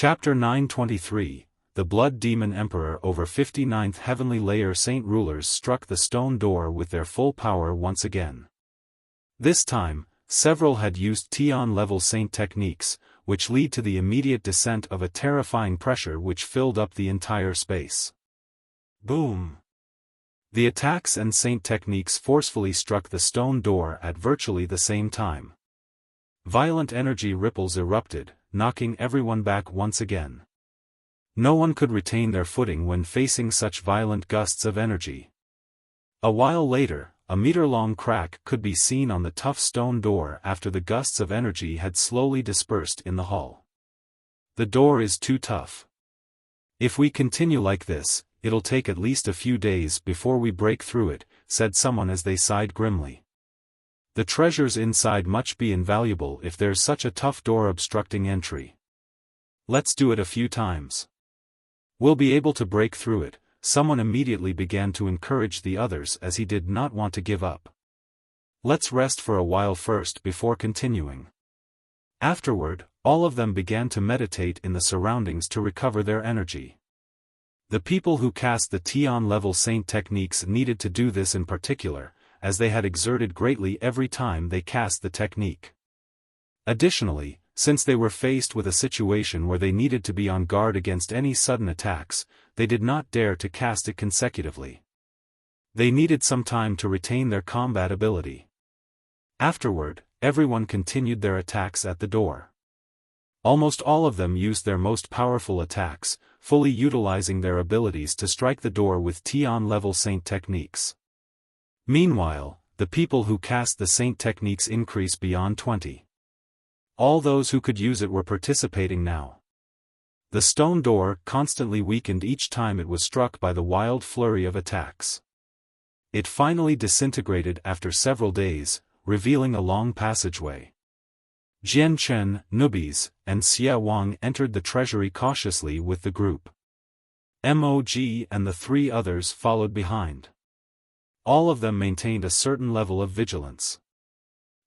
Chapter 923, The Blood Demon Emperor. Over 59th Heavenly Layer Saint rulers struck the stone door with their full power once again. This time, several had used Tian-level Saint techniques, which lead to the immediate descent of a terrifying pressure which filled up the entire space. Boom! The attacks and Saint techniques forcefully struck the stone door at virtually the same time. Violent energy ripples erupted, knocking everyone back once again. No one could retain their footing when facing such violent gusts of energy. A while later, a meter-long crack could be seen on the tough stone door after the gusts of energy had slowly dispersed in the hall. The door is too tough. If we continue like this, it'll take at least a few days before we break through it, said someone as they sighed grimly. The treasures inside must be invaluable if there's such a tough door obstructing entry. Let's do it a few times. We'll be able to break through it. Someone immediately began to encourage the others as he did not want to give up. Let's rest for a while first before continuing. Afterward, all of them began to meditate in the surroundings to recover their energy. The people who cast the Tian-level Saint techniques needed to do this in particular, as they had exerted greatly every time they cast the technique. Additionally, since they were faced with a situation where they needed to be on guard against any sudden attacks, they did not dare to cast it consecutively. They needed some time to retain their combat ability. Afterward, everyone continued their attacks at the door. Almost all of them used their most powerful attacks, fully utilizing their abilities to strike the door with Tian-level Saint techniques. Meanwhile, the people who cast the Saint techniques increased beyond 20. All those who could use it were participating now. The stone door constantly weakened each time it was struck by the wild flurry of attacks. It finally disintegrated after several days, revealing a long passageway. Jian Chen, Nubis, and Xia Wang entered the treasury cautiously with the group. Mog and the three others followed behind. All of them maintained a certain level of vigilance.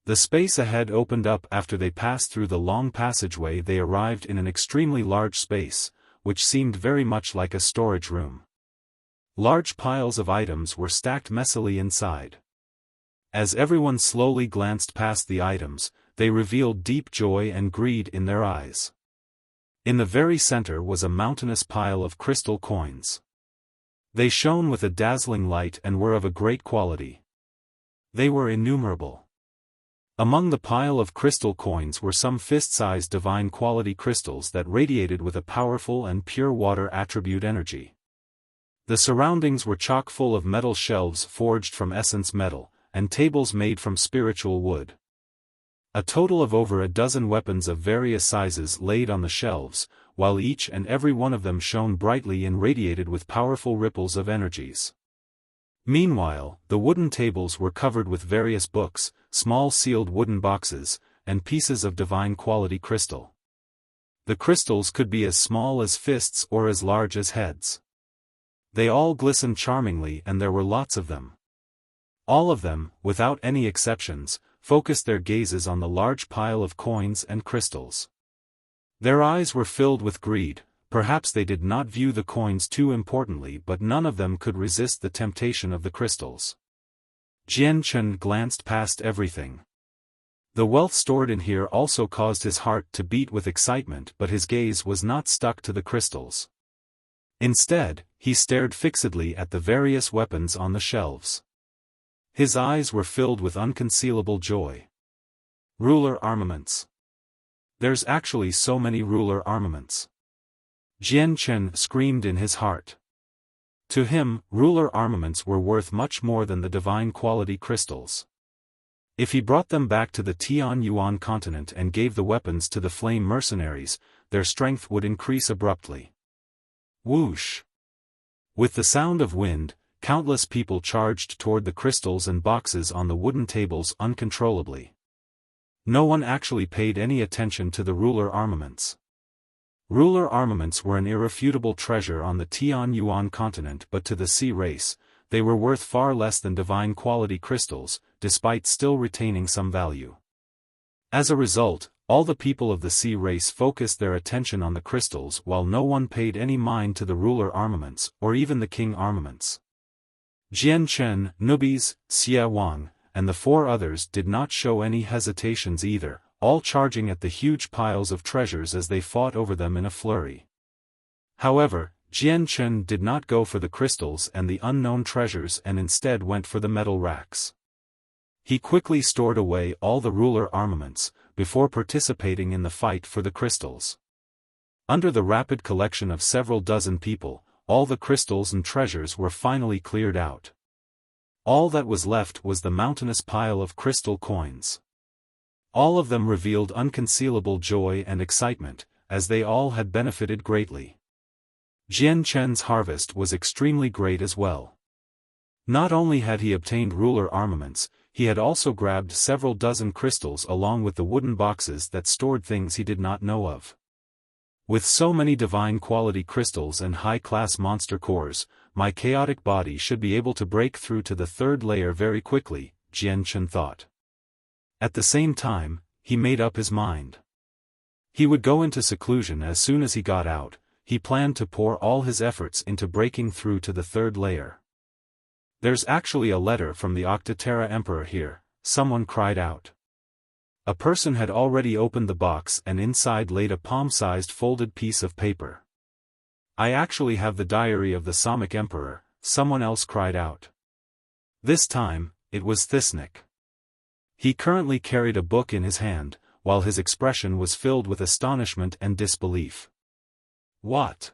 The space ahead opened up after they passed through the long passageway. They arrived in an extremely large space, which seemed very much like a storage room. Large piles of items were stacked messily inside. As everyone slowly glanced past the items, they revealed deep joy and greed in their eyes. In the very center was a mountainous pile of crystal coins. They shone with a dazzling light and were of a great quality. They were innumerable. Among the pile of crystal coins were some fist-sized divine quality crystals that radiated with a powerful and pure water attribute energy. The surroundings were chock full of metal shelves forged from essence metal, and tables made from spiritual wood. A total of over a dozen weapons of various sizes laid on the shelves, while each and every one of them shone brightly and radiated with powerful ripples of energies. Meanwhile, the wooden tables were covered with various books, small sealed wooden boxes, and pieces of divine quality crystal. The crystals could be as small as fists or as large as heads. They all glistened charmingly and there were lots of them. All of them, without any exceptions, focused their gazes on the large pile of coins and crystals. Their eyes were filled with greed. Perhaps they did not view the coins too importantly, but none of them could resist the temptation of the crystals. Jian Chen glanced past everything. The wealth stored in here also caused his heart to beat with excitement, but his gaze was not stuck to the crystals. Instead, he stared fixedly at the various weapons on the shelves. His eyes were filled with unconcealable joy. Ruler armaments. There's actually so many ruler armaments. Jian Chen screamed in his heart. To him, ruler armaments were worth much more than the divine quality crystals. If he brought them back to the Tian Yuan continent and gave the weapons to the flame mercenaries, their strength would increase abruptly. Whoosh! With the sound of wind, countless people charged toward the crystals and boxes on the wooden tables uncontrollably. No one actually paid any attention to the ruler armaments. Ruler armaments were an irrefutable treasure on the Tian Yuan continent, but to the sea race, they were worth far less than divine quality crystals, despite still retaining some value. As a result, All the people of the sea race focused their attention on the crystals while no one paid any mind to the ruler armaments, or even the king armaments. Jian Chen, Nubis, Xiaofan, and the 4 others did not show any hesitations either, all charging at the huge piles of treasures as they fought over them in a flurry. However, Jian Chen did not go for the crystals and the unknown treasures and instead went for the metal racks. He quickly stored away all the ruler armaments, before participating in the fight for the crystals. Under the rapid collection of several dozen people, all the crystals and treasures were finally cleared out. All that was left was the mountainous pile of crystal coins. All of them revealed unconcealable joy and excitement, as they all had benefited greatly. Jian Chen's harvest was extremely great as well. Not only had he obtained ruler armaments, he had also grabbed several dozen crystals along with the wooden boxes that stored things he did not know of. With so many divine quality crystals and high-class monster cores, my chaotic body should be able to break through to the 3rd layer very quickly, Jian Chen thought. At the same time, he made up his mind. He would go into seclusion as soon as he got out. He planned to pour all his efforts into breaking through to the 3rd layer. "There's actually a letter from the Octaterra Emperor here," someone cried out. A person had already opened the box and inside laid a palm-sized folded piece of paper. "I actually have the diary of the Samic Emperor," someone else cried out. This time, it was Thisnik. He currently carried a book in his hand, while his expression was filled with astonishment and disbelief. What?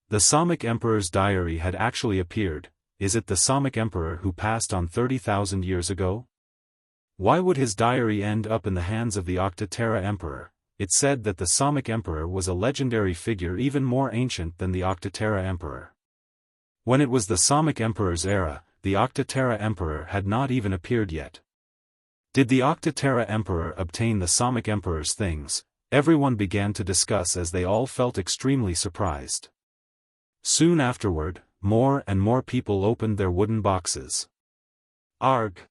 The Samic Emperor's diary had actually appeared. Is it the Samic Emperor who passed on 30,000 years ago? Why would his diary end up in the hands of the Octaterra Emperor? It said that the Samic Emperor was a legendary figure even more ancient than the Octaterra Emperor. When it was the Samic Emperor's era, the Octaterra Emperor had not even appeared yet. Did the Octaterra Emperor obtain the Samic Emperor's things? Everyone began to discuss as they all felt extremely surprised. Soon afterward, more and more people opened their wooden boxes. Arg!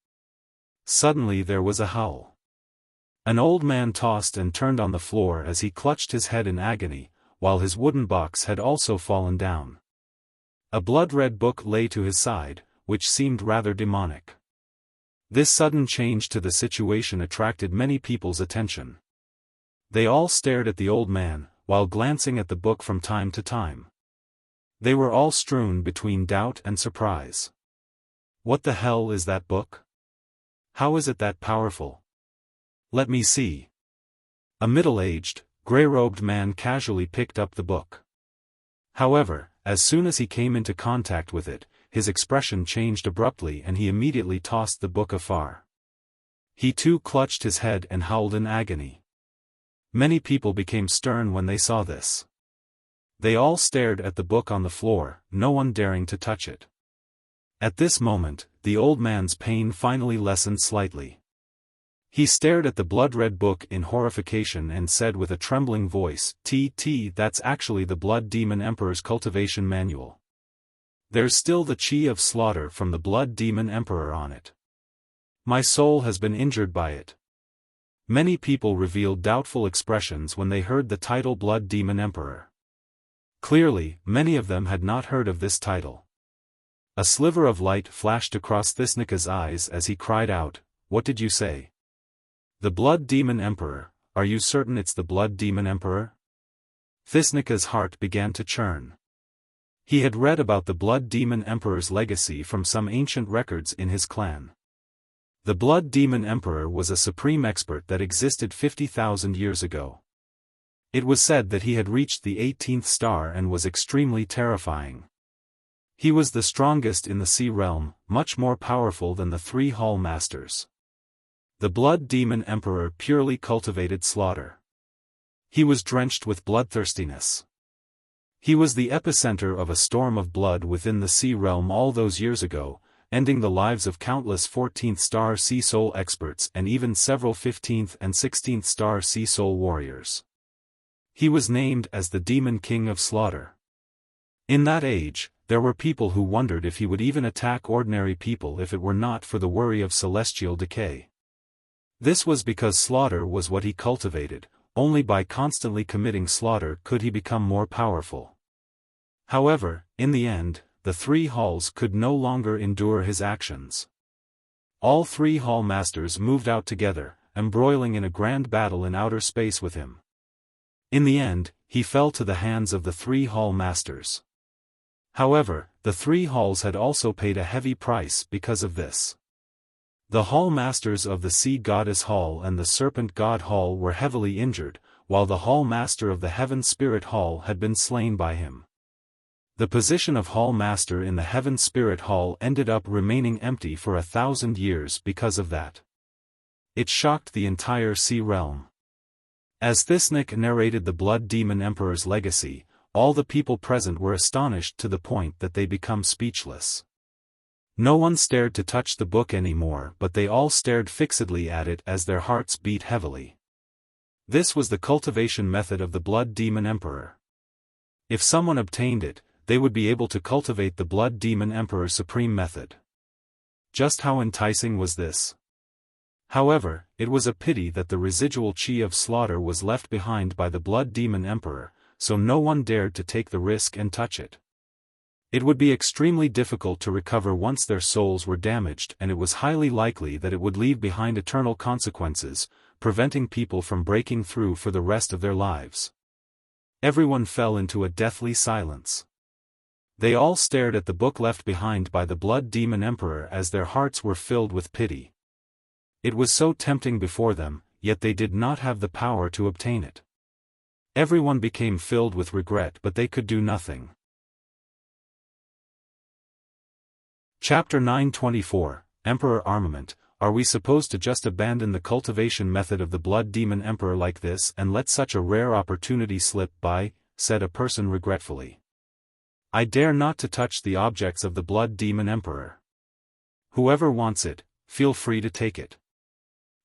Suddenly there was a howl. An old man tossed and turned on the floor as he clutched his head in agony, while his wooden box had also fallen down. A blood-red book lay to his side, which seemed rather demonic. This sudden change to the situation attracted many people's attention. They all stared at the old man, while glancing at the book from time to time. They were all strewn between doubt and surprise. What the hell is that book? How is it that powerful? Let me see. A middle-aged, gray-robed man casually picked up the book. However, as soon as he came into contact with it, his expression changed abruptly and he immediately tossed the book afar. He too clutched his head and howled in agony. Many people became stern when they saw this. They all stared at the book on the floor, no one daring to touch it. At this moment, the old man's pain finally lessened slightly. He stared at the blood-red book in horrification and said with a trembling voice, That's actually the Blood Demon Emperor's cultivation manual. There's still the chi of slaughter from the Blood Demon Emperor on it. My soul has been injured by it." Many people revealed doubtful expressions when they heard the title Blood Demon Emperor. Clearly, many of them had not heard of this title. A sliver of light flashed across Thisnika's eyes as he cried out, "What did you say? The Blood Demon Emperor, are you certain it's the Blood Demon Emperor?" Thisnika's heart began to churn. He had read about the Blood Demon Emperor's legacy from some ancient records in his clan. The Blood Demon Emperor was a supreme expert that existed 50,000 years ago. It was said that he had reached the 18th star and was extremely terrifying. He was the strongest in the sea realm, much more powerful than the 3 Hall Masters. The Blood Demon Emperor purely cultivated slaughter. He was drenched with bloodthirstiness. He was the epicenter of a storm of blood within the sea realm all those years ago, ending the lives of countless 14th star sea soul experts and even several 15th and 16th star sea soul warriors. He was named as the Demon King of Slaughter. In that age, there were people who wondered if he would even attack ordinary people if it were not for the worry of celestial decay. This was because slaughter was what he cultivated. Only by constantly committing slaughter could he become more powerful. However, in the end, the three halls could no longer endure his actions. All three hall masters moved out together, embroiling in a grand battle in outer space with him. In the end, he fell to the hands of the three hall masters. However, the three halls had also paid a heavy price because of this. The hall masters of the Sea Goddess Hall and the Serpent God Hall were heavily injured, while the hall master of the Heaven Spirit Hall had been slain by him. The position of hall master in the Heaven Spirit Hall ended up remaining empty for 1,000 years because of that. It shocked the entire sea realm. As Thisnik narrated the Blood Demon Emperor's legacy, all the people present were astonished to the point that they become speechless. No one dared to touch the book anymore, but they all stared fixedly at it as their hearts beat heavily. This was the cultivation method of the Blood Demon Emperor. If someone obtained it, they would be able to cultivate the Blood Demon Emperor's supreme method. Just how enticing was this? However, it was a pity that the residual chi of slaughter was left behind by the Blood Demon Emperor, so no one dared to take the risk and touch it. It would be extremely difficult to recover once their souls were damaged, and it was highly likely that it would leave behind eternal consequences, preventing people from breaking through for the rest of their lives. Everyone fell into a deathly silence. They all stared at the book left behind by the Blood Demon Emperor as their hearts were filled with pity. It was so tempting before them, yet they did not have the power to obtain it. Everyone became filled with regret, but they could do nothing. Chapter 924, Emperor Armament. Are we supposed to just abandon the cultivation method of the Blood Demon Emperor like this and let such a rare opportunity slip by? Said a person regretfully. I dare not to touch the objects of the Blood Demon Emperor. Whoever wants it, feel free to take it.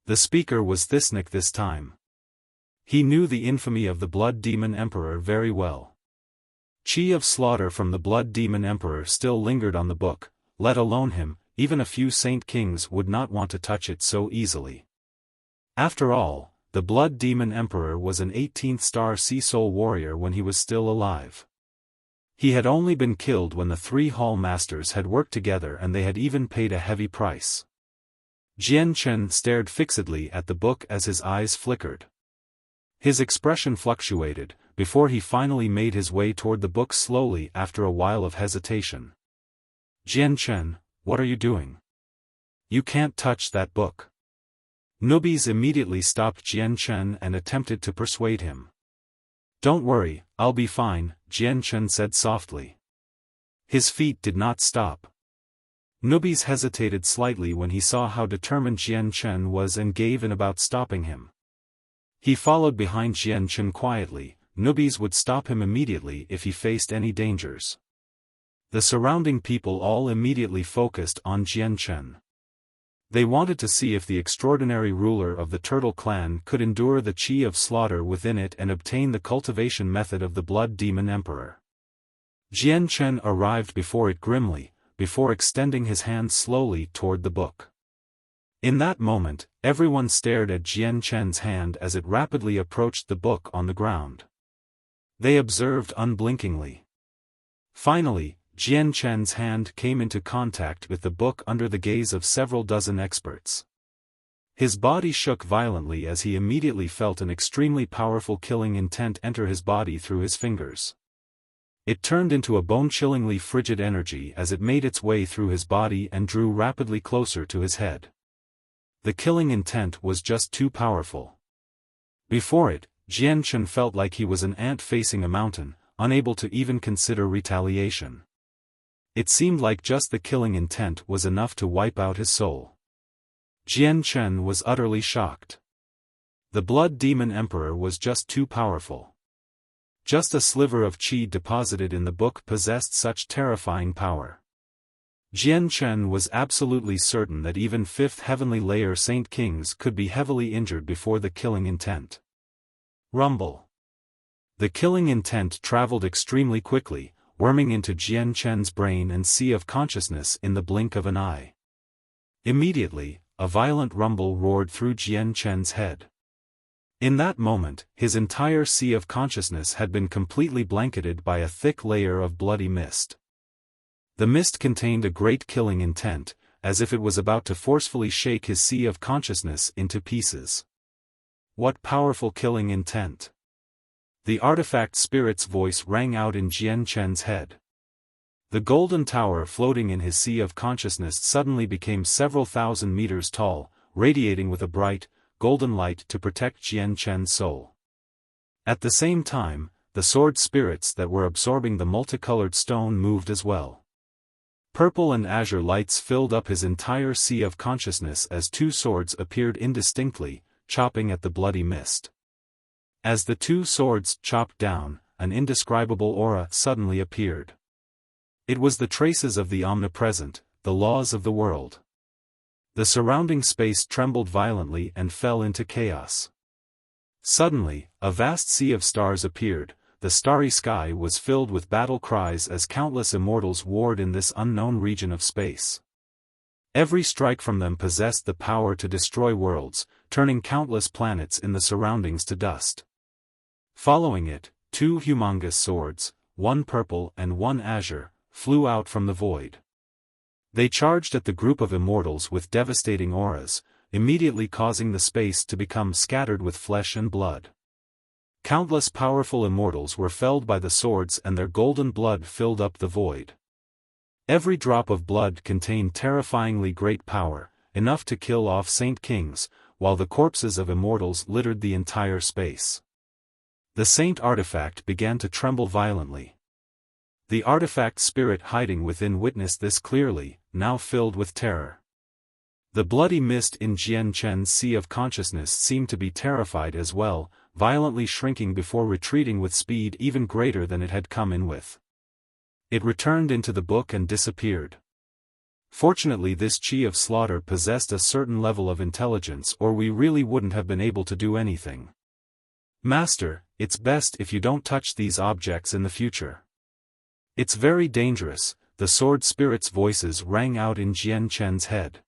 The speaker was Thisnik this time. He knew the infamy of the Blood Demon Emperor very well. Chi of slaughter from the Blood Demon Emperor still lingered on the book. Let alone him, even a few saint kings would not want to touch it so easily. After all, the Blood Demon Emperor was an 18th star sea soul warrior when he was still alive. He had only been killed when the three hall masters had worked together, and they had even paid a heavy price. Jian Chen stared fixedly at the book as his eyes flickered. His expression fluctuated, before he finally made his way toward the book slowly after a while of hesitation. Jian Chen, what are you doing? You can't touch that book. Nubis immediately stopped Jian Chen and attempted to persuade him. Don't worry, I'll be fine, Jian Chen said softly. His feet did not stop. Nubis hesitated slightly when he saw how determined Jian Chen was and gave in about stopping him. He followed behind Jian Chen quietly. Nubis would stop him immediately if he faced any dangers. The surrounding people all immediately focused on Jian Chen. They wanted to see if the extraordinary ruler of the Turtle Clan could endure the chi of slaughter within it and obtain the cultivation method of the Blood Demon Emperor. Jian Chen arrived before it grimly, before extending his hand slowly toward the book. In that moment, everyone stared at Jian Chen's hand as it rapidly approached the book on the ground. They observed unblinkingly. Finally, Jian Chen's hand came into contact with the book under the gaze of several dozen experts. His body shook violently as he immediately felt an extremely powerful killing intent enter his body through his fingers. It turned into a bone-chillingly frigid energy as it made its way through his body and drew rapidly closer to his head. The killing intent was just too powerful. Before it, Jian Chen felt like he was an ant facing a mountain, unable to even consider retaliation. It seemed like just the killing intent was enough to wipe out his soul. Jian Chen was utterly shocked. The Blood Demon Emperor was just too powerful. Just a sliver of chi deposited in the book possessed such terrifying power. Jian Chen was absolutely certain that even 5th heavenly layer saint kings could be heavily injured before the killing intent. Rumble. The killing intent traveled extremely quickly, worming into Jian Chen's brain and sea of consciousness in the blink of an eye. Immediately, a violent rumble roared through Jian Chen's head. In that moment, his entire sea of consciousness had been completely blanketed by a thick layer of bloody mist. The mist contained a great killing intent, as if it was about to forcefully shake his sea of consciousness into pieces. What powerful killing intent! The artifact spirit's voice rang out in Jian Chen's head. The golden tower floating in his sea of consciousness suddenly became several thousand meters tall, radiating with a bright, golden light to protect Jian Chen's soul. At the same time, the sword spirits that were absorbing the multicolored stone moved as well. Purple and azure lights filled up his entire sea of consciousness as two swords appeared indistinctly, chopping at the bloody mist. As the two swords chopped down, an indescribable aura suddenly appeared. It was the traces of the omnipresent, the laws of the world. The surrounding space trembled violently and fell into chaos. Suddenly, a vast sea of stars appeared. The starry sky was filled with battle cries as countless immortals warred in this unknown region of space. Every strike from them possessed the power to destroy worlds, turning countless planets in the surroundings to dust. Following it, two humongous swords, one purple and one azure, flew out from the void. They charged at the group of immortals with devastating auras, immediately causing the space to become scattered with flesh and blood. Countless powerful immortals were felled by the swords and their golden blood filled up the void. Every drop of blood contained terrifyingly great power, enough to kill off saint kings, while the corpses of immortals littered the entire space. The saint artifact began to tremble violently. The artifact spirit hiding within witnessed this clearly, now filled with terror. The bloody mist in Jian Chen's sea of consciousness seemed to be terrified as well, violently shrinking before retreating with speed even greater than it had come in with. It returned into the book and disappeared. Fortunately, this chi of slaughter possessed a certain level of intelligence, or we really wouldn't have been able to do anything. Master, it's best if you don't touch these objects in the future. It's very dangerous, the sword spirits' voices rang out in Jian Chen's head.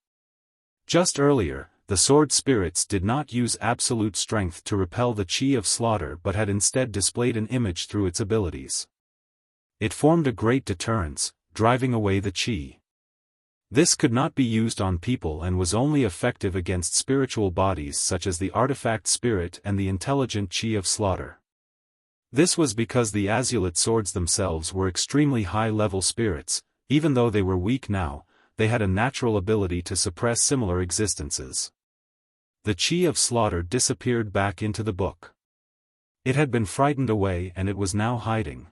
Just earlier, the sword spirits did not use absolute strength to repel the chi of slaughter but had instead displayed an image through its abilities. It formed a great deterrence, driving away the chi. This could not be used on people and was only effective against spiritual bodies such as the artifact spirit and the intelligent chi of slaughter. This was because the azulate swords themselves were extremely high-level spirits. Even though they were weak now, they had a natural ability to suppress similar existences. The chi of slaughter disappeared back into the book. It had been frightened away and it was now hiding.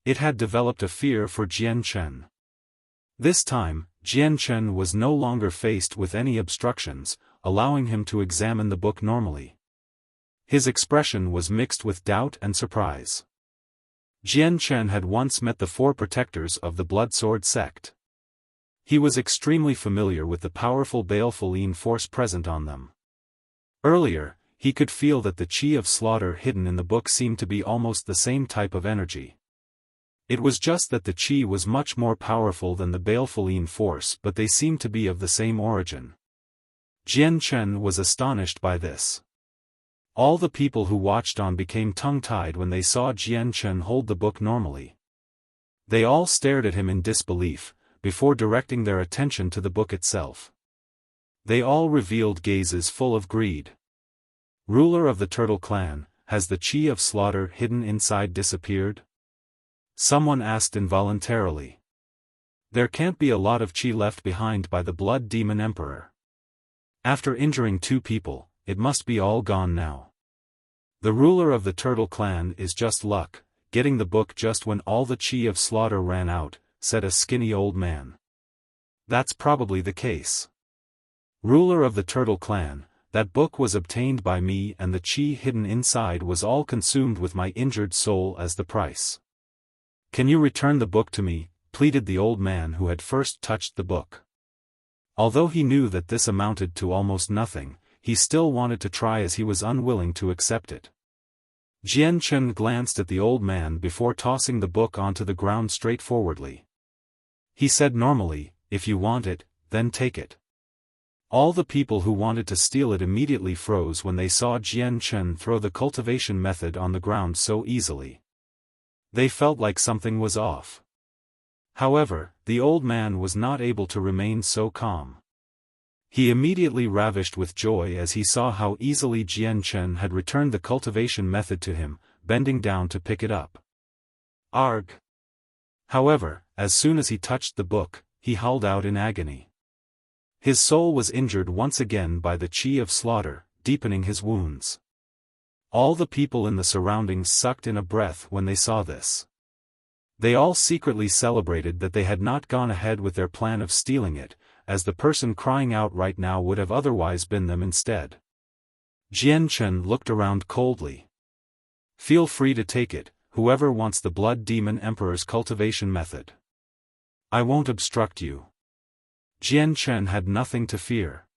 It had developed a fear for Jian Chen. This time, Jian Chen was no longer faced with any obstructions, allowing him to examine the book normally. His expression was mixed with doubt and surprise. Jian Chen had once met the four protectors of the Blood Sword sect. He was extremely familiar with the powerful baleful force present on them. Earlier, he could feel that the chi of slaughter hidden in the book seemed to be almost the same type of energy. It was just that the chi was much more powerful than the baleful force, but they seemed to be of the same origin. Jian Chen was astonished by this. All the people who watched on became tongue-tied when they saw Jian Chen hold the book normally. They all stared at him in disbelief, before directing their attention to the book itself. They all revealed gazes full of greed. Ruler of the Turtle Clan, has the chi of slaughter hidden inside disappeared? Someone asked involuntarily. There can't be a lot of chi left behind by the Blood Demon Emperor. After injuring two people, it must be all gone now. The ruler of the Turtle Clan is just luck, getting the book just when all the chi of slaughter ran out, said a skinny old man. That's probably the case. Ruler of the Turtle Clan, that book was obtained by me and the chi hidden inside was all consumed with my injured soul as the price. Can you return the book to me, pleaded the old man who had first touched the book. Although he knew that this amounted to almost nothing, he still wanted to try as he was unwilling to accept it. Jian Chen glanced at the old man before tossing the book onto the ground straightforwardly. He said normally, if you want it, then take it. All the people who wanted to steal it immediately froze when they saw Jian Chen throw the cultivation method on the ground so easily. They felt like something was off. However, the old man was not able to remain so calm. He immediately ravished with joy as he saw how easily Jian Chen had returned the cultivation method to him, bending down to pick it up. Arg! However, as soon as he touched the book, he howled out in agony. His soul was injured once again by the qi of slaughter, deepening his wounds. All the people in the surroundings sucked in a breath when they saw this. They all secretly celebrated that they had not gone ahead with their plan of stealing it, as the person crying out right now would have otherwise been them instead. Jian Chen looked around coldly. Feel free to take it, whoever wants the Blood Demon Emperor's cultivation method. I won't obstruct you. Jian Chen had nothing to fear.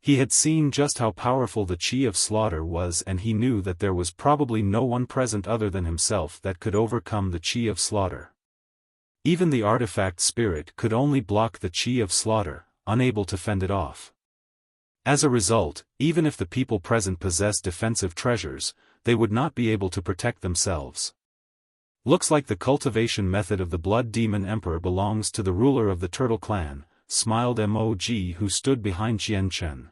He had seen just how powerful the qi of slaughter was, and he knew that there was probably no one present other than himself that could overcome the qi of slaughter. Even the artifact spirit could only block the qi of slaughter, unable to fend it off. As a result, even if the people present possessed defensive treasures, they would not be able to protect themselves. Looks like the cultivation method of the Blood Demon Emperor belongs to the ruler of the Turtle Clan, smiled Mog who stood behind Jian Chen.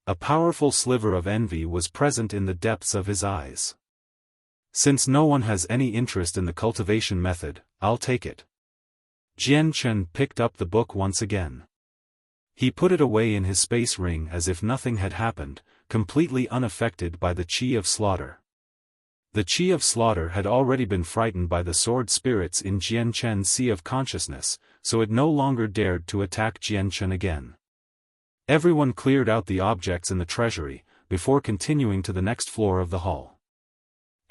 A powerful sliver of envy was present in the depths of his eyes. Since no one has any interest in the cultivation method, I'll take it. Jian Chen picked up the book once again. He put it away in his space ring as if nothing had happened, completely unaffected by the qi of slaughter. The qi of slaughter had already been frightened by the sword spirits in Jian Chen's sea of consciousness, so it no longer dared to attack Jian Chen again. Everyone cleared out the objects in the treasury, before continuing to the next floor of the hall.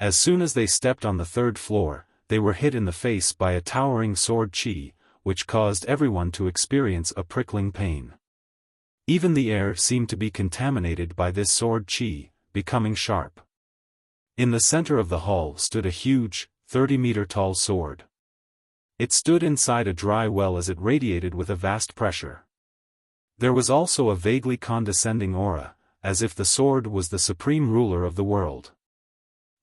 As soon as they stepped on the third floor, they were hit in the face by a towering sword qi, which caused everyone to experience a prickling pain. Even the air seemed to be contaminated by this sword qi, becoming sharp. In the center of the hall stood a huge, 30-meter-tall sword. It stood inside a dry well as it radiated with a vast pressure. There was also a vaguely condescending aura, as if the sword was the supreme ruler of the world.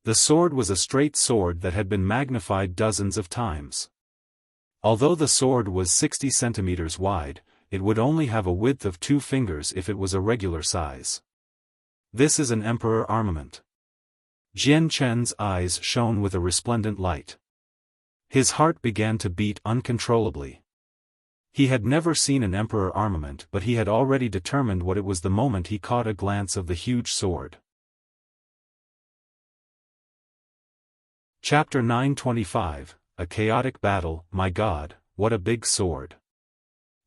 The sword was a straight sword that had been magnified dozens of times. Although the sword was 60 centimeters wide, it would only have a width of 2 fingers if it was a regular size. This is an emperor armament. Jian Chen's eyes shone with a resplendent light. His heart began to beat uncontrollably. He had never seen an emperor armament, but he had already determined what it was the moment he caught a glance of the huge sword. Chapter 925, A Chaotic Battle. My God, what a big sword.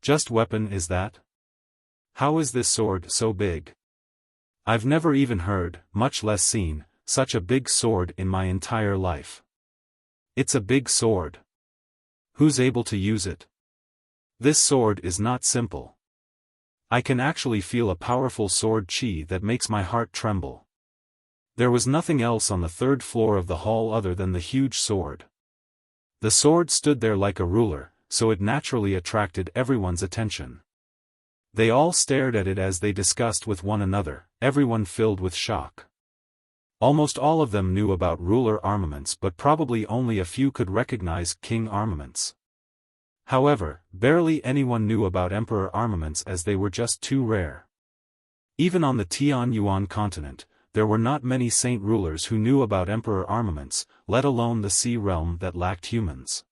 Just weapon is that? How is this sword so big? I've never even heard, much less seen, such a big sword in my entire life. It's a big sword. Who's able to use it? This sword is not simple. I can actually feel a powerful sword qi that makes my heart tremble. There was nothing else on the third floor of the hall other than the huge sword. The sword stood there like a ruler, so it naturally attracted everyone's attention. They all stared at it as they discussed with one another, everyone filled with shock. Almost all of them knew about ruler armaments, but probably only a few could recognize king armaments. However, barely anyone knew about emperor armaments as they were just too rare. Even on the Tianyuan continent, there were not many saint rulers who knew about emperor armaments, let alone the sea realm that lacked humans.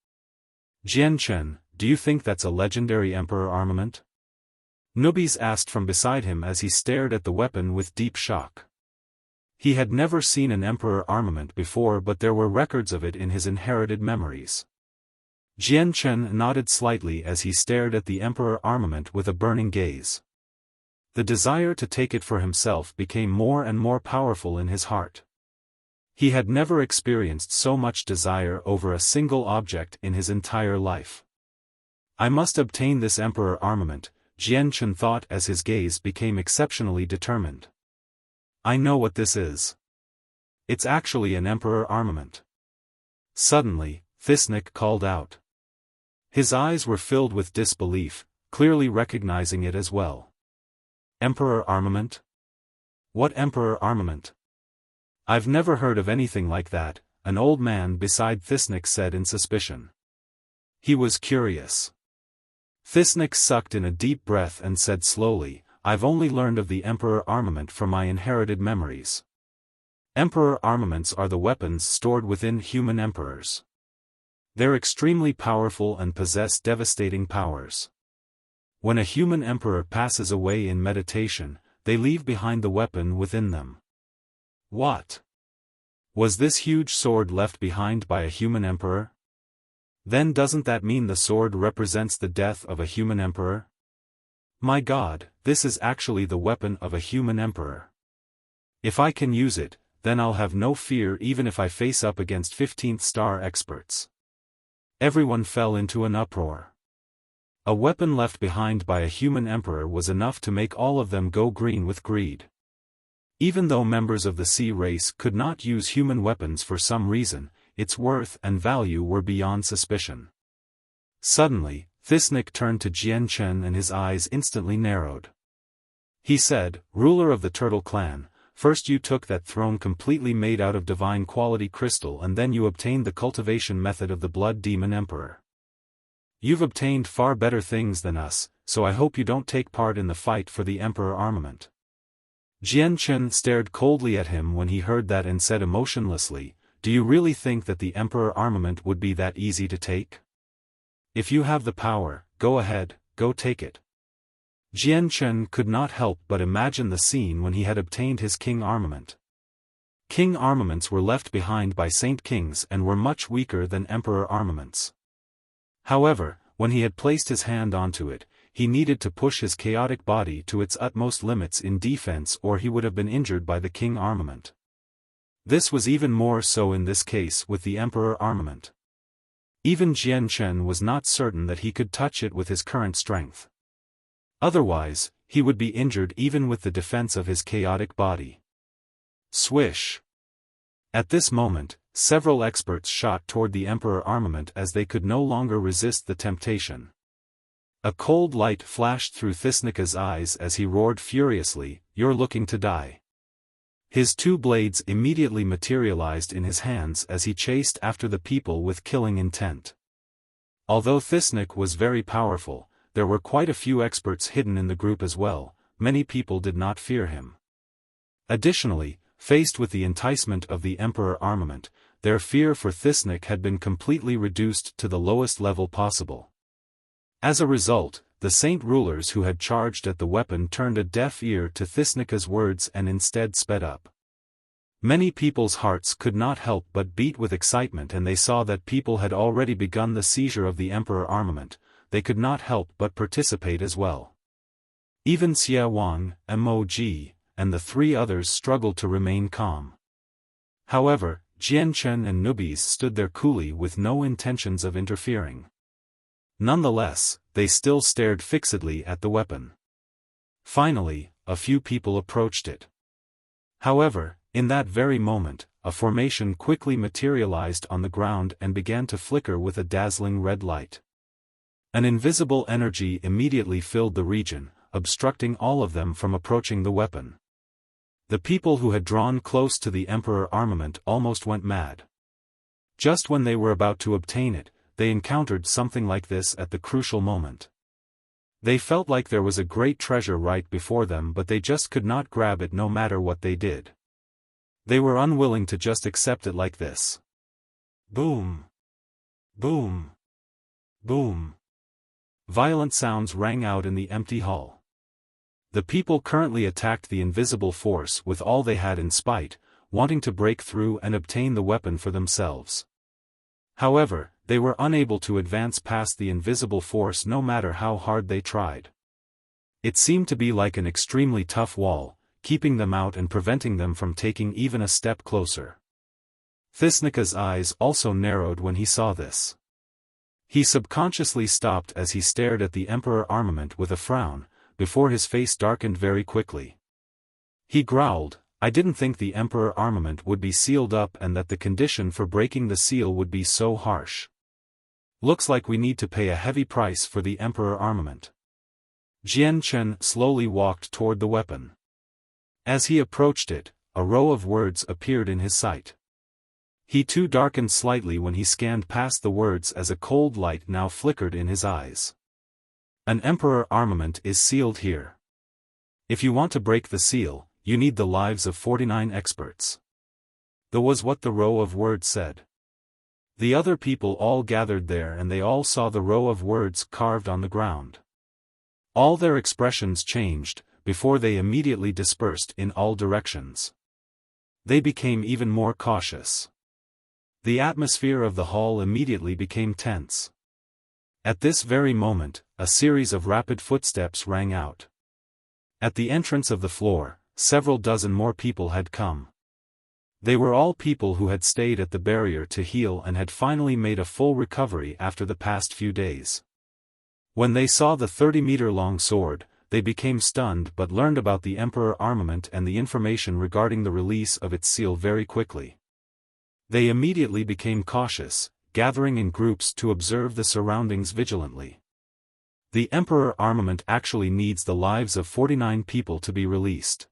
Jian Chen, do you think that's a legendary emperor armament? Nubis asked from beside him as he stared at the weapon with deep shock. He had never seen an emperor armament before, but there were records of it in his inherited memories. Jian Chen nodded slightly as he stared at the emperor armament with a burning gaze. The desire to take it for himself became more and more powerful in his heart. He had never experienced so much desire over a single object in his entire life. I must obtain this emperor armament, Jian Chen thought as his gaze became exceptionally determined. I know what this is. It's actually an emperor armament. Suddenly, Thisnik called out. His eyes were filled with disbelief, clearly recognizing it as well. Emperor armament? What Emperor armament? I've never heard of anything like that, an old man beside Thisnik said in suspicion. He was curious. Thisnik sucked in a deep breath and said slowly, I've only learned of the Emperor armament from my inherited memories. Emperor armaments are the weapons stored within human emperors. They're extremely powerful and possess devastating powers. When a human emperor passes away in meditation, they leave behind the weapon within them. What? Was this huge sword left behind by a human emperor? Then doesn't that mean the sword represents the death of a human emperor? My God, this is actually the weapon of a human emperor. If I can use it, then I'll have no fear even if I face up against 15th star experts. Everyone fell into an uproar. A weapon left behind by a human emperor was enough to make all of them go green with greed. Even though members of the sea race could not use human weapons for some reason, its worth and value were beyond suspicion. Suddenly, Thisnik turned to Jian Chen and his eyes instantly narrowed. He said, Ruler of the Turtle Clan, first you took that throne completely made out of divine quality crystal and then you obtained the cultivation method of the Blood Demon Emperor. You've obtained far better things than us, so I hope you don't take part in the fight for the Emperor armament. Jian Chen stared coldly at him when he heard that and said emotionlessly, Do you really think that the Emperor armament would be that easy to take? If you have the power, go ahead, go take it. Jian Chen could not help but imagine the scene when he had obtained his king armament. King armaments were left behind by Saint Kings and were much weaker than Emperor armaments. However, when he had placed his hand onto it, he needed to push his chaotic body to its utmost limits in defense or he would have been injured by the king armament. This was even more so in this case with the Emperor armament. Even Jian Chen was not certain that he could touch it with his current strength. Otherwise, he would be injured even with the defense of his chaotic body. Swish! At this moment, several experts shot toward the Emperor armament as they could no longer resist the temptation. A cold light flashed through Thisnika's eyes as he roared furiously, You're looking to die. His two blades immediately materialized in his hands as he chased after the people with killing intent. Although Thisnik was very powerful, there were quite a few experts hidden in the group as well, many people did not fear him. Additionally, faced with the enticement of the Emperor armament, their fear for Thisnik had been completely reduced to the lowest level possible. As a result, the saint rulers who had charged at the weapon turned a deaf ear to Thisnika's words and instead sped up. Many people's hearts could not help but beat with excitement and they saw that people had already begun the seizure of the Emperor armament, they could not help but participate as well. Even Xiaofan, Mog, and the three others struggled to remain calm. However, Jian Chen and Nubis stood there coolly with no intentions of interfering. Nonetheless, they still stared fixedly at the weapon. Finally, a few people approached it. However, in that very moment, a formation quickly materialized on the ground and began to flicker with a dazzling red light. An invisible energy immediately filled the region, obstructing all of them from approaching the weapon. The people who had drawn close to the Emperor armament almost went mad. Just when they were about to obtain it, they encountered something like this at the crucial moment. They felt like there was a great treasure right before them but they just could not grab it no matter what they did. They were unwilling to just accept it like this. Boom! Boom! Boom! Violent sounds rang out in the empty hall. The people currently attacked the invisible force with all they had in spite, wanting to break through and obtain the weapon for themselves. However, they were unable to advance past the invisible force no matter how hard they tried. It seemed to be like an extremely tough wall, keeping them out and preventing them from taking even a step closer. Thisnika's eyes also narrowed when he saw this. He subconsciously stopped as he stared at the Emperor armament with a frown, before his face darkened very quickly. He growled, I didn't think the Emperor armament would be sealed up and that the condition for breaking the seal would be so harsh. Looks like we need to pay a heavy price for the Emperor armament. Jian Chen slowly walked toward the weapon. As he approached it, a row of words appeared in his sight. He too darkened slightly when he scanned past the words as a cold light now flickered in his eyes. An Emperor armament is sealed here. If you want to break the seal, you need the lives of 49 experts. That was what the row of words said. The other people all gathered there and they all saw the row of words carved on the ground. All their expressions changed, before they immediately dispersed in all directions. They became even more cautious. The atmosphere of the hall immediately became tense. At this very moment, a series of rapid footsteps rang out. At the entrance of the floor, several dozen more people had come. They were all people who had stayed at the barrier to heal and had finally made a full recovery after the past few days. When they saw the 30-meter-long sword, they became stunned but learned about the Emperor armament and the information regarding the release of its seal very quickly. They immediately became cautious, gathering in groups to observe the surroundings vigilantly. The Emperor armament actually needs the lives of 49 people to be released.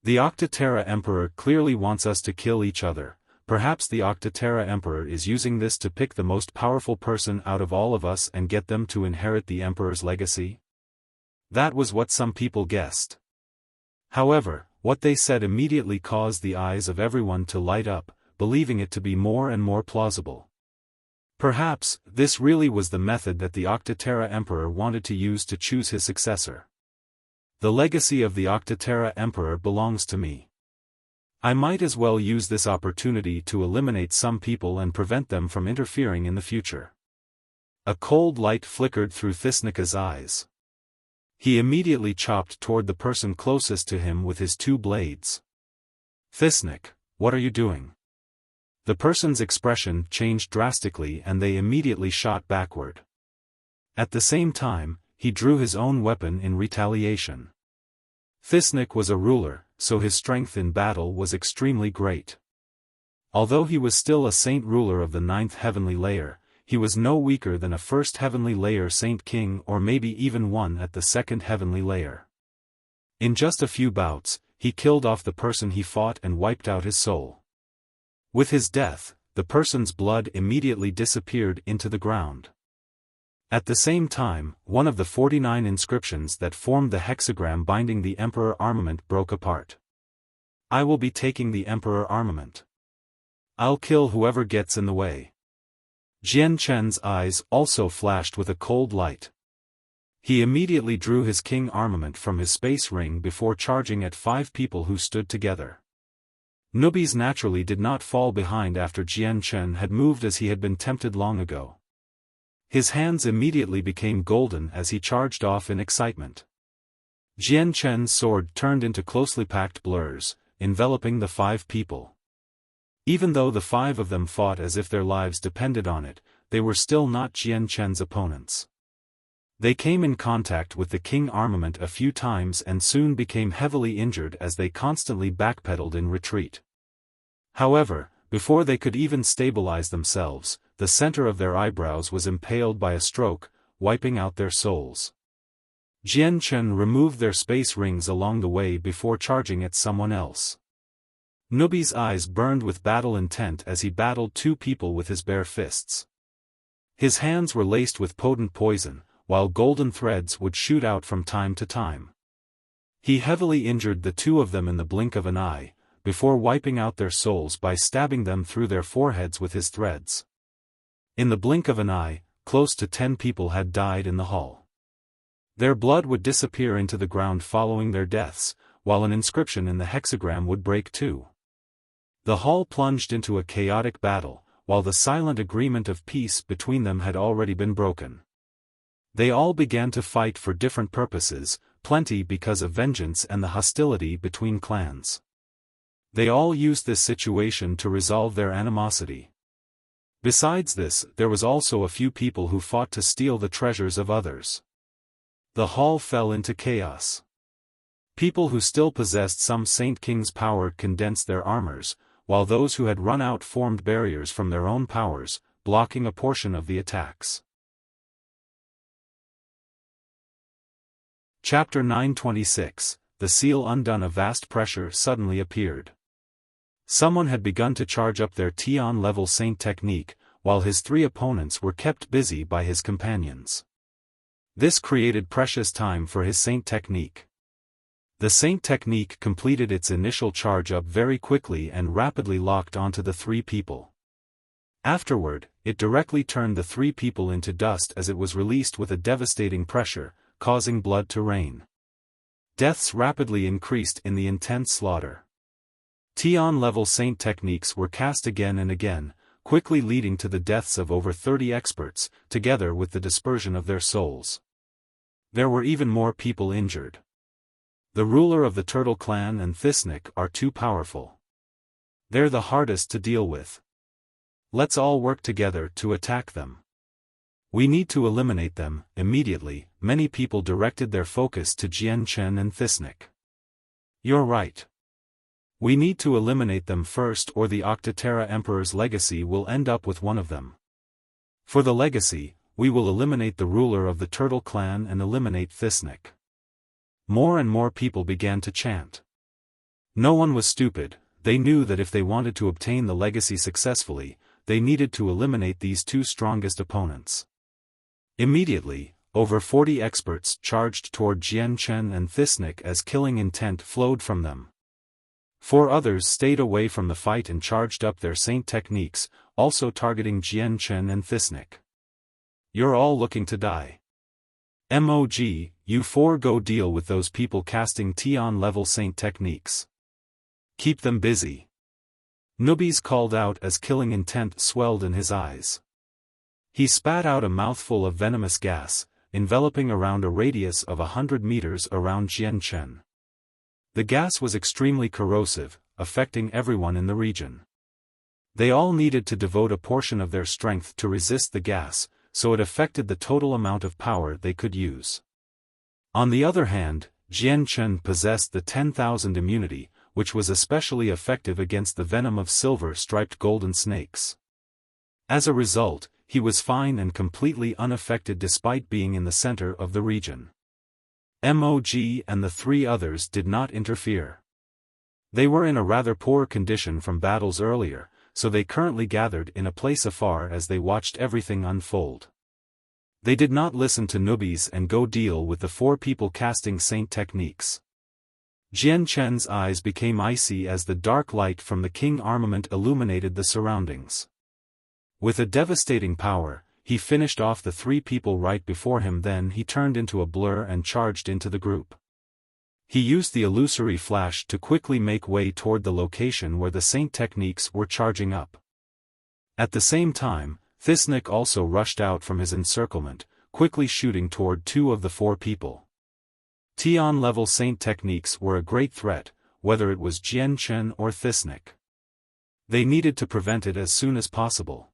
The Octaterra Emperor clearly wants us to kill each other. Perhaps the Octaterra Emperor is using this to pick the most powerful person out of all of us and get them to inherit the Emperor's legacy? That was what some people guessed. However, what they said immediately caused the eyes of everyone to light up, believing it to be more and more plausible. Perhaps, this really was the method that the Octaterra Emperor wanted to use to choose his successor. The legacy of the Octaterra Emperor belongs to me. I might as well use this opportunity to eliminate some people and prevent them from interfering in the future. A cold light flickered through Thisnika's eyes. He immediately chopped toward the person closest to him with his two blades. Thisnik, what are you doing? The person's expression changed drastically and they immediately shot backward. At the same time, he drew his own weapon in retaliation. Thisnik was a ruler, so his strength in battle was extremely great. Although he was still a saint ruler of the 9th heavenly layer, he was no weaker than a 1st heavenly layer saint king or maybe even one at the 2nd heavenly layer. In just a few bouts, he killed off the person he fought and wiped out his soul. With his death, the person's blood immediately disappeared into the ground. At the same time, one of the 49 inscriptions that formed the hexagram binding the Emperor armament broke apart. I will be taking the Emperor armament. I'll kill whoever gets in the way. Jian Chen's eyes also flashed with a cold light. He immediately drew his king armament from his space ring before charging at 5 people who stood together. Nubis naturally did not fall behind after Jian Chen had moved as he had been tempted long ago. His hands immediately became golden as he charged off in excitement. Jian Chen's sword turned into closely packed blurs, enveloping the 5 people. Even though the 5 of them fought as if their lives depended on it, they were still not Jian Chen's opponents. They came in contact with the king armament a few times and soon became heavily injured as they constantly backpedaled in retreat. However, before they could even stabilize themselves, the center of their eyebrows was impaled by a stroke, wiping out their souls. Jian Chen removed their space rings along the way before charging at someone else. Nubi's eyes burned with battle intent as he battled 2 people with his bare fists. His hands were laced with potent poison, while golden threads would shoot out from time to time. He heavily injured the 2 of them in the blink of an eye, before wiping out their souls by stabbing them through their foreheads with his threads. In the blink of an eye, close to 10 people had died in the hall. Their blood would disappear into the ground following their deaths, while an inscription in the hexagram would break too. The hall plunged into a chaotic battle, while the silent agreement of peace between them had already been broken. They all began to fight for different purposes, plenty because of vengeance and the hostility between clans. They all used this situation to resolve their animosity. Besides this, there was also a few people who fought to steal the treasures of others. The hall fell into chaos. People who still possessed some Saint King's power condensed their armors, while those who had run out formed barriers from their own powers, blocking a portion of the attacks. Chapter 926, The seal undone. A vast pressure suddenly appeared. Someone had begun to charge up their Tian level Saint technique, while his three opponents were kept busy by his companions. This created precious time for his Saint technique. The Saint technique completed its initial charge up very quickly and rapidly locked onto the three people. Afterward, it directly turned the three people into dust as it was released with a devastating pressure, causing blood to rain. Deaths rapidly increased in the intense slaughter. Tian level Saint techniques were cast again and again, quickly leading to the deaths of over 30 experts, together with the dispersion of their souls. There were even more people injured. The ruler of the Turtle Clan and Thisnik are too powerful. They're the hardest to deal with. Let's all work together to attack them. We need to eliminate them. Immediately, many people directed their focus to Jian Chen and Thisnik. You're right. We need to eliminate them first, or the Octaterra Emperor's legacy will end up with one of them. For the legacy, we will eliminate the ruler of the Turtle Clan and eliminate Thisnik. More and more people began to chant. No one was stupid. They knew that if they wanted to obtain the legacy successfully, they needed to eliminate these two strongest opponents. Immediately, over 40 experts charged toward Jian Chen and Thisnik as killing intent flowed from them. 4 others stayed away from the fight and charged up their Saint techniques, also targeting Jian Chen and Thisnik. You're all looking to die. MOG, you 4 go deal with those people casting Tian level Saint techniques. Keep them busy. Nubis called out as killing intent swelled in his eyes. He spat out a mouthful of venomous gas, enveloping around a radius of 100 meters around Jian Chen. The gas was extremely corrosive, affecting everyone in the region. They all needed to devote a portion of their strength to resist the gas, so it affected the total amount of power they could use. On the other hand, Jian Chen possessed the 10,000 immunity, which was especially effective against the venom of silver-striped golden snakes. As a result, he was fine and completely unaffected despite being in the center of the region. MOG and the 3 others did not interfere. They were in a rather poor condition from battles earlier, so they currently gathered in a place afar as they watched everything unfold. They did not listen to Nubis and go deal with the 4 people casting Saint techniques. Jian Chen's eyes became icy as the dark light from the king armament illuminated the surroundings. With a devastating power, he finished off the 3 people right before him. Then he turned into a blur and charged into the group. He used the illusory flash to quickly make way toward the location where the Saint techniques were charging up. At the same time, Thisnik also rushed out from his encirclement, quickly shooting toward 2 of the 4 people. Tian level Saint techniques were a great threat, whether it was Jian Chen or Thisnik. They needed to prevent it as soon as possible.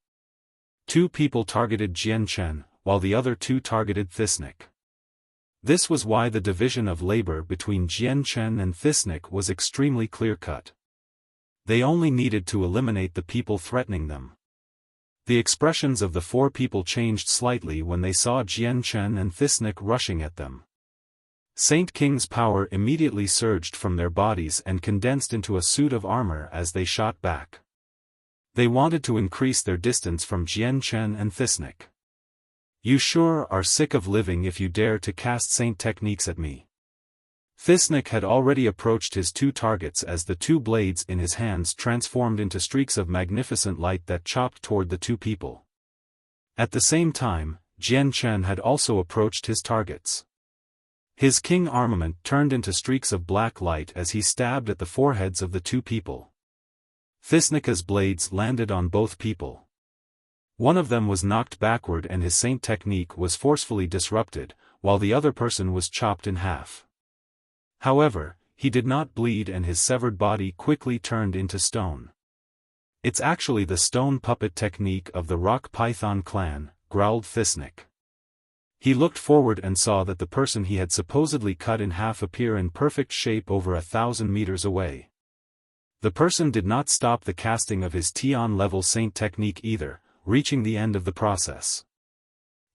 2 people targeted Jian Chen, while the other 2 targeted Thisnik. This was why the division of labor between Jian Chen and Thisnik was extremely clear-cut. They only needed to eliminate the people threatening them. The expressions of the 4 people changed slightly when they saw Jian Chen and Thisnik rushing at them. Saint King's power immediately surged from their bodies and condensed into a suit of armor as they shot back. They wanted to increase their distance from Jian Chen and Thisnik. You sure are sick of living if you dare to cast Saint techniques at me. Thisnik had already approached his 2 targets as the 2 blades in his hands transformed into streaks of magnificent light that chopped toward the 2 people. At the same time, Jian Chen had also approached his targets. His king armament turned into streaks of black light as he stabbed at the foreheads of the 2 people. Thisnika's blades landed on both people. One of them was knocked backward and his Saint technique was forcefully disrupted, while the other person was chopped in half. However, he did not bleed and his severed body quickly turned into stone. It's actually the stone puppet technique of the Rock Python clan, growled Thisnik. He looked forward and saw that the person he had supposedly cut in half appear in perfect shape over 1,000 meters away. The person did not stop the casting of his Tian level Saint technique either, reaching the end of the process.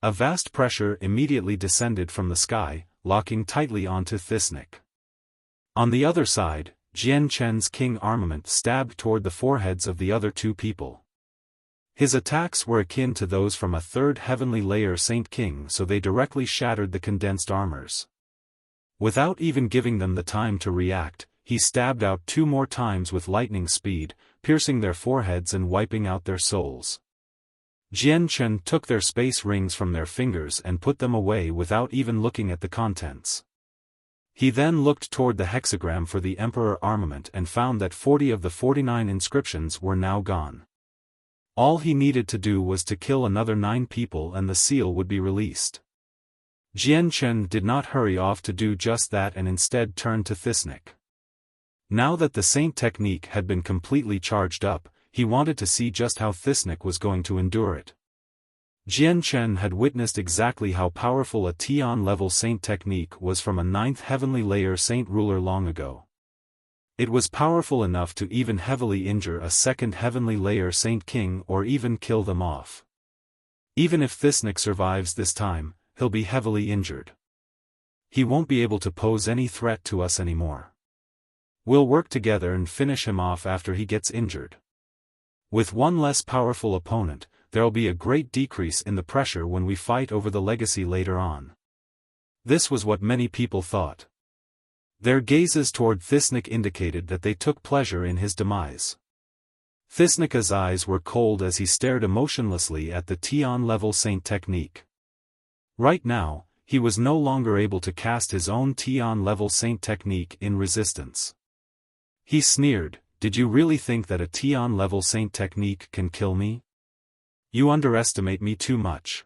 A vast pressure immediately descended from the sky, locking tightly onto Thisnik. On the other side, Jian Chen's king armament stabbed toward the foreheads of the other two people. His attacks were akin to those from a third heavenly layer Saint King, so they directly shattered the condensed armors. Without even giving them the time to react, he stabbed out 2 more times with lightning speed, piercing their foreheads and wiping out their souls. Jian Chen took their space rings from their fingers and put them away without even looking at the contents. He then looked toward the hexagram for the Emperor armament and found that 40 of the 49 inscriptions were now gone. All he needed to do was to kill another 9 people and the seal would be released. Jian Chen did not hurry off to do just that and instead turned to Thisnik. Now that the Saint technique had been completely charged up, he wanted to see just how Thisnik was going to endure it. Jian Chen had witnessed exactly how powerful a Tian-level Saint technique was from a 9th heavenly layer Saint ruler long ago. It was powerful enough to even heavily injure a 2nd heavenly layer Saint King or even kill them off. Even if Thisnik survives this time, he'll be heavily injured. He won't be able to pose any threat to us anymore. We'll work together and finish him off after he gets injured. With one less powerful opponent, there'll be a great decrease in the pressure when we fight over the legacy later on. This was what many people thought. Their gazes toward Thisnik indicated that they took pleasure in his demise. Thisnika's eyes were cold as he stared emotionlessly at the Tian-level Saint technique. Right now, he was no longer able to cast his own Tian-level Saint technique in resistance. He sneered, "Did you really think that a Tian-level Saint technique can kill me? You underestimate me too much.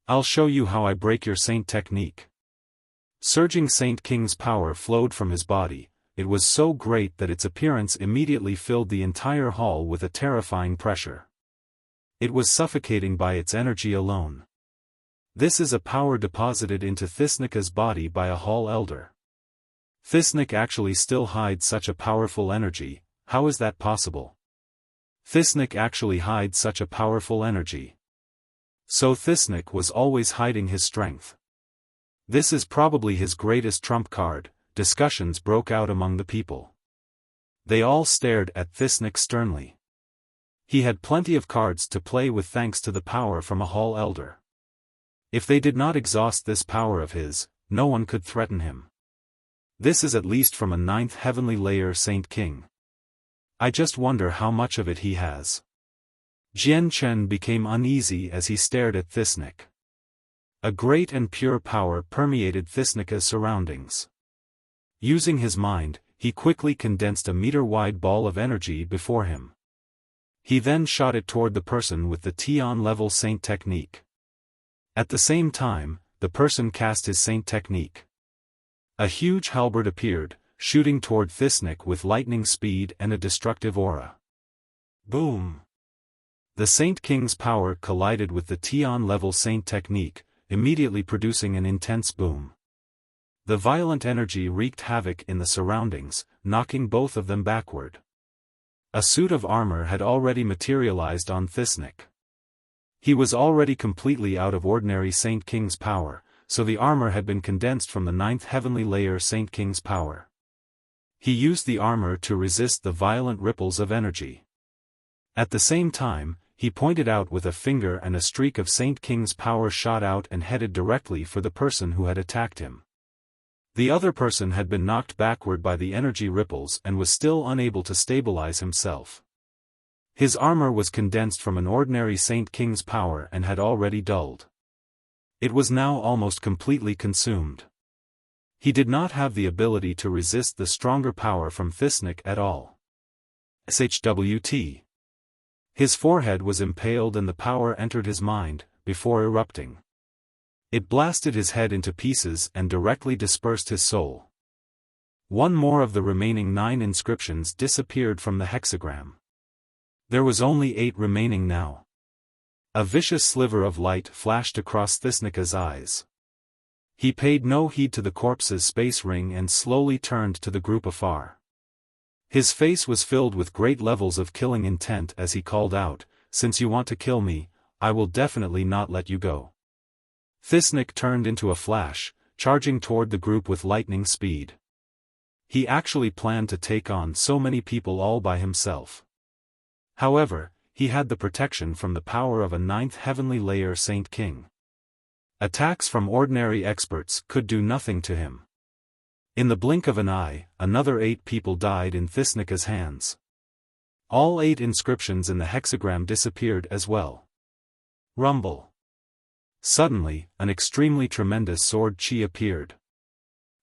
I'll show you how I break your Saint technique." Surging Saint King's power flowed from his body. It was so great that its appearance immediately filled the entire hall with a terrifying pressure. It was suffocating by its energy alone. This is a power deposited into Thisnika's body by a hall elder. Thisnik actually still hides such a powerful energy. How is that possible? Thisnik actually hides such a powerful energy. So Thisnik was always hiding his strength. This is probably his greatest trump card. Discussions broke out among the people. They all stared at Thisnik sternly. He had plenty of cards to play with thanks to the power from a hall elder. If they did not exhaust this power of his, no one could threaten him. This is at least from a 9th heavenly layer Saint King. I just wonder how much of it he has. Jian Chen became uneasy as he stared at Thisnik. A great and pure power permeated Thisnika's surroundings. Using his mind, he quickly condensed a meter-wide ball of energy before him. He then shot it toward the person with the Tian-level Saint technique. At the same time, the person cast his Saint technique. A huge halberd appeared, shooting toward Thisnik with lightning speed and a destructive aura. Boom! The Saint King's power collided with the Tian-level Saint technique, immediately producing an intense boom. The violent energy wreaked havoc in the surroundings, knocking both of them backward. A suit of armor had already materialized on Thisnik. He was already completely out of ordinary Saint King's power, so the armor had been condensed from the 9th heavenly layer Saint King's power. He used the armor to resist the violent ripples of energy. At the same time, he pointed out with a finger and a streak of Saint King's power shot out and headed directly for the person who had attacked him. The other person had been knocked backward by the energy ripples and was still unable to stabilize himself. His armor was condensed from an ordinary Saint King's power and had already dulled. It was now almost completely consumed. He did not have the ability to resist the stronger power from Thisnik at all. SHWT. His forehead was impaled and the power entered his mind, before erupting. It blasted his head into pieces and directly dispersed his soul. One more of the remaining 9 inscriptions disappeared from the hexagram. There was only 8 remaining now. A vicious sliver of light flashed across Thisnika's eyes. He paid no heed to the corpse's space ring and slowly turned to the group afar. His face was filled with great levels of killing intent as he called out, "Since you want to kill me, I will definitely not let you go." Thisnik turned into a flash, charging toward the group with lightning speed. He actually planned to take on so many people all by himself. However, he had the protection from the power of a 9th heavenly layer Saint King. Attacks from ordinary experts could do nothing to him. In the blink of an eye, another 8 people died in Thisnika's hands. All 8 inscriptions in the hexagram disappeared as well. Rumble. Suddenly, an extremely tremendous sword chi appeared.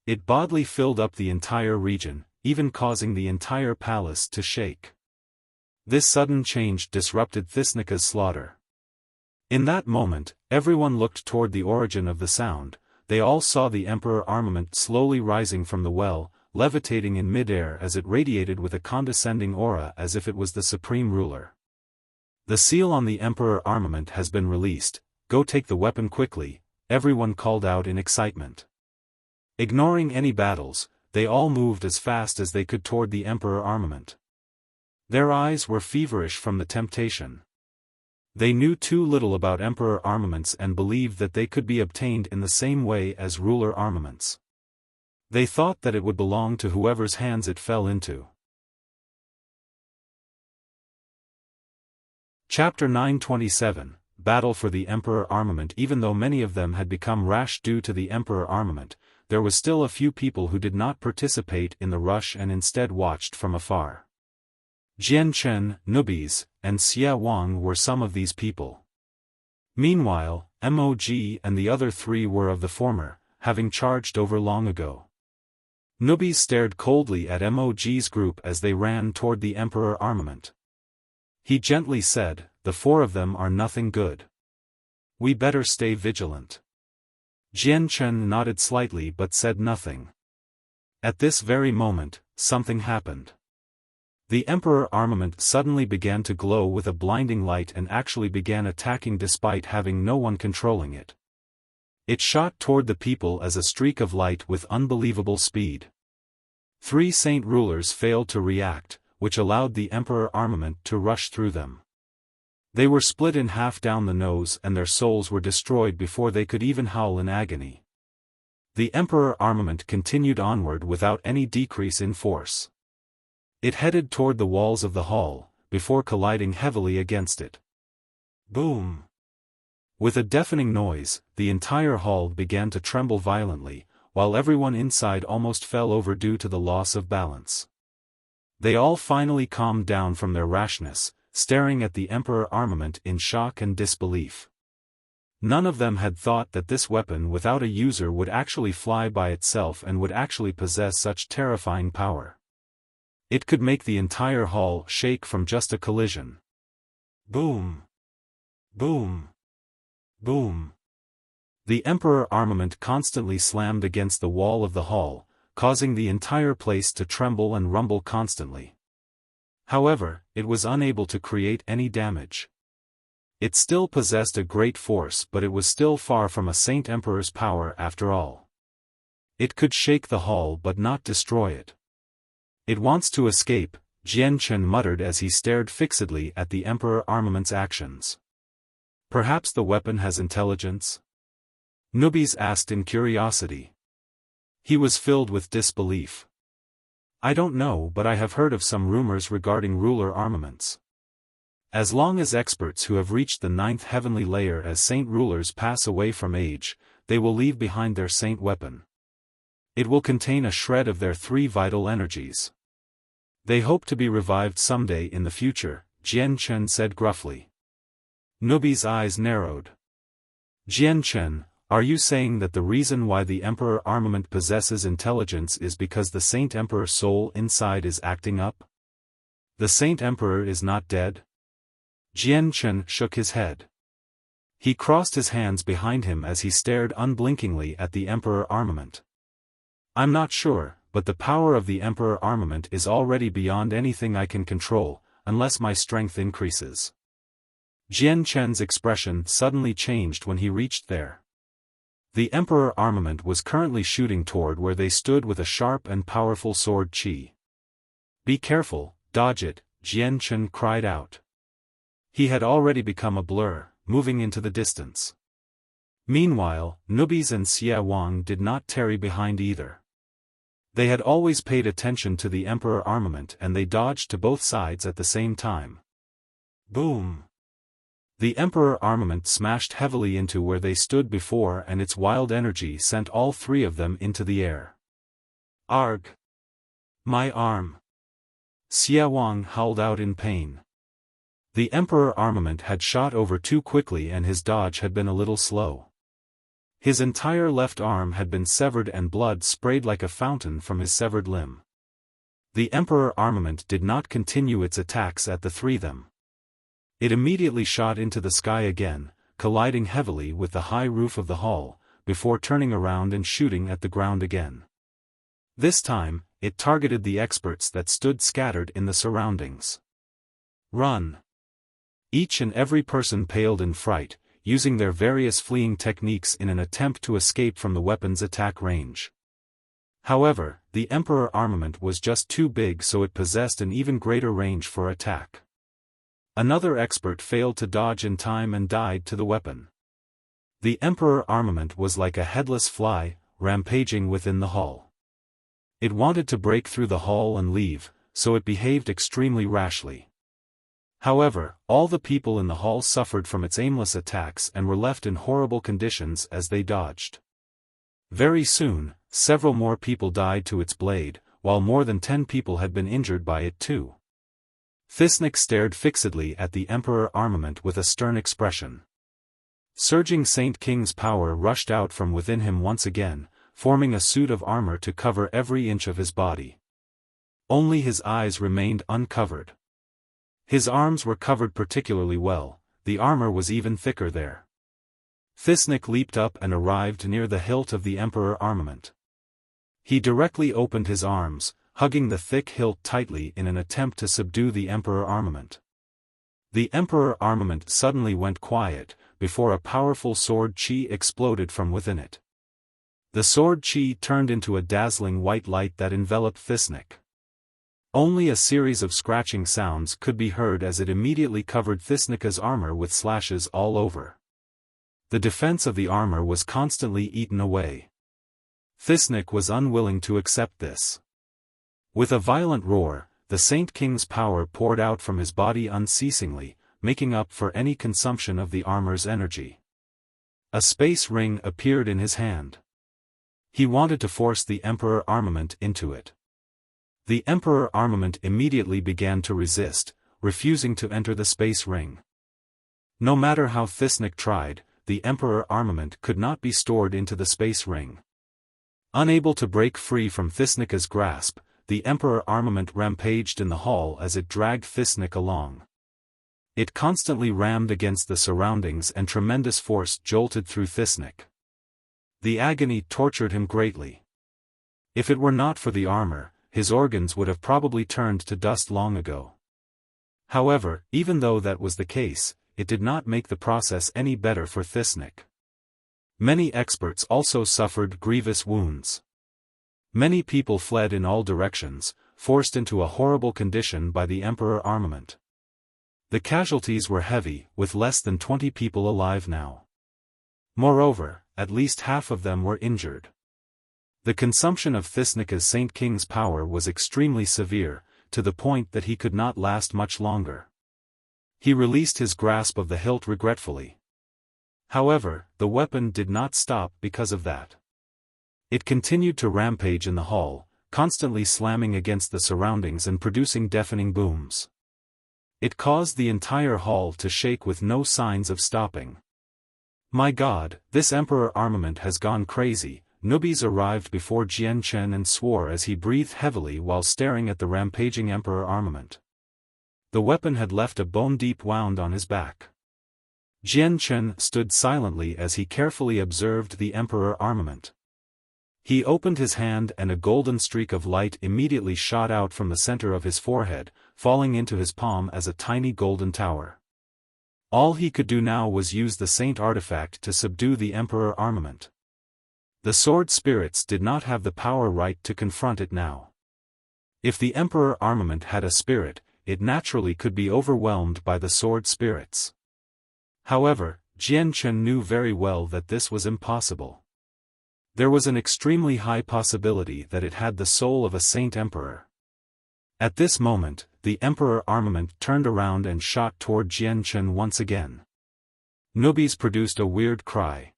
It bodily filled up the entire region, even causing the entire palace to shake. This sudden change disrupted Thisnika's slaughter. In that moment, everyone looked toward the origin of the sound. They all saw the Emperor armament slowly rising from the well, levitating in mid-air as it radiated with a condescending aura as if it was the supreme ruler. The seal on the Emperor armament has been released, go take the weapon quickly, everyone called out in excitement. Ignoring any battles, they all moved as fast as they could toward the Emperor armament. Their eyes were feverish from the temptation. They knew too little about Emperor armaments and believed that they could be obtained in the same way as ruler armaments. They thought that it would belong to whoever's hands it fell into. Chapter 927, Battle for the Emperor armament. Even though many of them had become rash due to the Emperor armament, there was still a few people who did not participate in the rush and instead watched from afar. Jian Chen, Nubis, and Xia Wang were some of these people. Meanwhile, Mog and the other 3 were of the former, having charged over long ago. Nubis stared coldly at Mog's group as they ran toward the Emperor armament. He gently said, "The 4 of them are nothing good. We better stay vigilant." Jian Chen nodded slightly but said nothing. At this very moment, something happened. The Emperor armament suddenly began to glow with a blinding light and actually began attacking despite having no one controlling it. It shot toward the people as a streak of light with unbelievable speed. 3 saint rulers failed to react, which allowed the Emperor armament to rush through them. They were split in half down the nose and their souls were destroyed before they could even howl in agony. The Emperor armament continued onward without any decrease in force. It headed toward the walls of the hall, before colliding heavily against it. Boom! With a deafening noise, the entire hall began to tremble violently, while everyone inside almost fell over due to the loss of balance. They all finally calmed down from their rashness, staring at the Emperor armament in shock and disbelief. None of them had thought that this weapon without a user would actually fly by itself and would actually possess such terrifying power. It could make the entire hall shake from just a collision. Boom! Boom! Boom! The Emperor armament constantly slammed against the wall of the hall, causing the entire place to tremble and rumble constantly. However, it was unable to create any damage. It still possessed a great force, but it was still far from a Saint Emperor's power after all. It could shake the hall but not destroy it. It wants to escape, Jian Chen muttered as he stared fixedly at the Emperor armament's actions. Perhaps the weapon has intelligence? Nubis asked in curiosity. He was filled with disbelief. I don't know, but I have heard of some rumors regarding ruler armaments. As long as experts who have reached the 9th heavenly layer as saint rulers pass away from age, they will leave behind their saint weapon. It will contain a shred of their 3 vital energies. They hope to be revived someday in the future, Jian Chen said gruffly. Nubis' eyes narrowed. Jian Chen, are you saying that the reason why the Emperor armament possesses intelligence is because the Saint Emperor soul inside is acting up? The Saint Emperor is not dead? Jian Chen shook his head. He crossed his hands behind him as he stared unblinkingly at the Emperor armament. I'm not sure, but the power of the Emperor armament is already beyond anything I can control, unless my strength increases. Jian Chen's expression suddenly changed when he reached there. The Emperor armament was currently shooting toward where they stood with a sharp and powerful sword chi. Be careful, dodge it, Jian Chen cried out. He had already become a blur, moving into the distance. Meanwhile, Nubis and Xiaofan did not tarry behind either. They had always paid attention to the Emperor armament and they dodged to both sides at the same time. Boom! The Emperor armament smashed heavily into where they stood before and its wild energy sent all three of them into the air. Arg! My arm! Xiaofan howled out in pain. The Emperor armament had shot over too quickly and his dodge had been a little slow. His entire left arm had been severed and blood sprayed like a fountain from his severed limb. The Emperor armament did not continue its attacks at the three of them. It immediately shot into the sky again, colliding heavily with the high roof of the hall, before turning around and shooting at the ground again. This time, it targeted the experts that stood scattered in the surroundings. Run! Each and every person paled in fright, using their various fleeing techniques in an attempt to escape from the weapon's attack range. However, the Emperor armament was just too big, so it possessed an even greater range for attack. Another expert failed to dodge in time and died to the weapon. The Emperor armament was like a headless fly, rampaging within the hall. It wanted to break through the hall and leave, so it behaved extremely rashly. However, all the people in the hall suffered from its aimless attacks and were left in horrible conditions as they dodged. Very soon, several more people died to its blade, while more than 10 people had been injured by it too. Thisnik stared fixedly at the Emperor armament with a stern expression. Surging Saint King's power rushed out from within him once again, forming a suit of armor to cover every inch of his body. Only his eyes remained uncovered. His arms were covered particularly well, the armor was even thicker there. Thisnik leaped up and arrived near the hilt of the Emperor armament. He directly opened his arms, hugging the thick hilt tightly in an attempt to subdue the Emperor armament. The Emperor armament suddenly went quiet, before a powerful sword chi exploded from within it. The sword chi turned into a dazzling white light that enveloped Thisnik. Only a series of scratching sounds could be heard as it immediately covered Thisnik's armor with slashes all over. The defense of the armor was constantly eaten away. Thisnik was unwilling to accept this. With a violent roar, the Saint King's power poured out from his body unceasingly, making up for any consumption of the armor's energy. A space ring appeared in his hand. He wanted to force the Emperor armament into it. The Emperor armament immediately began to resist, refusing to enter the space ring. No matter how Thisnik tried, the Emperor armament could not be stored into the space ring. Unable to break free from Thisnik's grasp, the Emperor armament rampaged in the hall as it dragged Thisnik along. It constantly rammed against the surroundings and tremendous force jolted through Thisnik. The agony tortured him greatly. If it were not for the armor, his organs would have probably turned to dust long ago. However, even though that was the case, it did not make the process any better for Thisnik. Many experts also suffered grievous wounds. Many people fled in all directions, forced into a horrible condition by the Emperor armament. The casualties were heavy, with less than 20 people alive now. Moreover, at least half of them were injured. The consumption of Thisnik's Saint King's power was extremely severe, to the point that he could not last much longer. He released his grasp of the hilt regretfully. However, the weapon did not stop because of that. It continued to rampage in the hall, constantly slamming against the surroundings and producing deafening booms. It caused the entire hall to shake with no signs of stopping. My God, this Emperor armament has gone crazy. Nubis arrived before Jian Chen and swore as he breathed heavily while staring at the rampaging Emperor armament. The weapon had left a bone-deep wound on his back. Jian Chen stood silently as he carefully observed the Emperor armament. He opened his hand and a golden streak of light immediately shot out from the center of his forehead, falling into his palm as a tiny golden tower. All he could do now was use the Saint artifact to subdue the Emperor armament. The sword spirits did not have the power right to confront it now. If the Emperor armament had a spirit, it naturally could be overwhelmed by the sword spirits. However, Jian Chen knew very well that this was impossible. There was an extremely high possibility that it had the soul of a saint emperor. At this moment, the emperor armament turned around and shot toward Jian Chen once again. Nubis produced a weird cry.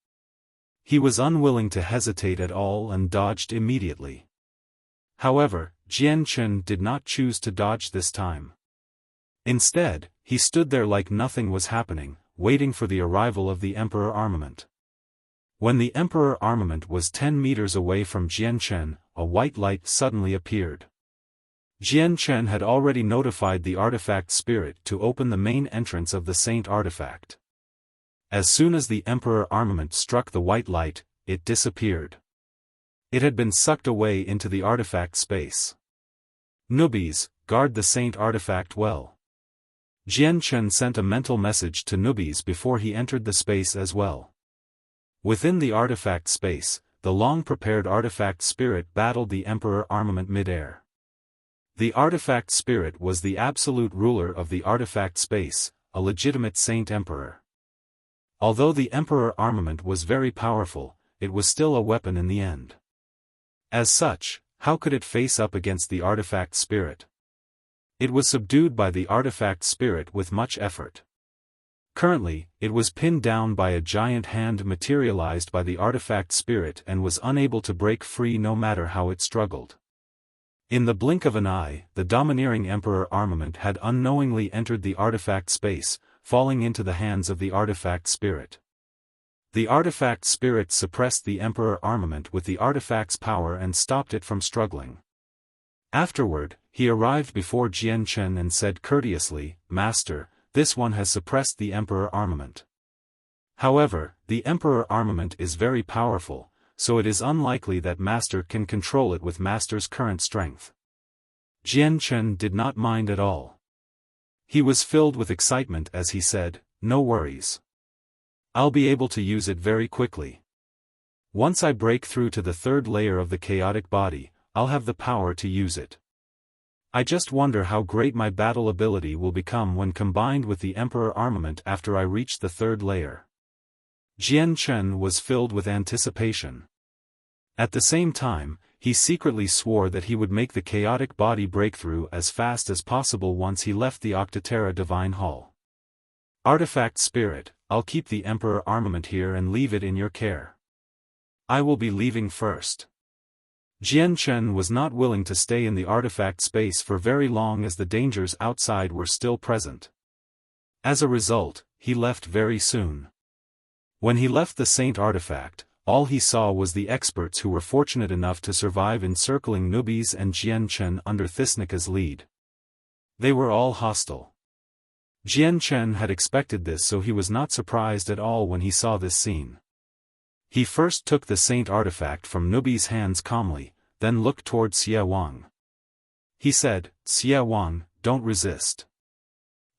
He was unwilling to hesitate at all and dodged immediately. However, Jian Chen did not choose to dodge this time. Instead, he stood there like nothing was happening, waiting for the arrival of the emperor armament. When the emperor armament was 10 meters away from Jian Chen, a white light suddenly appeared. Jian Chen had already notified the artifact spirit to open the main entrance of the saint artifact. As soon as the emperor armament struck the white light, it disappeared. It had been sucked away into the artifact space. Nubis, guard the saint artifact well. Jian Chen sent a mental message to Nubis before he entered the space as well. Within the artifact space, the long-prepared artifact spirit battled the emperor armament mid-air. The artifact spirit was the absolute ruler of the artifact space, a legitimate saint emperor. Although the emperor armament was very powerful, it was still a weapon in the end. As such, how could it face up against the artifact spirit? It was subdued by the artifact spirit with much effort. Currently, it was pinned down by a giant hand materialized by the artifact spirit and was unable to break free no matter how it struggled. In the blink of an eye, the domineering emperor armament had unknowingly entered the artifact space, falling into the hands of the artifact spirit. The artifact spirit suppressed the emperor armament with the artifact's power and stopped it from struggling. Afterward, he arrived before Jian Chen and said courteously, "Master, this one has suppressed the emperor armament. However, the emperor armament is very powerful, so it is unlikely that Master can control it with Master's current strength." Jian Chen did not mind at all. He was filled with excitement as he said, "No worries. I'll be able to use it very quickly. Once I break through to the third layer of the chaotic body, I'll have the power to use it. I just wonder how great my battle ability will become when combined with the emperor armament after I reach the third layer." Jian Chen was filled with anticipation. At the same time, he secretly swore that he would make the chaotic body breakthrough as fast as possible once he left the Octaterra Divine Hall. "Artifact Spirit, I'll keep the emperor armament here and leave it in your care. I will be leaving first." Jian Chen was not willing to stay in the artifact space for very long as the dangers outside were still present. As a result, he left very soon. When he left the Saint artifact, all he saw was the experts who were fortunate enough to survive encircling Nubis and Jian Chen under Thisnika's lead. They were all hostile. Jian Chen had expected this, so he was not surprised at all when he saw this scene. He first took the Saint artifact from Nubis' hands calmly, then looked toward Xie Wang. He said, "Xie Wang, don't resist.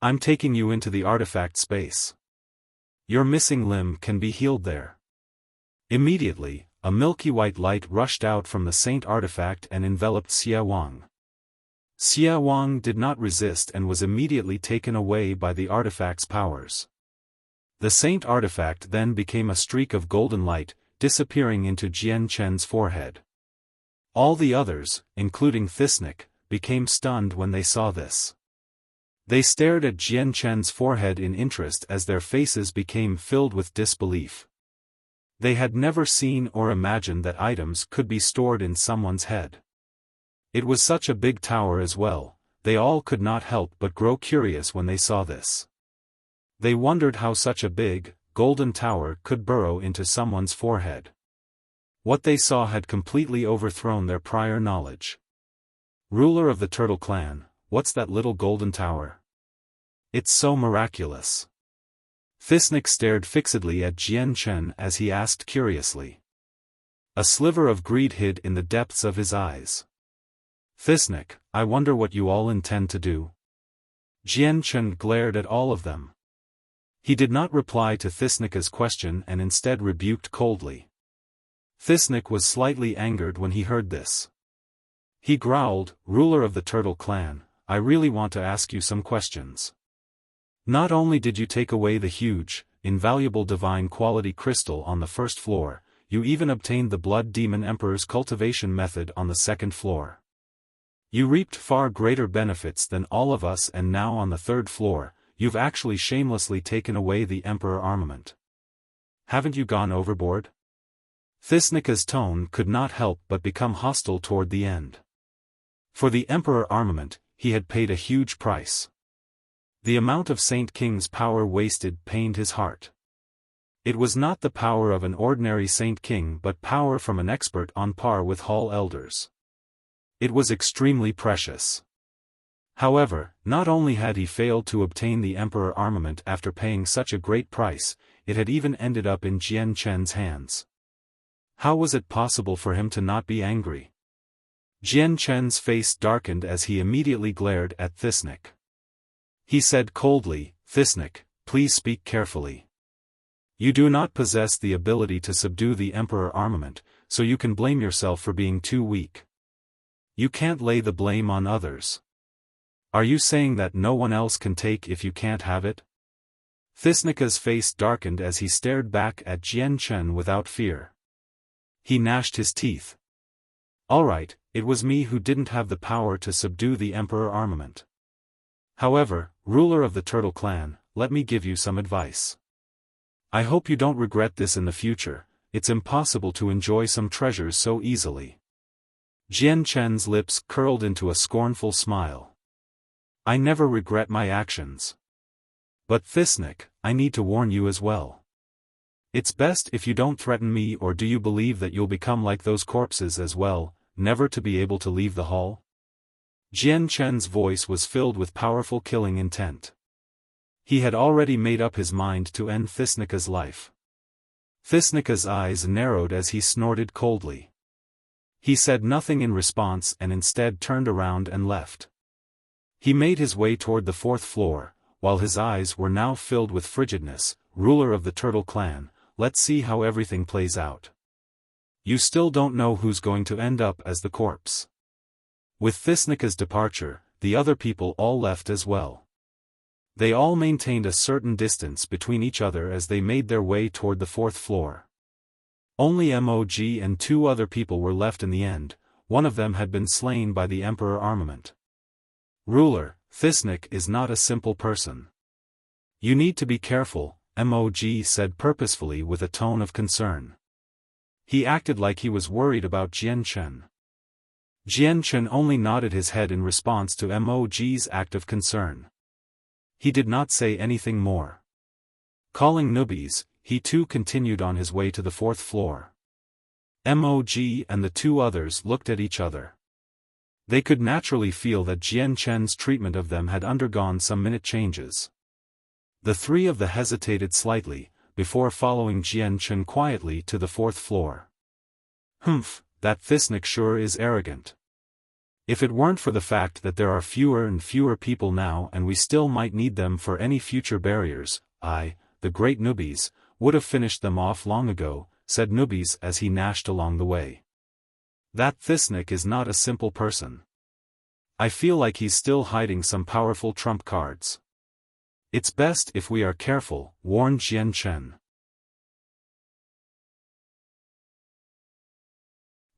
I'm taking you into the artifact space. Your missing limb can be healed there." Immediately, a milky white light rushed out from the Saint artifact and enveloped Xie Wang. Xie Wang did not resist and was immediately taken away by the artifact's powers. The Saint artifact then became a streak of golden light, disappearing into Jian Chen's forehead. All the others, including Thisnik, became stunned when they saw this. They stared at Jian Chen's forehead in interest as their faces became filled with disbelief. They had never seen or imagined that items could be stored in someone's head. It was such a big tower as well, they all could not help but grow curious when they saw this. They wondered how such a big, golden tower could burrow into someone's forehead. What they saw had completely overthrown their prior knowledge. "Ruler of the Turtle Clan, what's that little golden tower? It's so miraculous." Thisnik stared fixedly at Jian Chen as he asked curiously. A sliver of greed hid in the depths of his eyes. "Thisnik, I wonder what you all intend to do." Jian Chen glared at all of them. He did not reply to Thisnika's question and instead rebuked coldly. Thisnik was slightly angered when he heard this. He growled, "Ruler of the Turtle Clan, I really want to ask you some questions. Not only did you take away the huge, invaluable divine quality crystal on the first floor. You even obtained the Blood Demon Emperor's cultivation method on the second floor. You reaped far greater benefits than all of us, and now on the third floor, you've actually shamelessly taken away the Emperor armament. Haven't you gone overboard? Thisnika's tone could not help but become hostile toward the end. For the Emperor armament, he had paid a huge price. The amount of Saint King's power wasted pained his heart. It was not the power of an ordinary Saint King but power from an expert on par with Hall Elders. It was extremely precious. However, not only had he failed to obtain the Emperor armament after paying such a great price, it had even ended up in Jian Chen's hands. How was it possible for him to not be angry? Jian Chen's face darkened as he immediately glared at Thisnik. He said coldly, "Thisnik, please speak carefully. You do not possess the ability to subdue the Emperor armament, so you can blame yourself for being too weak. You can't lay the blame on others. Are you saying that no one else can take if you can't have it?" Thisnika's face darkened as he stared back at Jian Chen without fear. He gnashed his teeth. "All right, it was me who didn't have the power to subdue the Emperor armament. However, ruler of the Turtle Clan, let me give you some advice. I hope you don't regret this in the future. It's impossible to enjoy some treasures so easily." Jian Chen's lips curled into a scornful smile. "I never regret my actions. But Thisnik, I need to warn you as well. It's best if you don't threaten me, or do you believe that you'll become like those corpses as well, never to be able to leave the hall?" Jian Chen's voice was filled with powerful killing intent. He had already made up his mind to end Thisnika's life. Thisnika's eyes narrowed as he snorted coldly. He said nothing in response and instead turned around and left. He made his way toward the fourth floor, while his eyes were now filled with frigidness. "Ruler of the Turtle Clan, let's see how everything plays out. You still don't know who's going to end up as the corpse." With Thisnika's departure, the other people all left as well. They all maintained a certain distance between each other as they made their way toward the fourth floor. Only Mog and two other people were left in the end. One of them had been slain by the Emperor armament. "Ruler, Thisnik is not a simple person. You need to be careful," Mog said purposefully with a tone of concern. He acted like he was worried about Jian Chen. Jian Chen only nodded his head in response to Mog's act of concern. He did not say anything more. Calling newbies, he too continued on his way to the fourth floor. Mog and the two others looked at each other. They could naturally feel that Jian Chen's treatment of them had undergone some minute changes. The three of them hesitated slightly, before following Jian Chen quietly to the fourth floor. "Humph, that Thisnik sure is arrogant. If it weren't for the fact that there are fewer and fewer people now and we still might need them for any future barriers, the great newbies, would have finished them off long ago," said newbies as he gnashed along the way. "That Thisnik is not a simple person. I feel like he's still hiding some powerful trump cards. It's best if we are careful," warned Jian Chen.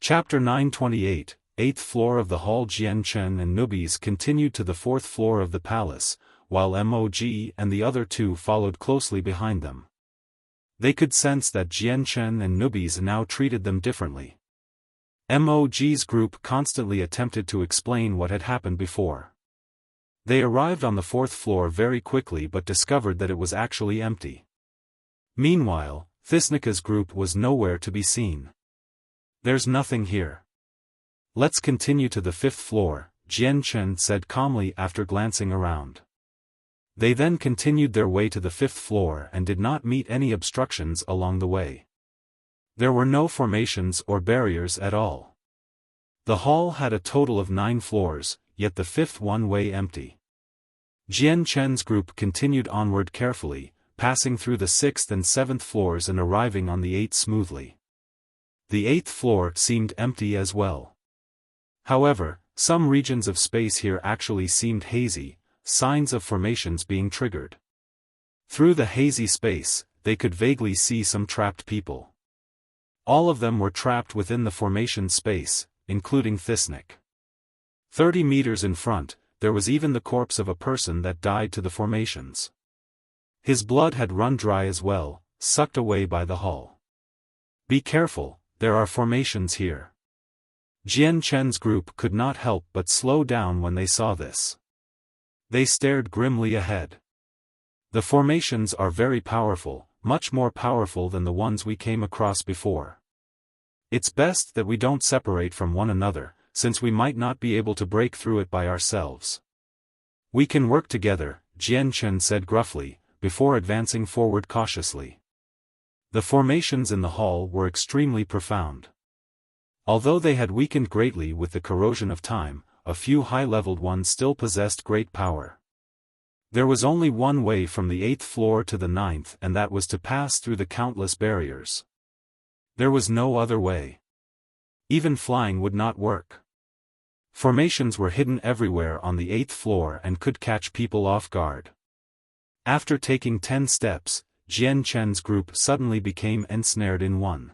Chapter 928, 8th floor of the hall. Jian Chen and newbies continued to the 4th floor of the palace, while Mog and the other two followed closely behind them. They could sense that Jian Chen and newbies now treated them differently. Mog's group constantly attempted to explain what had happened before. They arrived on the 4th floor very quickly but discovered that it was actually empty. Meanwhile, Thisnika's group was nowhere to be seen. "There's nothing here. Let's continue to the 5th floor, Jian Chen said calmly after glancing around. They then continued their way to the 5th floor and did not meet any obstructions along the way. There were no formations or barriers at all. The hall had a total of 9 floors, yet the 5th one way empty. Jian Chen's group continued onward carefully, passing through the 6th and 7th floors and arriving on the 8th smoothly. The 8th floor seemed empty as well. However, some regions of space here actually seemed hazy, signs of formations being triggered. Through the hazy space, they could vaguely see some trapped people. All of them were trapped within the formation space, including Thisnik. 30 meters in front, there was even the corpse of a person that died to the formations. His blood had run dry as well, sucked away by the hull. Be careful, there are formations here. Jian Chen's group could not help but slow down when they saw this. They stared grimly ahead. The formations are very powerful, much more powerful than the ones we came across before. It's best that we don't separate from one another, since we might not be able to break through it by ourselves. We can work together, Jian Chen said gruffly, before advancing forward cautiously. The formations in the hall were extremely profound. Although they had weakened greatly with the corrosion of time, a few high-leveled ones still possessed great power. There was only one way from the 8th floor to the 9th, and that was to pass through the countless barriers. There was no other way. Even flying would not work. Formations were hidden everywhere on the 8th floor and could catch people off guard. After taking 10 steps, Jian Chen's group suddenly became ensnared in one.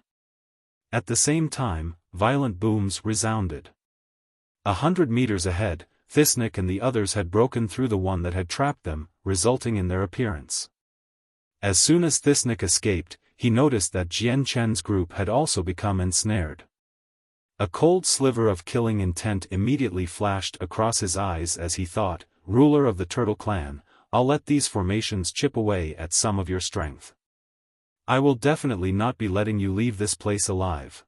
At the same time, violent booms resounded. 100 meters ahead, Thisnik and the others had broken through the one that had trapped them, resulting in their appearance. As soon as Thisnik escaped, he noticed that Jian Chen's group had also become ensnared. A cold sliver of killing intent immediately flashed across his eyes as he thought, "Ruler of the Turtle Clan, I'll let these formations chip away at some of your strength. I will definitely not be letting you leave this place alive.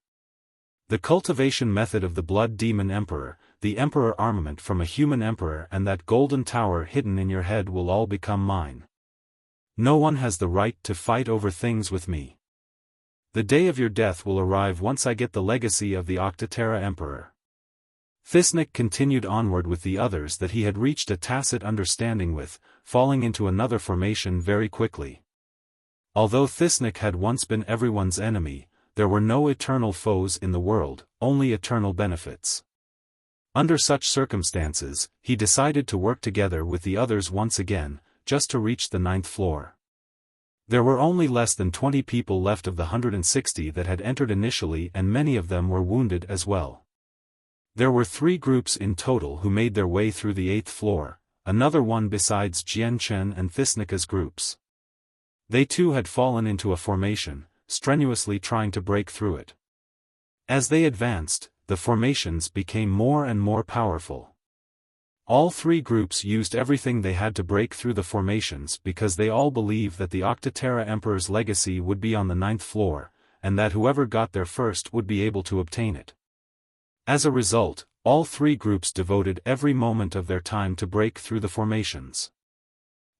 The cultivation method of the Blood Demon Emperor, the Emperor armament from a human emperor and that golden tower hidden in your head will all become mine. No one has the right to fight over things with me. The day of your death will arrive once I get the legacy of the Octaterra Emperor." Thisnik continued onward with the others that he had reached a tacit understanding with, falling into another formation very quickly. Although Thisnik had once been everyone's enemy, there were no eternal foes in the world, only eternal benefits. Under such circumstances, he decided to work together with the others once again, just to reach the 9th floor. There were only less than 20 people left of the 160 that had entered initially, and many of them were wounded as well. There were 3 groups in total who made their way through the 8th floor, another one besides Jian Chen and Thisnika's groups. They too had fallen into a formation, strenuously trying to break through it. As they advanced, the formations became more and more powerful. All 3 groups used everything they had to break through the formations because they all believed that the Octaterra Emperor's legacy would be on the 9th floor, and that whoever got there first would be able to obtain it. As a result, all 3 groups devoted every moment of their time to break through the formations.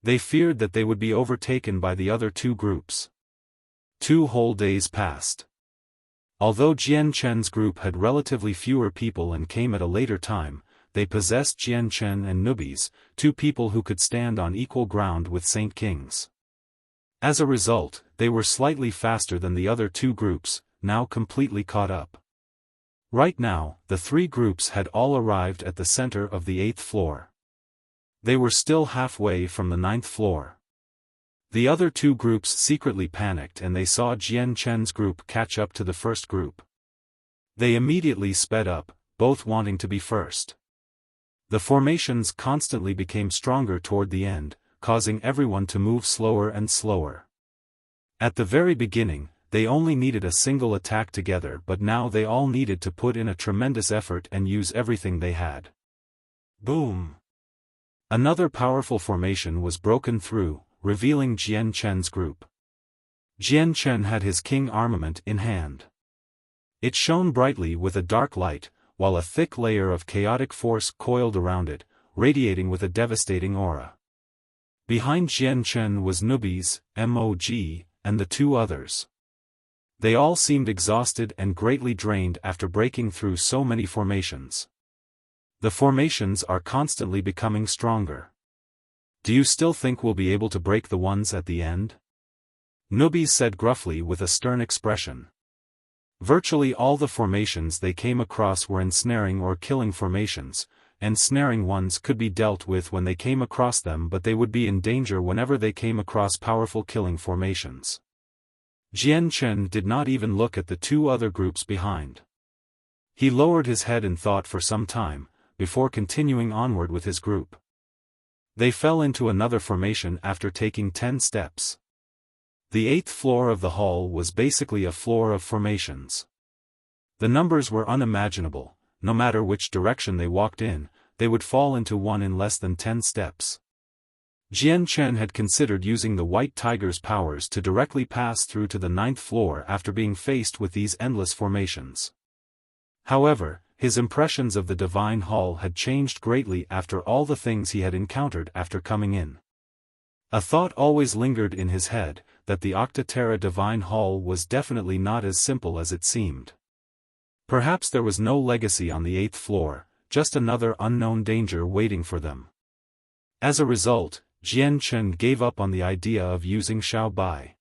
They feared that they would be overtaken by the other 2 groups. 2 whole days passed. Although Jian Chen's group had relatively fewer people and came at a later time, they possessed Jian Chen and Nubis, 2 people who could stand on equal ground with Saint Kings. As a result, they were slightly faster than the other 2 groups, now completely caught up. Right now, the 3 groups had all arrived at the center of the 8th floor. They were still halfway from the 9th floor. The other 2 groups secretly panicked and they saw Jian Chen's group catch up to the first group. They immediately sped up, both wanting to be first. The formations constantly became stronger toward the end, causing everyone to move slower and slower. At the very beginning, they only needed a single attack together, but now they all needed to put in a tremendous effort and use everything they had. Boom! Another powerful formation was broken through, revealing Jian Chen's group. Jian Chen had his king armament in hand. It shone brightly with a dark light, while a thick layer of chaotic force coiled around it, radiating with a devastating aura. Behind Jian Chen was Nubis, Mog, and the 2 others. They all seemed exhausted and greatly drained after breaking through so many formations. The formations are constantly becoming stronger. Do you still think we'll be able to break the ones at the end? Nubis said gruffly with a stern expression. Virtually all the formations they came across were ensnaring or killing formations. Ensnaring ones could be dealt with when they came across them, but they would be in danger whenever they came across powerful killing formations. Jian Chen did not even look at the two other groups behind. He lowered his head in thought for some time, before continuing onward with his group. They fell into another formation after taking 10 steps. The 8th floor of the hall was basically a floor of formations. The numbers were unimaginable. No matter which direction they walked in, they would fall into one in less than 10 steps. Jian Chen had considered using the White Tiger's powers to directly pass through to the 9th floor after being faced with these endless formations. However, his impressions of the Divine Hall had changed greatly after all the things he had encountered after coming in. A thought always lingered in his head, that the Octaterra Divine Hall was definitely not as simple as it seemed. Perhaps there was no legacy on the 8th floor, just another unknown danger waiting for them. As a result, Jian Chen gave up on the idea of using Xiao Bai.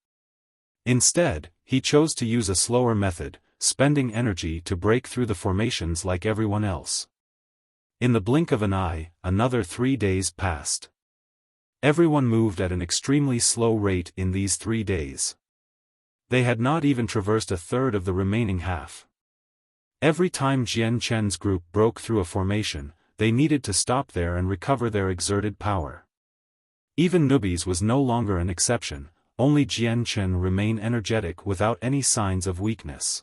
Instead, he chose to use a slower method, spending energy to break through the formations like everyone else. In the blink of an eye, another 3 days passed. Everyone moved at an extremely slow rate in these 3 days. They had not even traversed a third of the remaining half. Every time Jian Chen's group broke through a formation, they needed to stop there and recover their exerted power. Even newbies was no longer an exception, only Jian Chen remained energetic without any signs of weakness.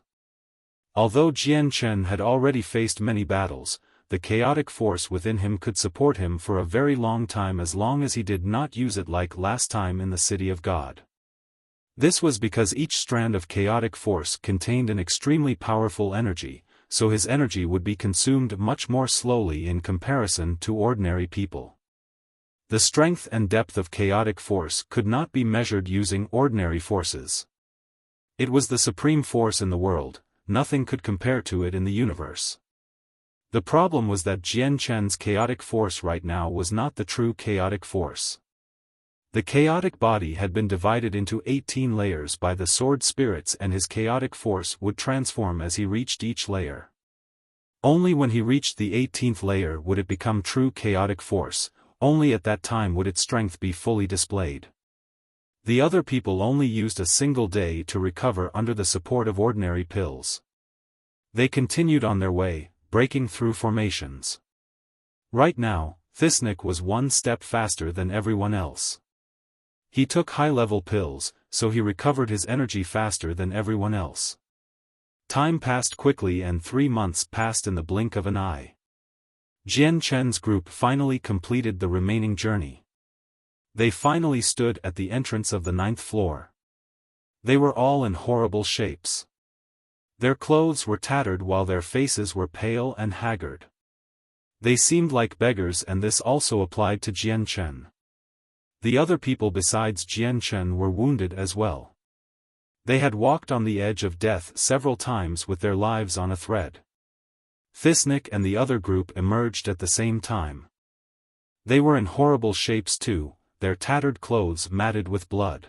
Although Jian Chen had already faced many battles, the chaotic force within him could support him for a very long time as long as he did not use it like last time in the City of God. This was because each strand of chaotic force contained an extremely powerful energy, so his energy would be consumed much more slowly in comparison to ordinary people. The strength and depth of chaotic force could not be measured using ordinary forces. It was the supreme force in the world, nothing could compare to it in the universe. The problem was that Jian Chen's chaotic force right now was not the true chaotic force. The chaotic body had been divided into 18 layers by the sword spirits, and his chaotic force would transform as he reached each layer. Only when he reached the 18th layer would it become true chaotic force, only at that time would its strength be fully displayed. The other people only used a single day to recover under the support of ordinary pills. They continued on their way, breaking through formations. Right now, Thisnik was one step faster than everyone else. He took high-level pills, so he recovered his energy faster than everyone else. Time passed quickly and 3 months passed in the blink of an eye. Jian Chen's group finally completed the remaining journey. They finally stood at the entrance of the 9th floor. They were all in horrible shapes. Their clothes were tattered while their faces were pale and haggard. They seemed like beggars, and this also applied to Jian Chen. The other people besides Jian Chen were wounded as well. They had walked on the edge of death several times with their lives on a thread. Thisnik and the other group emerged at the same time. They were in horrible shapes too, their tattered clothes matted with blood.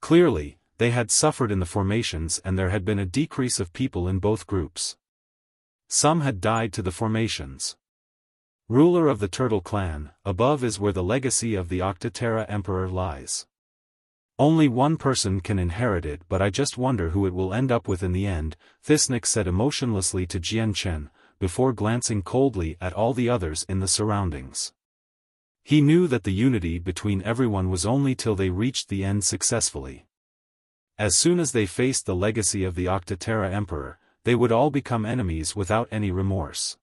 Clearly, they had suffered in the formations, and there had been a decrease of people in both groups. Some had died to the formations. Ruler of the Turtle Clan, above is where the legacy of the Octaterra Emperor lies. Only one person can inherit it, but I just wonder who it will end up with in the end, Thisnik said emotionlessly to Jian Chen, before glancing coldly at all the others in the surroundings. He knew that the unity between everyone was only till they reached the end successfully. As soon as they faced the legacy of the Octaterra Emperor, they would all become enemies without any remorse.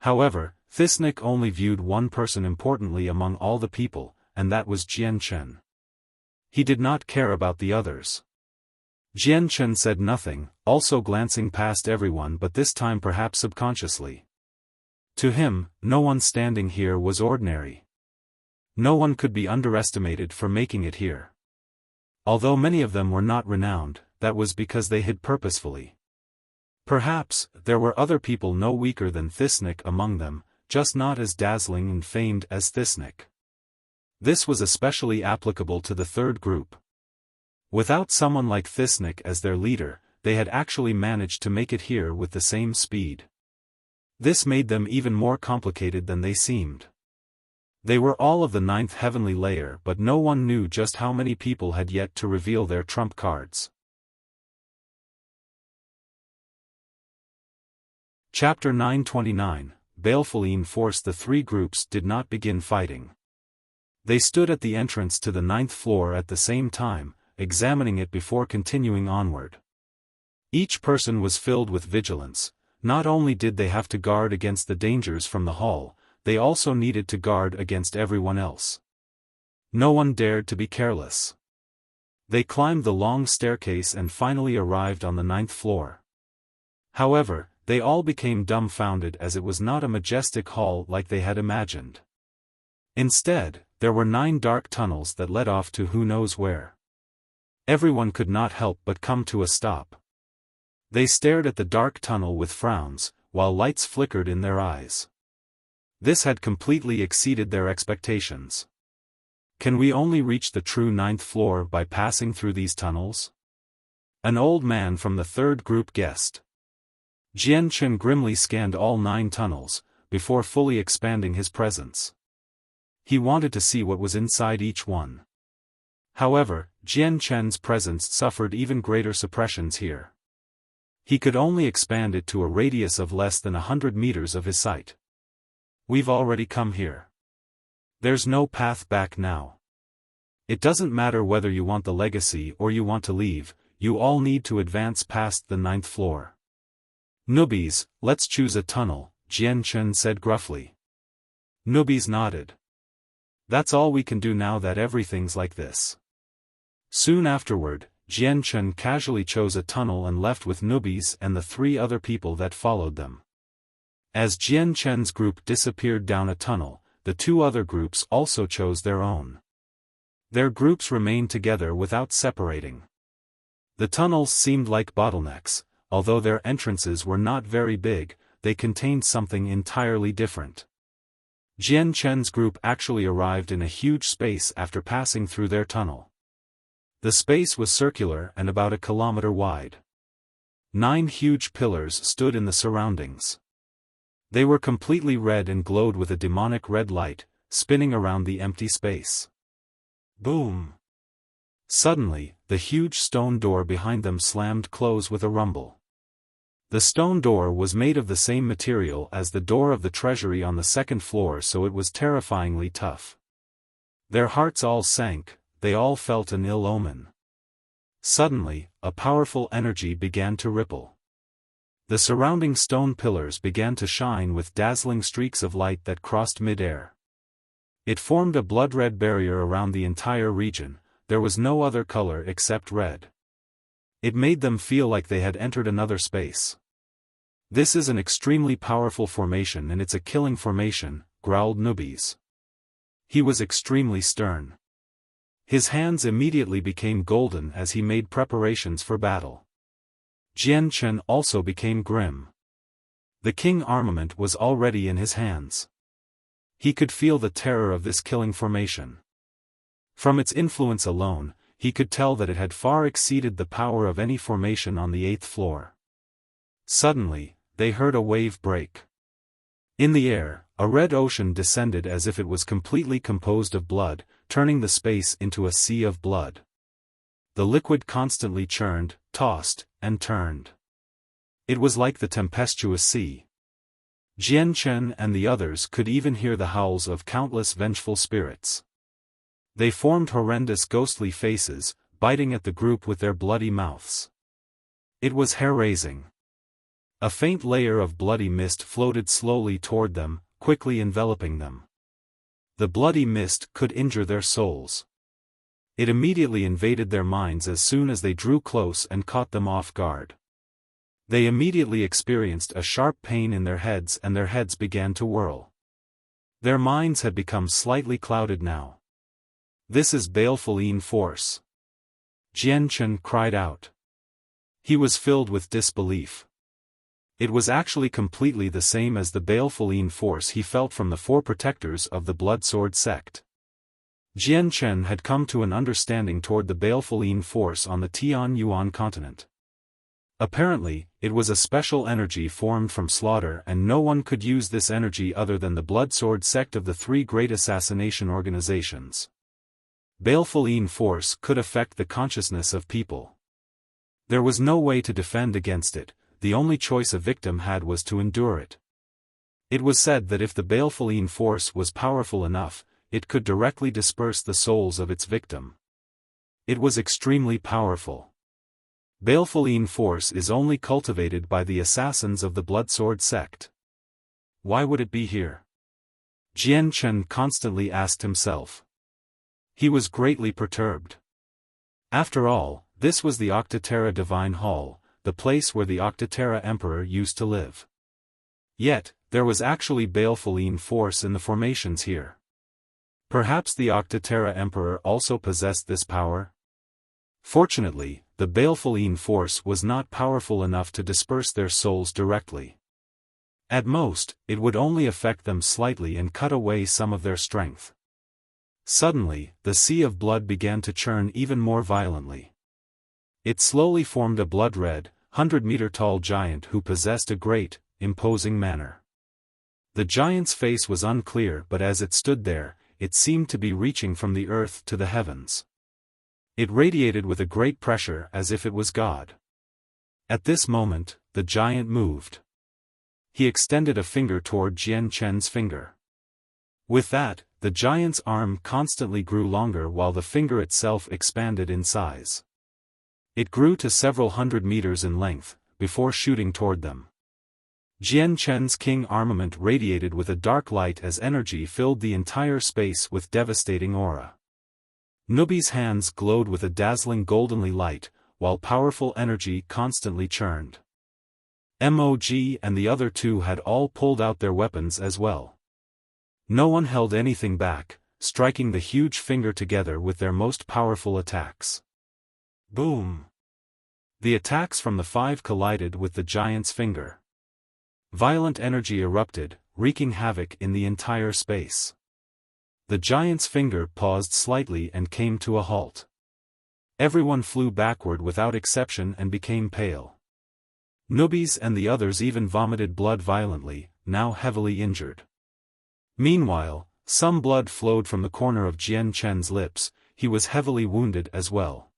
However, Thisnik only viewed one person importantly among all the people, and that was Jian Chen. He did not care about the others. Jian Chen said nothing, also glancing past everyone, but this time perhaps subconsciously. To him, no one standing here was ordinary. No one could be underestimated for making it here. Although many of them were not renowned, that was because they hid purposefully. Perhaps, there were other people no weaker than Thisnik among them, just not as dazzling and famed as Thisnik. This was especially applicable to the third group. Without someone like Thisnik as their leader, they had actually managed to make it here with the same speed. This made them even more complicated than they seemed. They were all of the 9th heavenly layer, but no one knew just how many people had yet to reveal their trump cards. Chapter 929, balefully enforced. The three groups did not begin fighting. They stood at the entrance to the 9th floor at the same time, examining it before continuing onward. Each person was filled with vigilance. Not only did they have to guard against the dangers from the hall, they also needed to guard against everyone else. No one dared to be careless. They climbed the long staircase and finally arrived on the 9th floor. However, they all became dumbfounded as it was not a majestic hall like they had imagined. Instead, there were 9 dark tunnels that led off to who knows where. Everyone could not help but come to a stop. They stared at the dark tunnel with frowns, while lights flickered in their eyes. This had completely exceeded their expectations. Can we only reach the true 9th floor by passing through these tunnels? An old man from the 3rd group guessed. Jian Chen grimly scanned all 9 tunnels, before fully expanding his presence. He wanted to see what was inside each one. However, Jian Chen's presence suffered even greater suppressions here. He could only expand it to a radius of less than 100 meters of his sight. We've already come here. There's no path back now. It doesn't matter whether you want the legacy or you want to leave, you all need to advance past the 9th floor. Newbies, let's choose a tunnel, Jian Chen said gruffly. Newbies nodded. That's all we can do now that everything's like this. Soon afterward, Jian Chen casually chose a tunnel and left with newbies and the 3 other people that followed them. As Jian Chen's group disappeared down a tunnel, the 2 other groups also chose their own. Their groups remained together without separating. The tunnels seemed like bottlenecks, although their entrances were not very big, they contained something entirely different. Jian Chen's group actually arrived in a huge space after passing through their tunnel. The space was circular and about 1 kilometer wide. 9 huge pillars stood in the surroundings. They were completely red and glowed with a demonic red light, spinning around the empty space. Boom! Suddenly, the huge stone door behind them slammed close with a rumble. The stone door was made of the same material as the door of the treasury on the 2nd floor, so it was terrifyingly tough. Their hearts all sank, they all felt an ill omen. Suddenly, a powerful energy began to ripple. The surrounding stone pillars began to shine with dazzling streaks of light that crossed mid-air. It formed a blood-red barrier around the entire region. There was no other color except red. It made them feel like they had entered another space. This is an extremely powerful formation and it's a killing formation, growled Nubis. He was extremely stern. His hands immediately became golden as he made preparations for battle. Jian Chen also became grim. The king armament was already in his hands. He could feel the terror of this killing formation. From its influence alone, he could tell that it had far exceeded the power of any formation on the 8th floor. Suddenly, they heard a wave break. In the air, a red ocean descended as if it was completely composed of blood, turning the space into a sea of blood. The liquid constantly churned, tossed, and turned. It was like the tempestuous sea. Jian Chen and the others could even hear the howls of countless vengeful spirits. They formed horrendous ghostly faces, biting at the group with their bloody mouths. It was hair-raising. A faint layer of bloody mist floated slowly toward them, quickly enveloping them. The bloody mist could injure their souls. It immediately invaded their minds as soon as they drew close and caught them off guard. They immediately experienced a sharp pain in their heads and their heads began to whirl. Their minds had become slightly clouded now. This is baleful force. Jian Chen cried out. He was filled with disbelief. It was actually completely the same as the baleful force he felt from the 4 protectors of the Blood Sword sect. Jian Chen had come to an understanding toward the baleful force on the Tianyuan continent. Apparently, it was a special energy formed from slaughter, and no one could use this energy other than the Bloodsword sect of the three great assassination organizations. Baleful force could affect the consciousness of people. There was no way to defend against it, the only choice a victim had was to endure it. It was said that if the baleful force was powerful enough, it could directly disperse the souls of its victim. It was extremely powerful. Baleful force is only cultivated by the assassins of the Bloodsword sect. Why would it be here? Jian Chen constantly asked himself. He was greatly perturbed. After all, this was the Octaterra Divine Hall, the place where the Octaterra Emperor used to live. Yet, there was actually baleful force in the formations here. Perhaps the Octaterra Emperor also possessed this power? Fortunately, the baleful force was not powerful enough to disperse their souls directly. At most, it would only affect them slightly and cut away some of their strength. Suddenly, the sea of blood began to churn even more violently. It slowly formed a blood-red, 100-meter-tall giant who possessed a great, imposing manner. The giant's face was unclear, but as it stood there, it seemed to be reaching from the earth to the heavens. It radiated with a great pressure as if it was God. At this moment, the giant moved. He extended a finger toward Jian Chen's finger. With that, the giant's arm constantly grew longer while the finger itself expanded in size. It grew to several hundred meters in length, before shooting toward them. Jian Chen's king armament radiated with a dark light as energy filled the entire space with devastating aura. Nubi's hands glowed with a dazzling goldenly light, while powerful energy constantly churned. Mog and the other two had all pulled out their weapons as well. No one held anything back, striking the huge finger together with their most powerful attacks. Boom! The attacks from the five collided with the giant's finger. Violent energy erupted, wreaking havoc in the entire space. The giant's finger paused slightly and came to a halt. Everyone flew backward without exception and became pale. Nubis and the others even vomited blood violently, now heavily injured. Meanwhile, some blood flowed from the corner of Jian Chen's lips. He was heavily wounded as well.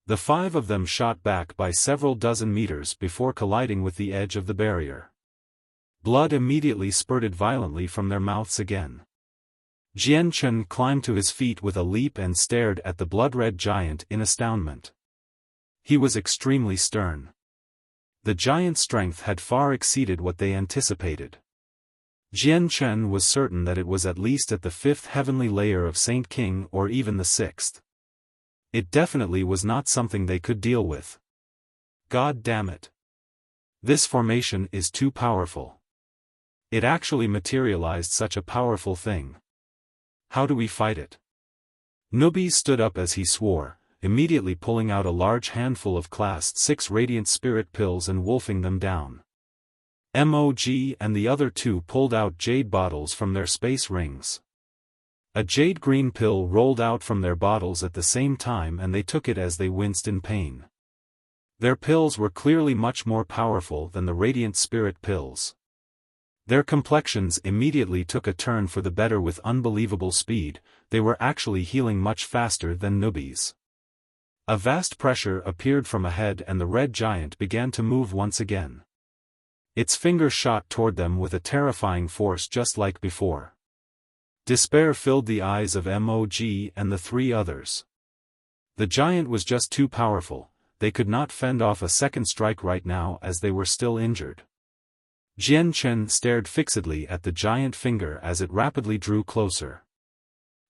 The five of them shot back by several dozen meters before colliding with the edge of the barrier. Blood immediately spurted violently from their mouths again. Jian Chen climbed to his feet with a leap and stared at the blood-red giant in astoundment. He was extremely stern. The giant's strength had far exceeded what they anticipated. Jian Chen was certain that it was at least at the 5th heavenly layer of Saint King or even the 6th. It definitely was not something they could deal with. God damn it. This formation is too powerful. It actually materialized such a powerful thing. How do we fight it? Nubi stood up as he swore, immediately pulling out a large handful of Class 6 Radiant Spirit pills and wolfing them down. Mog and the other two pulled out jade bottles from their space rings. A jade green pill rolled out from their bottles at the same time and they took it as they winced in pain. Their pills were clearly much more powerful than the Radiant Spirit pills. Their complexions immediately took a turn for the better with unbelievable speed. They were actually healing much faster than Nubis. A vast pressure appeared from ahead and the red giant began to move once again. Its finger shot toward them with a terrifying force just like before. Despair filled the eyes of Mog and the three others. The giant was just too powerful, they could not fend off a second strike right now as they were still injured. Jian Chen stared fixedly at the giant finger as it rapidly drew closer.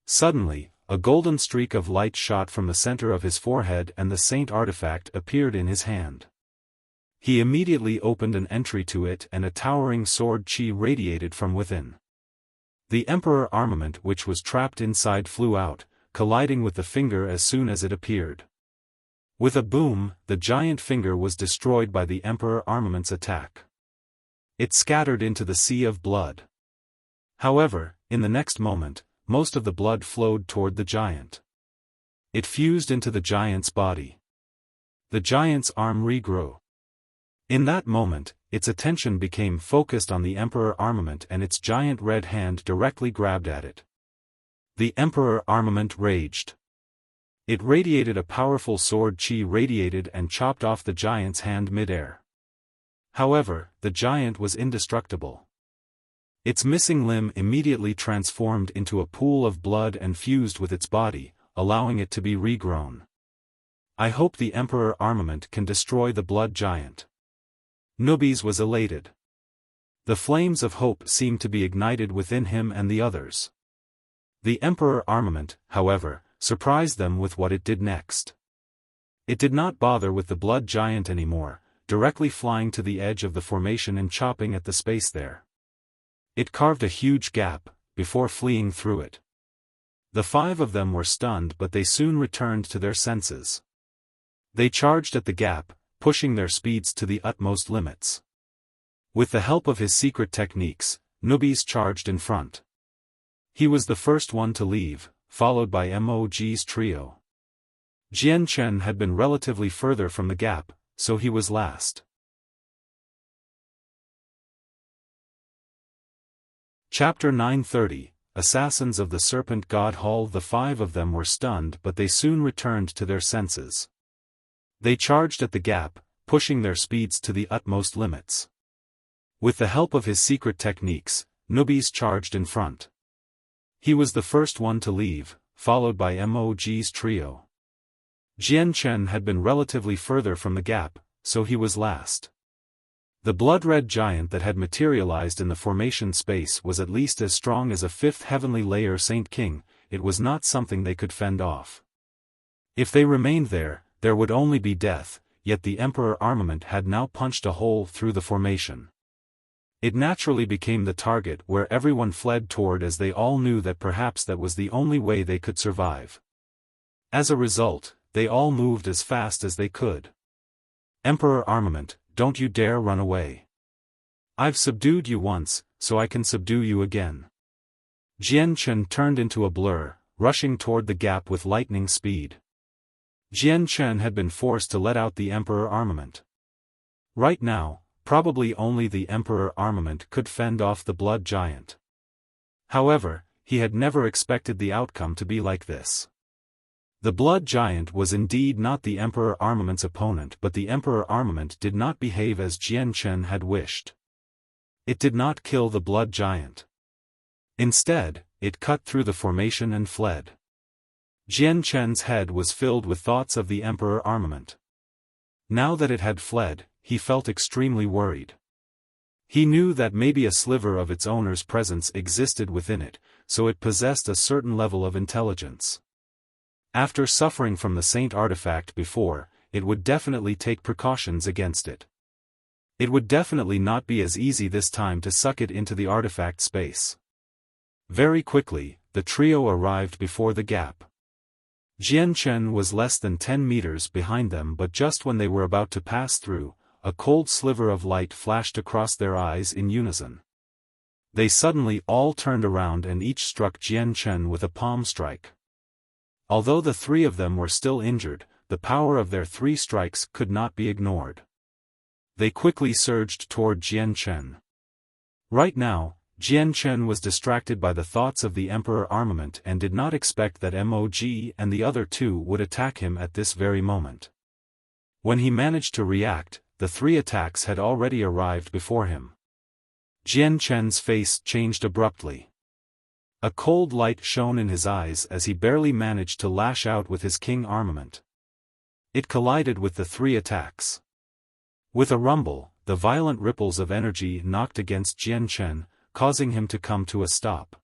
Suddenly, a golden streak of light shot from the center of his forehead and the saint artifact appeared in his hand. He immediately opened an entry to it and a towering sword chi radiated from within. The Emperor armament which was trapped inside flew out, colliding with the finger as soon as it appeared. With a boom, the giant finger was destroyed by the Emperor armament's attack. It scattered into the sea of blood. However, in the next moment, most of the blood flowed toward the giant. It fused into the giant's body. The giant's arm regrew. In that moment, its attention became focused on the Emperor armament and its giant red hand directly grabbed at it. The Emperor armament raged. It radiated a powerful sword chi radiated and chopped off the giant's hand mid-air. However, the giant was indestructible. Its missing limb immediately transformed into a pool of blood and fused with its body, allowing it to be regrown. I hope the Emperor armament can destroy the blood giant. Nubis was elated. The flames of hope seemed to be ignited within him and the others. The Emperor armament, however, surprised them with what it did next. It did not bother with the blood giant anymore, directly flying to the edge of the formation and chopping at the space there. It carved a huge gap, before fleeing through it. The 5 of them were stunned, but they soon returned to their senses. They charged at the gap, pushing their speeds to the utmost limits. With the help of his secret techniques, Nubis charged in front. He was the first one to leave, followed by Mog's trio. Jian Chen had been relatively further from the gap, so he was last. Chapter 930, Assassins of the Serpent God Hall. The 5 of them were stunned, but they soon returned to their senses. They charged at the gap, pushing their speeds to the utmost limits. With the help of his secret techniques, Nubis charged in front. He was the first one to leave, followed by Mog's trio. Jian Chen had been relatively further from the gap, so he was last. The blood-red giant that had materialized in the formation space was at least as strong as a 5th heavenly layer Saint King. It was not something they could fend off. If they remained there would only be death, yet the Emperor armament had now punched a hole through the formation. It naturally became the target where everyone fled toward, as they all knew that perhaps that was the only way they could survive. As a result, they all moved as fast as they could. Emperor armament, don't you dare run away. I've subdued you once, so I can subdue you again. Jian Chen turned into a blur, rushing toward the gap with lightning speed. Jian Chen had been forced to let out the Emperor armament. Right now, probably only the Emperor armament could fend off the blood giant. However, he had never expected the outcome to be like this. The blood giant was indeed not the Emperor armament's opponent, but the Emperor armament did not behave as Jian Chen had wished. It did not kill the blood giant. Instead, it cut through the formation and fled. Jian Chen's head was filled with thoughts of the Emperor armament. Now that it had fled, he felt extremely worried. He knew that maybe a sliver of its owner's presence existed within it, so it possessed a certain level of intelligence. After suffering from the Saint artifact before, it would definitely take precautions against it. It would definitely not be as easy this time to suck it into the artifact space. Very quickly, the trio arrived before the gap. Jian Chen was less than 10 meters behind them, but just when they were about to pass through, a cold sliver of light flashed across their eyes in unison. They suddenly all turned around and each struck Jian Chen with a palm strike. Although the 3 of them were still injured, the power of their 3 strikes could not be ignored. They quickly surged toward Jian Chen. Right now, Jian Chen was distracted by the thoughts of the Emperor armament and did not expect that Mog and the other 2 would attack him at this very moment. When he managed to react, the 3 attacks had already arrived before him. Jian Chen's face changed abruptly. A cold light shone in his eyes as he barely managed to lash out with his king armament. It collided with the 3 attacks. With a rumble, the violent ripples of energy knocked against Jian Chen, causing him to come to a stop.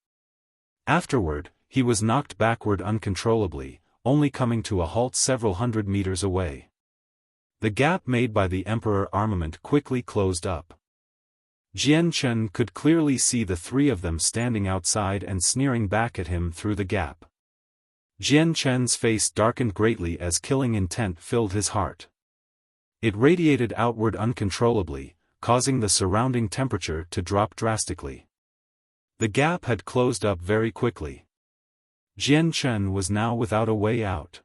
Afterward, he was knocked backward uncontrollably, only coming to a halt several hundred meters away. The gap made by the Emperor armament quickly closed up. Jian Chen could clearly see the 3 of them standing outside and sneering back at him through the gap. Jian Chen's face darkened greatly as killing intent filled his heart. It radiated outward uncontrollably, causing the surrounding temperature to drop drastically. The gap had closed up very quickly. Jian Chen was now without a way out.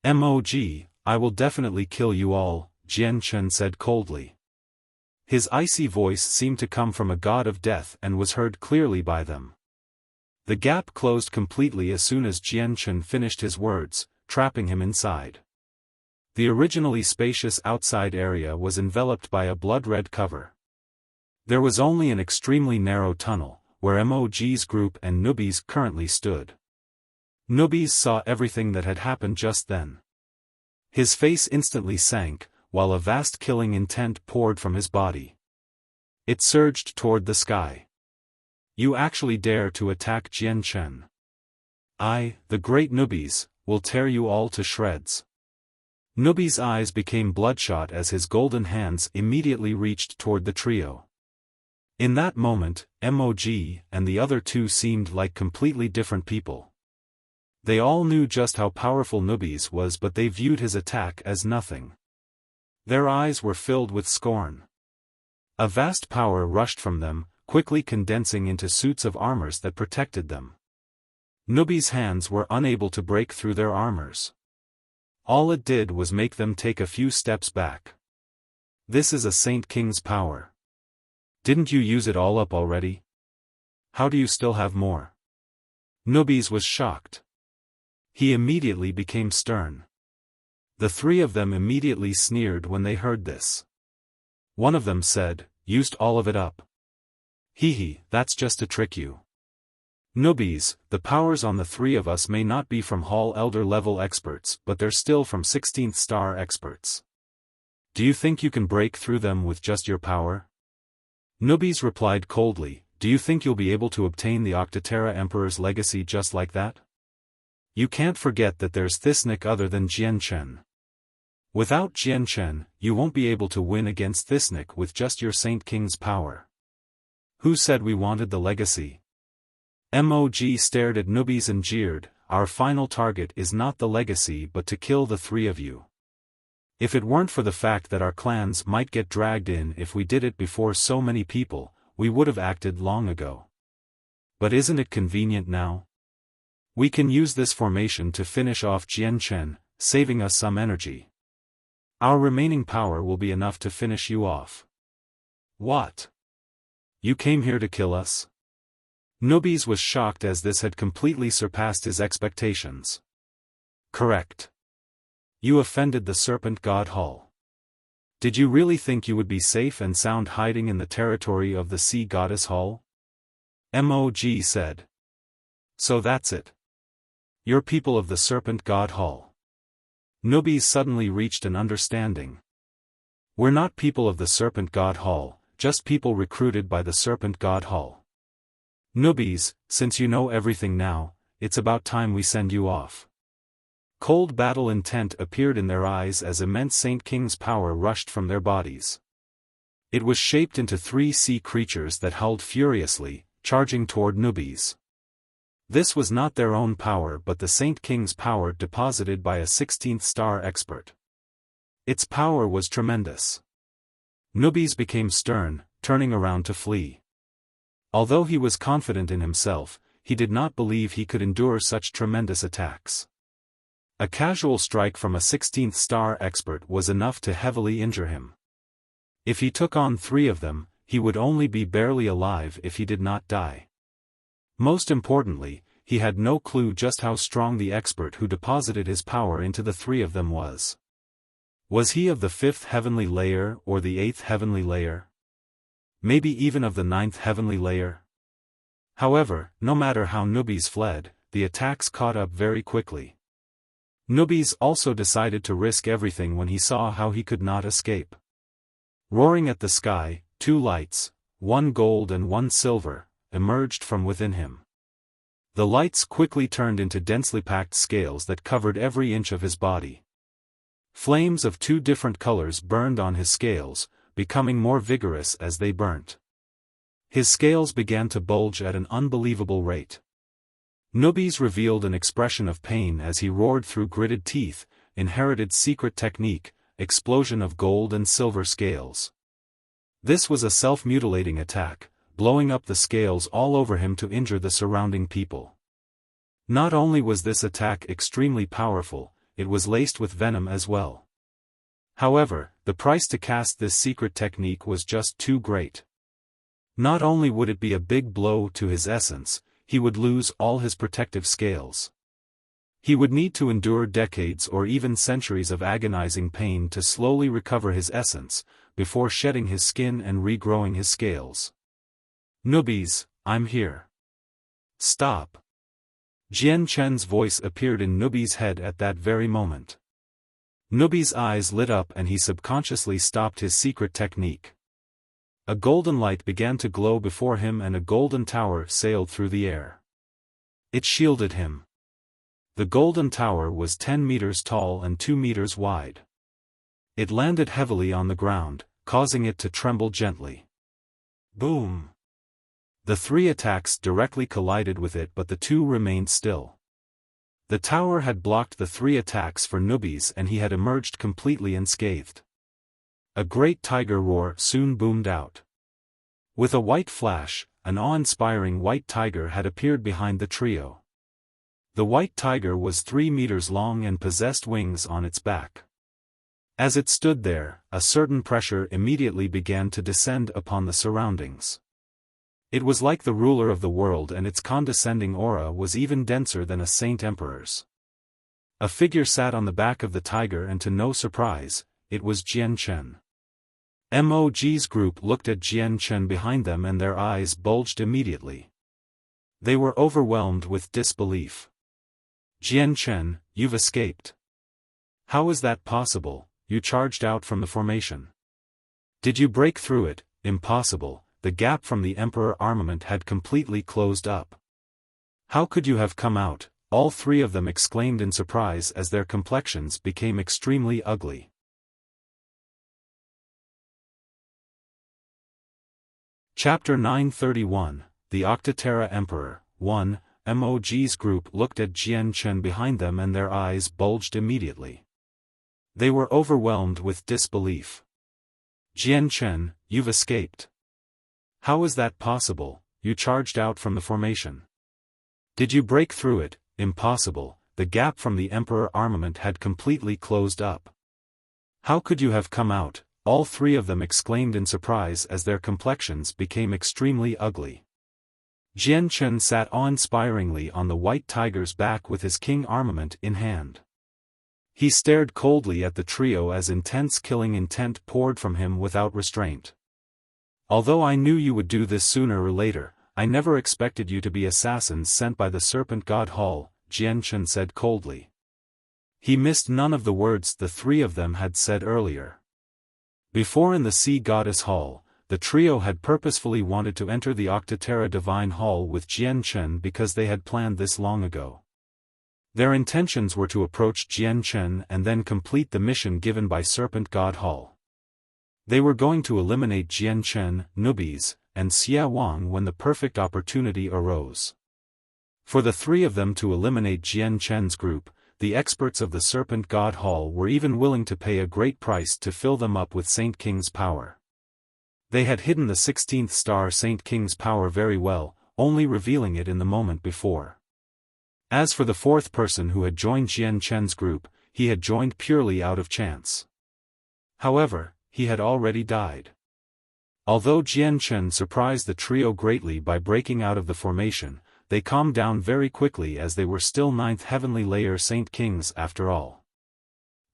Mog, I will definitely kill you all, Jian Chen said coldly. His icy voice seemed to come from a god of death and was heard clearly by them. The gap closed completely as soon as Jian Chen finished his words, trapping him inside. The originally spacious outside area was enveloped by a blood-red cover. There was only an extremely narrow tunnel, where Mog's group and Nubi's currently stood. Nubis saw everything that had happened just then. His face instantly sank, while a vast killing intent poured from his body. It surged toward the sky. You actually dare to attack Jian Chen? I, the great Nubis, will tear you all to shreds. Nubi's eyes became bloodshot as his golden hands immediately reached toward the trio. In that moment, Mog and the other two seemed like completely different people. They all knew just how powerful Nubis was, but they viewed his attack as nothing. Their eyes were filled with scorn. A vast power rushed from them, quickly condensing into suits of armors that protected them. Nubis' hands were unable to break through their armors. All it did was make them take a few steps back. This is a Saint King's power. Didn't you use it all up already? How do you still have more? Nubis was shocked. He immediately became stern. The three of them immediately sneered when they heard this. One of them said, "Used all of it up. Hee, that's just to trick you. Nubis, the powers on the three of us may not be from Hall Elder level experts, but they're still from 16th star experts. Do you think you can break through them with just your power?" Nubis replied coldly, "Do you think you'll be able to obtain the Octaterra Emperor's legacy just like that? You can't forget that there's Thisnik other than Jian Chen. Without Jian Chen, you won't be able to win against Thisnik with just your Saint King's power. Who said we wanted the legacy?" Mog stared at Nubis and jeered, "Our final target is not the legacy but to kill the three of you. If it weren't for the fact that our clans might get dragged in if we did it before so many people, we would have acted long ago. But isn't it convenient now? We can use this formation to finish off Jian Chen, saving us some energy. Our remaining power will be enough to finish you off." "What? You came here to kill us?" Nubis was shocked as this had completely surpassed his expectations. "Correct. You offended the Serpent God Hall. Did you really think you would be safe and sound hiding in the territory of the Sea Goddess Hall?" Mog said. "So that's it. You're people of the Serpent God Hall." Nubis suddenly reached an understanding. "We're not people of the Serpent God Hall, just people recruited by the Serpent God Hall. Nubis, since you know everything now, it's about time we send you off." Cold battle intent appeared in their eyes as immense Saint King's power rushed from their bodies. It was shaped into three sea creatures that howled furiously, charging toward Nubis. This was not their own power but the Saint King's power deposited by a 16th star expert. Its power was tremendous. Nubis became stern, turning around to flee. Although he was confident in himself, he did not believe he could endure such tremendous attacks. A casual strike from a 16th star expert was enough to heavily injure him. If he took on three of them, he would only be barely alive if he did not die. Most importantly, he had no clue just how strong the expert who deposited his power into the three of them was. Was he of the 5th heavenly layer or the 8th heavenly layer? Maybe even of the 9th heavenly layer? However, no matter how Nubis fled, the attacks caught up very quickly. Nubis also decided to risk everything when he saw how he could not escape. Roaring at the sky, two lights, one gold and one silver, emerged from within him. The lights quickly turned into densely packed scales that covered every inch of his body. Flames of two different colors burned on his scales, becoming more vigorous as they burnt. His scales began to bulge at an unbelievable rate. Nubis revealed an expression of pain as he roared through gritted teeth, inherited secret technique, explosion of gold and silver scales. This was a self-mutilating attack, blowing up the scales all over him to injure the surrounding people. Not only was this attack extremely powerful, it was laced with venom as well. However, the price to cast this secret technique was just too great. Not only would it be a big blow to his essence, he would lose all his protective scales. He would need to endure decades or even centuries of agonizing pain to slowly recover his essence, before shedding his skin and regrowing his scales. Newbies, I'm here. Stop. Jian Chen's voice appeared in Newbie's head at that very moment. Newbie's eyes lit up and he subconsciously stopped his secret technique. A golden light began to glow before him and a golden tower sailed through the air. It shielded him. The golden tower was 10 meters tall and 2 meters wide. It landed heavily on the ground, causing it to tremble gently. Boom! The 3 attacks directly collided with it, but the 2 remained still. The tower had blocked the 3 attacks for Newbies and he had emerged completely unscathed. A great tiger roar soon boomed out. With a white flash, an awe-inspiring white tiger had appeared behind the trio. The white tiger was 3 meters long and possessed wings on its back. As it stood there, a certain pressure immediately began to descend upon the surroundings. It was like the ruler of the world, and its condescending aura was even denser than a saint emperor's. A figure sat on the back of the tiger, and to no surprise, it was Jian Chen. MOG's group looked at Jian Chen behind them and their eyes bulged immediately. They were overwhelmed with disbelief. Jian Chen, you've escaped. How is that possible? You charged out from the formation. Did you break through it? Impossible. The gap from the Emperor armament had completely closed up. How could you have come out? All 3 of them exclaimed in surprise as their complexions became extremely ugly. Chapter 931, The Octaterra Emperor. 1. MOG's group looked at Jian Chen behind them and their eyes bulged immediately. They were overwhelmed with disbelief. Jian Chen, you've escaped. How is that possible? You charged out from the formation. Did you break through it? Impossible. The gap from the Emperor armament had completely closed up. How could you have come out? All 3 of them exclaimed in surprise as their complexions became extremely ugly. Jian Chen sat awe-inspiringly on the white tiger's back with his king armament in hand. He stared coldly at the trio as intense killing intent poured from him without restraint. Although I knew you would do this sooner or later, I never expected you to be assassins sent by the Serpent God Hall, Jian Chen said coldly. He missed none of the words the 3 of them had said earlier. Before, in the Sea Goddess Hall, the trio had purposefully wanted to enter the Octaterra Divine Hall with Jian Chen because they had planned this long ago. Their intentions were to approach Jian Chen and then complete the mission given by Serpent God Hall. They were going to eliminate Jian Chen, Newbies, and Xiaofan when the perfect opportunity arose. For the 3 of them to eliminate Jian Chen's group, the experts of the Serpent God Hall were even willing to pay a great price to fill them up with Saint King's power. They had hidden the 16th star Saint King's power very well, only revealing it in the moment before. As for the 4th person who had joined Jian Chen's group, he had joined purely out of chance. However, he had already died. Although Jian Chen surprised the trio greatly by breaking out of the formation, they calmed down very quickly as they were still 9th heavenly layer Saint Kings after all.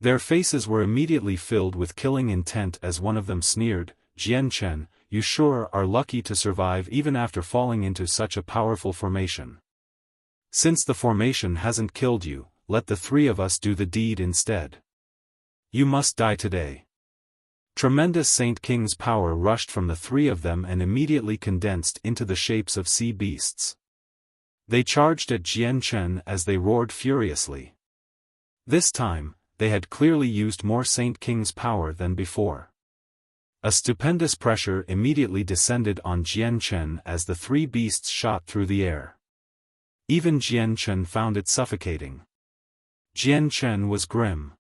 Their faces were immediately filled with killing intent as one of them sneered, Jian Chen, you sure are lucky to survive even after falling into such a powerful formation. Since the formation hasn't killed you, let the 3 of us do the deed instead. You must die today. Tremendous Saint King's power rushed from the 3 of them and immediately condensed into the shapes of sea beasts. They charged at Jian Chen as they roared furiously. This time, they had clearly used more Saint King's power than before. A stupendous pressure immediately descended on Jian Chen as the 3 beasts shot through the air. Even Jian Chen found it suffocating. Jian Chen was grim.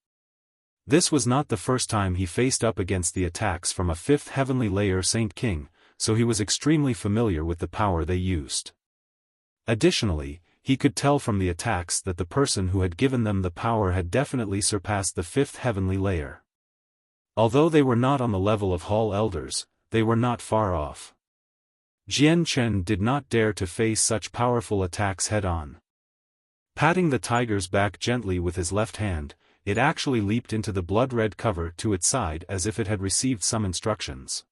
This was not the first time he faced up against the attacks from a 5th heavenly layer Saint King, so he was extremely familiar with the power they used. Additionally, he could tell from the attacks that the person who had given them the power had definitely surpassed the 5th heavenly layer. Although they were not on the level of hall elders, they were not far off. Jian Chen did not dare to face such powerful attacks head-on. Patting the tiger's back gently with his left hand, it actually leaped into the blood-red cover to its side as if it had received some instructions.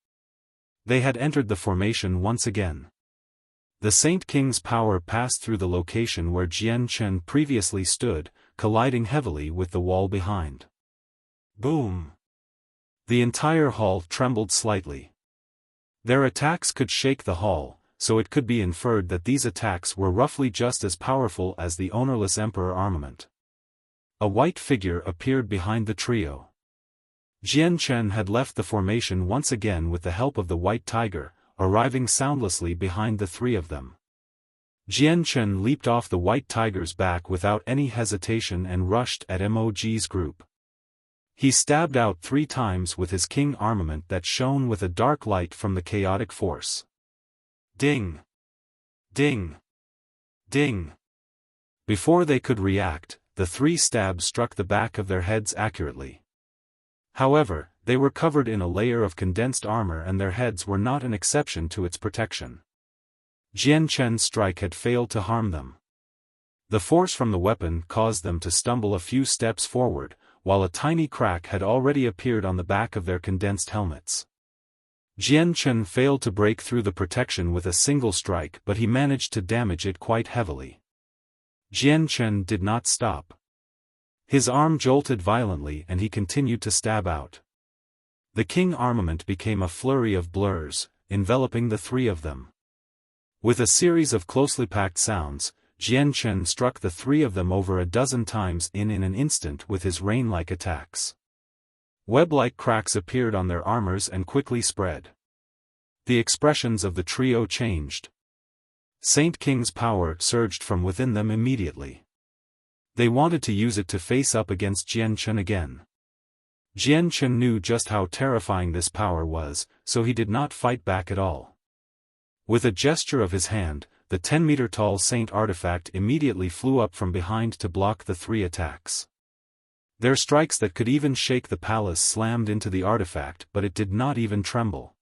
They had entered the formation once again. The Saint King's power passed through the location where Jian Chen previously stood, colliding heavily with the wall behind. Boom! The entire hall trembled slightly. Their attacks could shake the hall, so it could be inferred that these attacks were roughly just as powerful as the ownerless Emperor armament. A white figure appeared behind the trio. Jian Chen had left the formation once again with the help of the white tiger, arriving soundlessly behind the three of them. Jian Chen leaped off the white tiger's back without any hesitation and rushed at MOG's group. He stabbed out 3 times with his king armament that shone with a dark light from the chaotic force. Ding! Ding! Ding! Before they could react, the 3 stabs struck the back of their heads accurately. However, they were covered in a layer of condensed armor and their heads were not an exception to its protection. Jian Chen's strike had failed to harm them. The force from the weapon caused them to stumble a few steps forward, while a tiny crack had already appeared on the back of their condensed helmets. Jian Chen failed to break through the protection with a single strike, but he managed to damage it quite heavily. Jian Chen did not stop. His arm jolted violently and he continued to stab out. The king armament became a flurry of blurs, enveloping the 3 of them. With a series of closely packed sounds, Jian Chen struck the 3 of them over a dozen times in an instant with his rain-like attacks. Web-like cracks appeared on their armors and quickly spread. The expressions of the trio changed. Saint King's power surged from within them immediately. They wanted to use it to face up against Jian Chen again. Jian Chen knew just how terrifying this power was, so he did not fight back at all. With a gesture of his hand, the 10-meter-tall saint artifact immediately flew up from behind to block the 3 attacks. Their strikes that could even shake the palace slammed into the artifact, but it did not even tremble.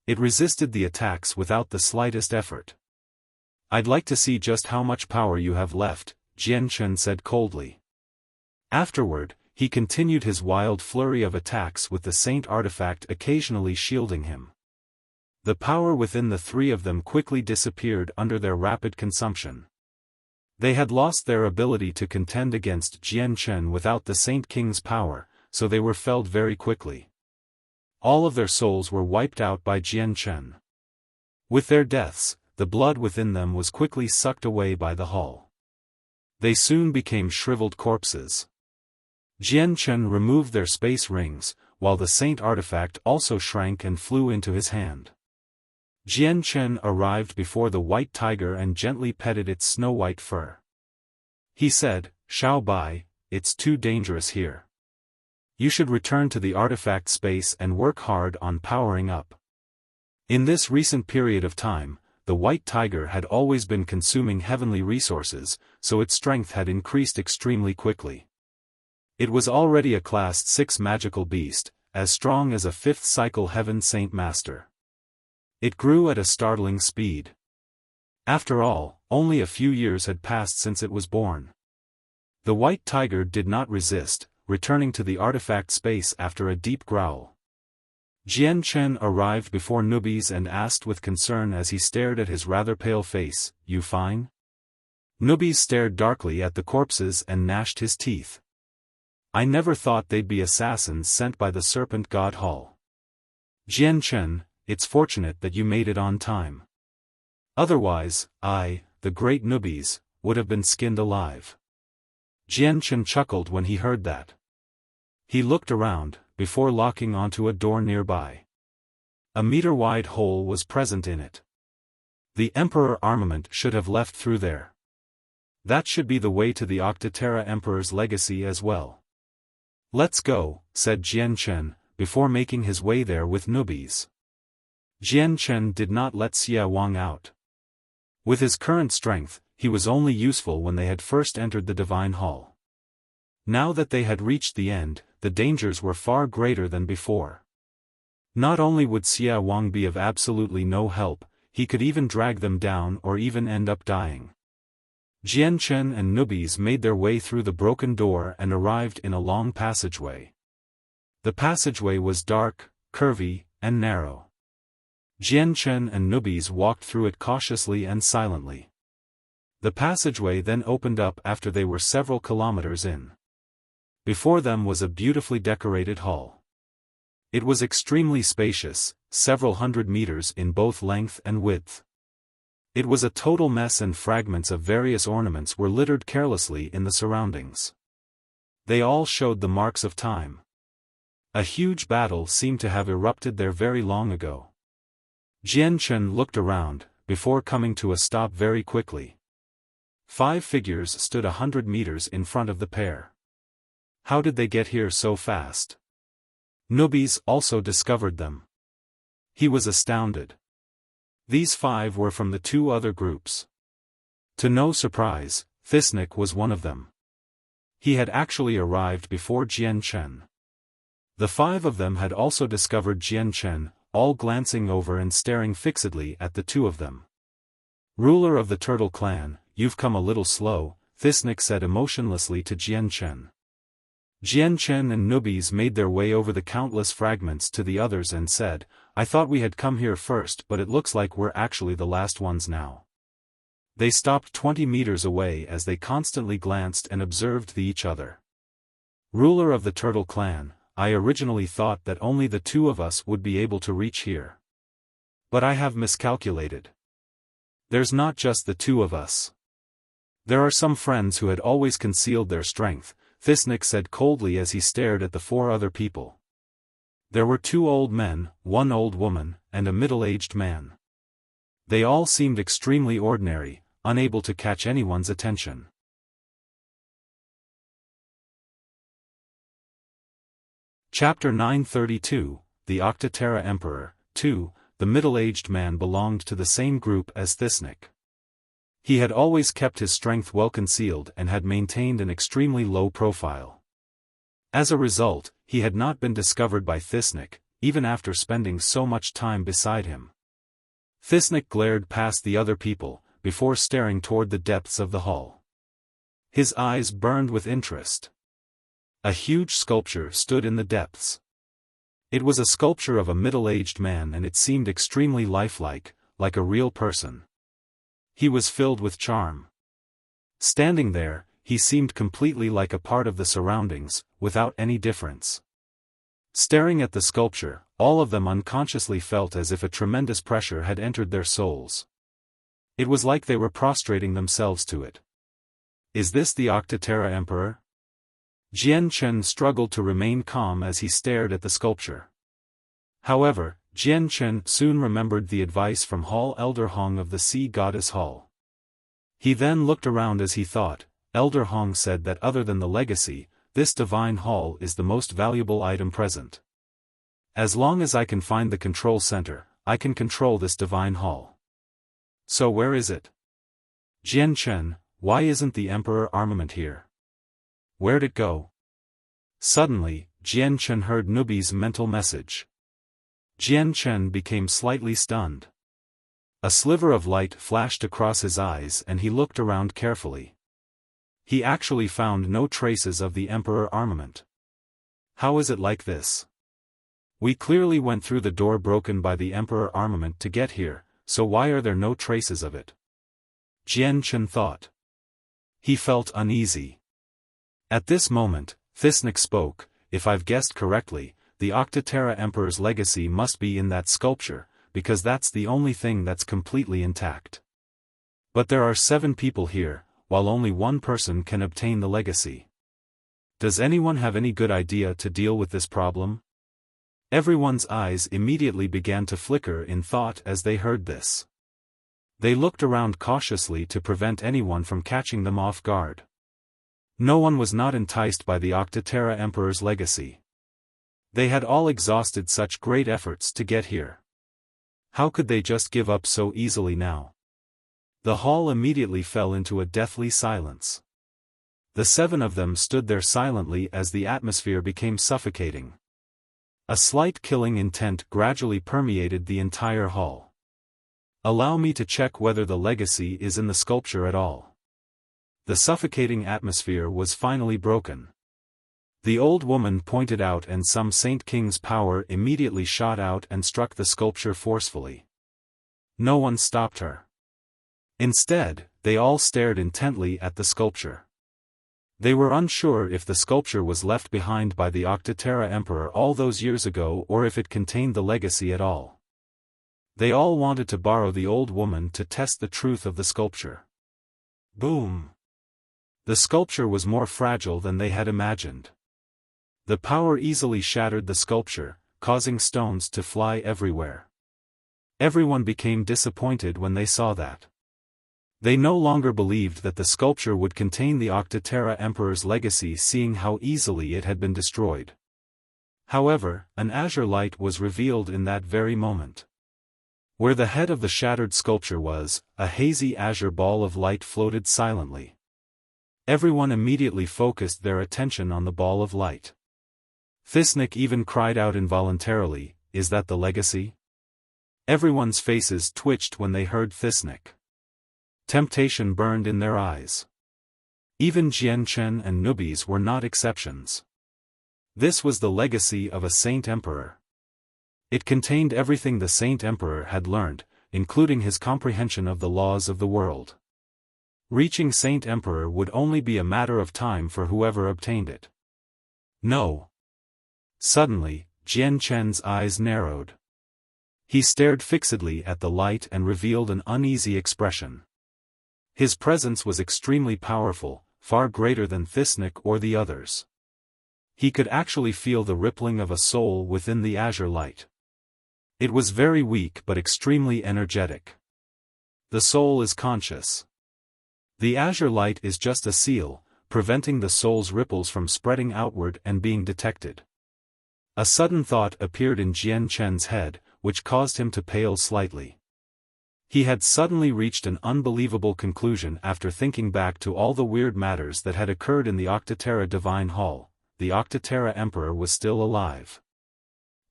It resisted the attacks without the slightest effort. "I'd like to see just how much power you have left," Jian Chen said coldly. Afterward, he continued his wild flurry of attacks with the saint artifact occasionally shielding him. The power within the 3 of them quickly disappeared under their rapid consumption. They had lost their ability to contend against Jian Chen without the Saint King's power, so they were felled very quickly. All of their souls were wiped out by Jian Chen. With their deaths, the blood within them was quickly sucked away by the hull. They soon became shriveled corpses. Jian Chen removed their space rings, while the saint artifact also shrank and flew into his hand. Jian Chen arrived before the white tiger and gently petted its snow-white fur. He said, "Xiao Bai, it's too dangerous here. You should return to the artifact space and work hard on powering up." In this recent period of time, the white tiger had always been consuming heavenly resources, so its strength had increased extremely quickly. It was already a Class 6 magical beast, as strong as a 5th cycle Heaven Saint Master. It grew at a startling speed. After all, only a few years had passed since it was born. The white tiger did not resist, returning to the artifact space after a deep growl. Jian Chen arrived before Nubis and asked with concern as he stared at his rather pale face, "You fine?" Nubis stared darkly at the corpses and gnashed his teeth. "I never thought they'd be assassins sent by the serpent god Hall. Jian Chen, it's fortunate that you made it on time. Otherwise, I, the great Nubis, would have been skinned alive." Jian Chen chuckled when he heard that. He looked around, before locking onto a door nearby. A meter-wide hole was present in it. The Emperor armament should have left through there. That should be the way to the Octaterra Emperor's legacy as well. "Let's go," said Jian Chen, before making his way there with Nubis. Jian Chen did not let Xia Wang out. With his current strength, he was only useful when they had first entered the Divine Hall. Now that they had reached the end, the dangers were far greater than before. Not only would Xiaofan be of absolutely no help, he could even drag them down or even end up dying. Jian Chen and Nubis made their way through the broken door and arrived in a long passageway. The passageway was dark, curvy, and narrow. Jian Chen and Nubis walked through it cautiously and silently. The passageway then opened up after they were several kilometers in. Before them was a beautifully decorated hall. It was extremely spacious, several hundred meters in both length and width. It was a total mess and fragments of various ornaments were littered carelessly in the surroundings. They all showed the marks of time. A huge battle seemed to have erupted there very long ago. Jian Chen looked around, before coming to a stop very quickly. 5 figures stood 100 meters in front of the pair. How did they get here so fast? Nubis also discovered them. He was astounded. These 5 were from the 2 other groups. To no surprise, Thisnik was one of them. He had actually arrived before Jian Chen. The 5 of them had also discovered Jian Chen, all glancing over and staring fixedly at the 2 of them. Ruler of the Turtle Clan, you've come a little slow, Thisnik said emotionlessly to Jian Chen. Jian Chen and Nubis made their way over the countless fragments to the others and said, I thought we had come here first but it looks like we're actually the last ones now. They stopped 20 meters away as they constantly glanced and observed each other. Ruler of the Turtle Clan, I originally thought that only the 2 of us would be able to reach here. But I have miscalculated. There's not just the 2 of us. There are some friends who had always concealed their strength, Thisnik said coldly as he stared at the 4 other people. There were 2 old men, 1 old woman, and a middle-aged man. They all seemed extremely ordinary, unable to catch anyone's attention. Chapter 932, The Octaterra Emperor. 2. The middle-aged man belonged to the same group as Thisnik. He had always kept his strength well concealed and had maintained an extremely low profile. As a result, he had not been discovered by Thisnik, even after spending so much time beside him. Thisnik glared past the other people, before staring toward the depths of the hall. His eyes burned with interest. A huge sculpture stood in the depths. It was a sculpture of a middle-aged man and it seemed extremely lifelike, like a real person. He was filled with charm. Standing there, he seemed completely like a part of the surroundings, without any difference. Staring at the sculpture, all of them unconsciously felt as if a tremendous pressure had entered their souls. It was like they were prostrating themselves to it. Is this the Octaterra Emperor? Jian Chen struggled to remain calm as he stared at the sculpture. However, Jian Chen soon remembered the advice from Hall Elder Hong of the Sea Goddess Hall. He then looked around as he thought. Elder Hong said that other than the legacy, this divine hall is the most valuable item present. As long as I can find the control center, I can control this divine hall. So where is it? Jian Chen, why isn't the Emperor armament here? Where'd it go? Suddenly, Jian Chen heard Nubis' mental message. Jian Chen became slightly stunned. A sliver of light flashed across his eyes and he looked around carefully. He actually found no traces of the Emperor armament. How is it like this? We clearly went through the door broken by the Emperor armament to get here, so why are there no traces of it? Jian Chen thought. He felt uneasy. At this moment, Thisnik spoke. If I've guessed correctly, the Octaterra Emperor's legacy must be in that sculpture, because that's the only thing that's completely intact. But there are 7 people here, while only 1 person can obtain the legacy. Does anyone have any good idea to deal with this problem? Everyone's eyes immediately began to flicker in thought as they heard this. They looked around cautiously to prevent anyone from catching them off guard. No one was not enticed by the Octaterra Emperor's legacy. They had all exhausted such great efforts to get here. How could they just give up so easily now? The hall immediately fell into a deathly silence. The 7 of them stood there silently as the atmosphere became suffocating. A slight killing intent gradually permeated the entire hall. Allow me to check whether the legacy is in the sculpture at all. The suffocating atmosphere was finally broken. The old woman pointed out, and some Saint King's power immediately shot out and struck the sculpture forcefully. No one stopped her. Instead, they all stared intently at the sculpture. They were unsure if the sculpture was left behind by the Octaterra Emperor all those years ago or if it contained the legacy at all. They all wanted to borrow the old woman to test the truth of the sculpture. Boom! The sculpture was more fragile than they had imagined. The power easily shattered the sculpture, causing stones to fly everywhere. Everyone became disappointed when they saw that. They no longer believed that the sculpture would contain the Octaterra Emperor's legacy, seeing how easily it had been destroyed. However, an azure light was revealed in that very moment. Where the head of the shattered sculpture was, a hazy azure ball of light floated silently. Everyone immediately focused their attention on the ball of light. Thisnik even cried out involuntarily, "Is that the legacy?" Everyone's faces twitched when they heard Thisnik. Temptation burned in their eyes. Even Jianchen and Nubis were not exceptions. This was the legacy of a Saint Emperor. It contained everything the Saint Emperor had learned, including his comprehension of the laws of the world. Reaching Saint Emperor would only be a matter of time for whoever obtained it. No. Suddenly, Jianchen's eyes narrowed. He stared fixedly at the light and revealed an uneasy expression. His presence was extremely powerful, far greater than Thisnik or the others. He could actually feel the rippling of a soul within the azure light. It was very weak but extremely energetic. The soul is conscious. The azure light is just a seal, preventing the soul's ripples from spreading outward and being detected. A sudden thought appeared in Jianchen's head, which caused him to pale slightly. He had suddenly reached an unbelievable conclusion after thinking back to all the weird matters that had occurred in the Octaterra Divine Hall. The Octaterra Emperor was still alive.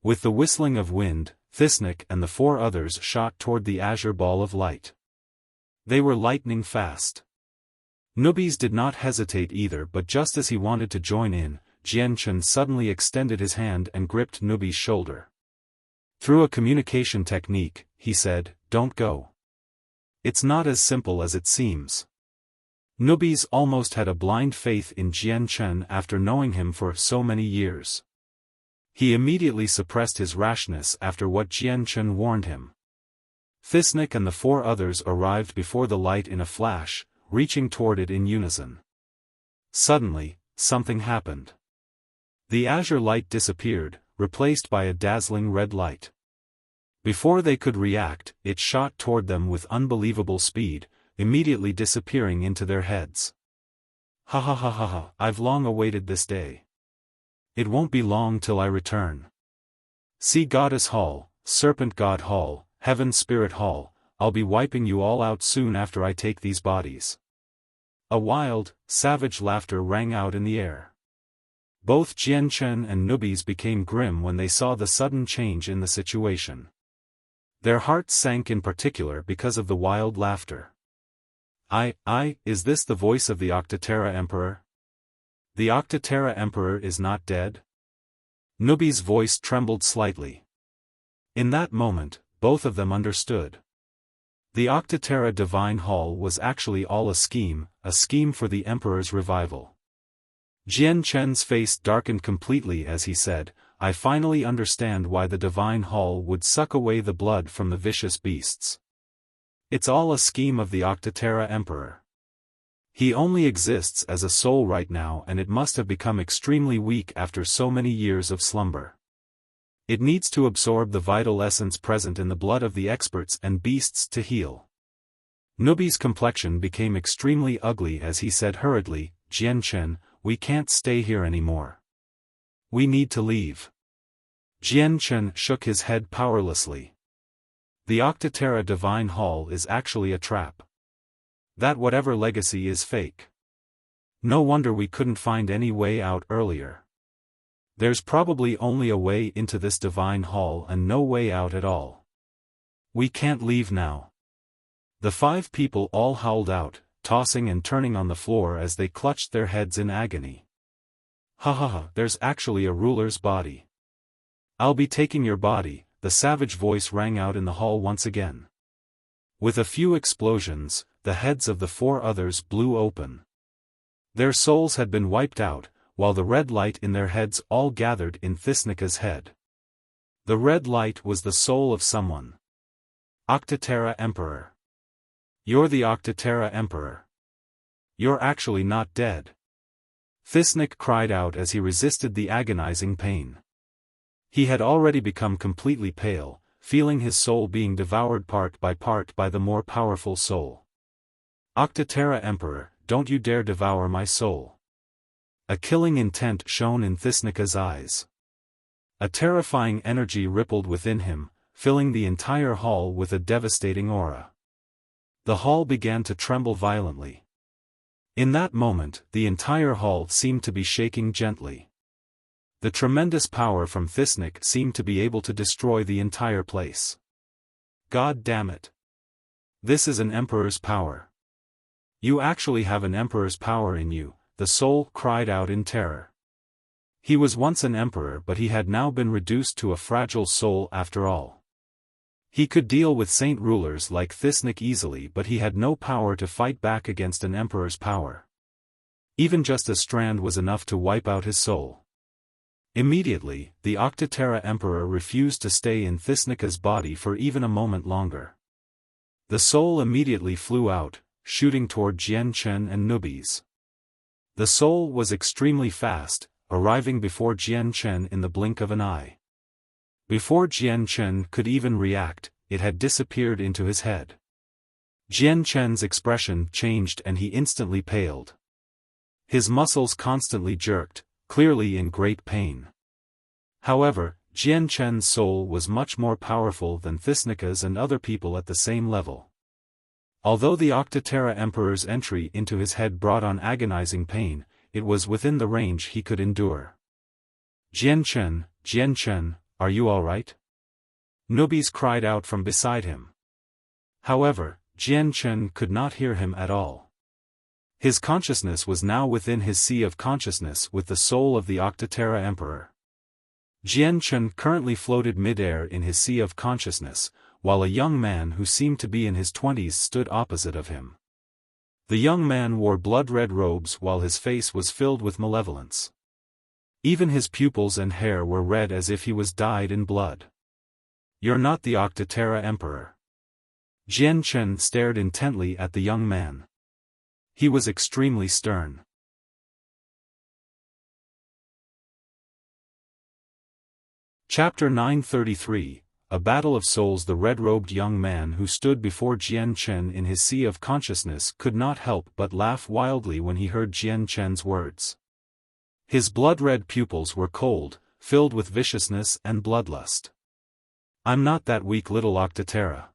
With the whistling of wind, Thisnik and the 4 others shot toward the azure ball of light. They were lightning fast. Nubis did not hesitate either, but just as he wanted to join in, Jianchen suddenly extended his hand and gripped Nubis' shoulder. Through a communication technique, he said, "Don't go. It's not as simple as it seems." Nubis almost had a blind faith in Jianchen after knowing him for so many years. He immediately suppressed his rashness after what Jianchen warned him. Thisnik and the 4 others arrived before the light in a flash, reaching toward it in unison. Suddenly, something happened. The azure light disappeared, replaced by a dazzling red light. Before they could react, it shot toward them with unbelievable speed, immediately disappearing into their heads. Ha ha ha ha ha, I've long awaited this day. It won't be long till I return. Sea Goddess Hall, Serpent God Hall, Heaven Spirit Hall, I'll be wiping you all out soon after I take these bodies. A wild, savage laughter rang out in the air. Both Jianchen and Nubis became grim when they saw the sudden change in the situation. Their hearts sank in particular because of the wild laughter. Is this the voice of the Octaterra Emperor? The Octaterra Emperor is not dead? Nubis' voice trembled slightly. In that moment, both of them understood. The Octaterra Divine Hall was actually all a scheme for the Emperor's revival. Jianchen's face darkened completely as he said, "I finally understand why the Divine Hall would suck away the blood from the vicious beasts. It's all a scheme of the Octaterra Emperor. He only exists as a soul right now, and it must have become extremely weak after so many years of slumber. It needs to absorb the vital essence present in the blood of the experts and beasts to heal." Nubis' complexion became extremely ugly as he said hurriedly, "Jianchen, we can't stay here anymore. We need to leave." Jianchen shook his head powerlessly. The Octaterra Divine Hall is actually a trap. That whatever legacy is fake. No wonder we couldn't find any way out earlier. There's probably only a way into this divine hall and no way out at all. We can't leave now. The 5 people all howled out, tossing and turning on the floor as they clutched their heads in agony. Ha ha ha, there's actually a ruler's body. I'll be taking your body, the savage voice rang out in the hall once again. With a few explosions, the heads of the 4 others blew open. Their souls had been wiped out, while the red light in their heads all gathered in Thisnika's head. The red light was the soul of someone. Octaterra Emperor. You're the Octaterra Emperor. You're actually not dead. Thisnik cried out as he resisted the agonizing pain. He had already become completely pale, feeling his soul being devoured part by the more powerful soul. Octaterra Emperor, don't you dare devour my soul. A killing intent shone in Thisnika's eyes. A terrifying energy rippled within him, filling the entire hall with a devastating aura. The hall began to tremble violently. In that moment, the entire hall seemed to be shaking gently. The tremendous power from Thisnik seemed to be able to destroy the entire place. God damn it. This is an emperor's power. You actually have an emperor's power in you, the soul cried out in terror. He was once an emperor, but he had now been reduced to a fragile soul after all. He could deal with saint rulers like Thisnik easily, but he had no power to fight back against an emperor's power. Even just a strand was enough to wipe out his soul. Immediately, the Octaterra Emperor refused to stay in Thisnika's body for even a moment longer. The soul immediately flew out, shooting toward Jian Chen and Nubis. The soul was extremely fast, arriving before Jian Chen in the blink of an eye. Before Jian Chen could even react, it had disappeared into his head. Jian Chen's expression changed and he instantly paled. His muscles constantly jerked, clearly in great pain. However, Jian Chen's soul was much more powerful than Thisnika's and other people at the same level. Although the Octaterra Emperor's entry into his head brought on agonizing pain, it was within the range he could endure. Jian Chen, are you all right? Nubis cried out from beside him. However, Jian Chen could not hear him at all. His consciousness was now within his sea of consciousness with the soul of the Octaterra Emperor. Jian Chen currently floated mid-air in his sea of consciousness, while a young man who seemed to be in his 20s stood opposite of him. The young man wore blood-red robes while his face was filled with malevolence. Even his pupils and hair were red as if he was dyed in blood. You're not the Octaterra Emperor. Jian Chen stared intently at the young man. He was extremely stern. Chapter 933, A Battle of Souls. The red-robed young man who stood before Jian Chen in his sea of consciousness could not help but laugh wildly when he heard Jian Chen's words. His blood-red pupils were cold, filled with viciousness and bloodlust. I'm not that weak little Octaterra.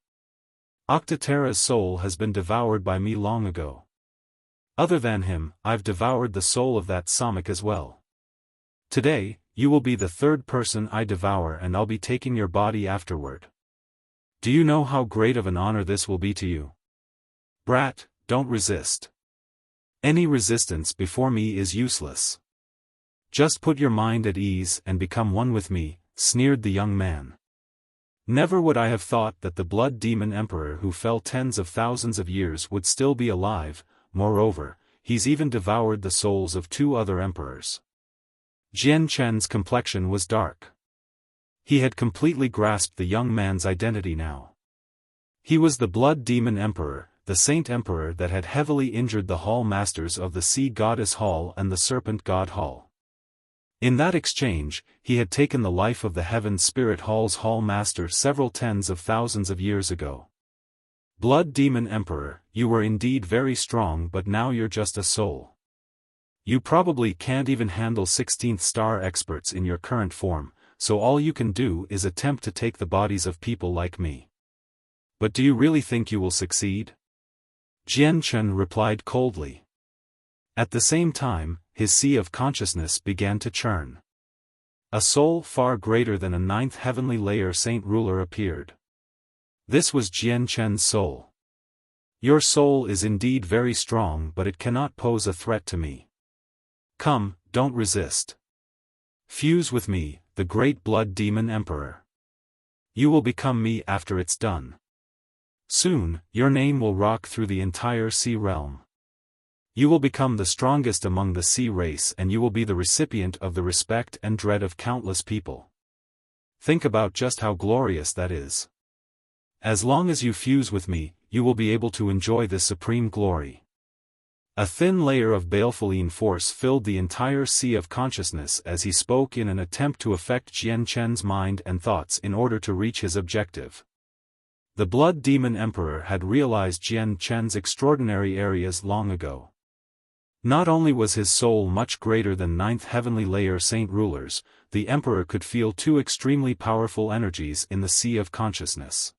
Octaterra's soul has been devoured by me long ago. Other than him, I've devoured the soul of that Samik as well. Today, you will be the third person I devour and I'll be taking your body afterward. Do you know how great of an honor this will be to you? Brat, don't resist. Any resistance before me is useless. Just put your mind at ease and become one with me, sneered the young man. Never would I have thought that the blood demon emperor who fell tens of thousands of years would still be alive. Moreover, he's even devoured the souls of 2 other emperors. Jian Chen's complexion was dark. He had completely grasped the young man's identity now. He was the blood demon emperor, the saint emperor that had heavily injured the hall masters of the sea goddess hall and the serpent god hall. In that exchange, he had taken the life of the heaven spirit hall's hall master several tens of thousands of years ago. Blood demon emperor, you were indeed very strong, but now you're just a soul. You probably can't even handle 16th star experts in your current form, so all you can do is attempt to take the bodies of people like me. But do you really think you will succeed? Jian Chen replied coldly. At the same time, his sea of consciousness began to churn. A soul far greater than a ninth heavenly layer saint ruler appeared. This was Jian Chen's soul. Your soul is indeed very strong, but it cannot pose a threat to me. Come, don't resist. Fuse with me, the great blood demon emperor. You will become me after it's done. Soon, your name will rock through the entire sea realm. You will become the strongest among the sea race, and you will be the recipient of the respect and dread of countless people. Think about just how glorious that is. As long as you fuse with me, you will be able to enjoy this supreme glory. A thin layer of baleful force filled the entire sea of consciousness as he spoke in an attempt to affect Jian Chen's mind and thoughts in order to reach his objective. The Blood Demon Emperor had realized Jian Chen's extraordinary areas long ago. Not only was his soul much greater than ninth heavenly layer saint rulers, the Emperor could feel two extremely powerful energies in the sea of consciousness.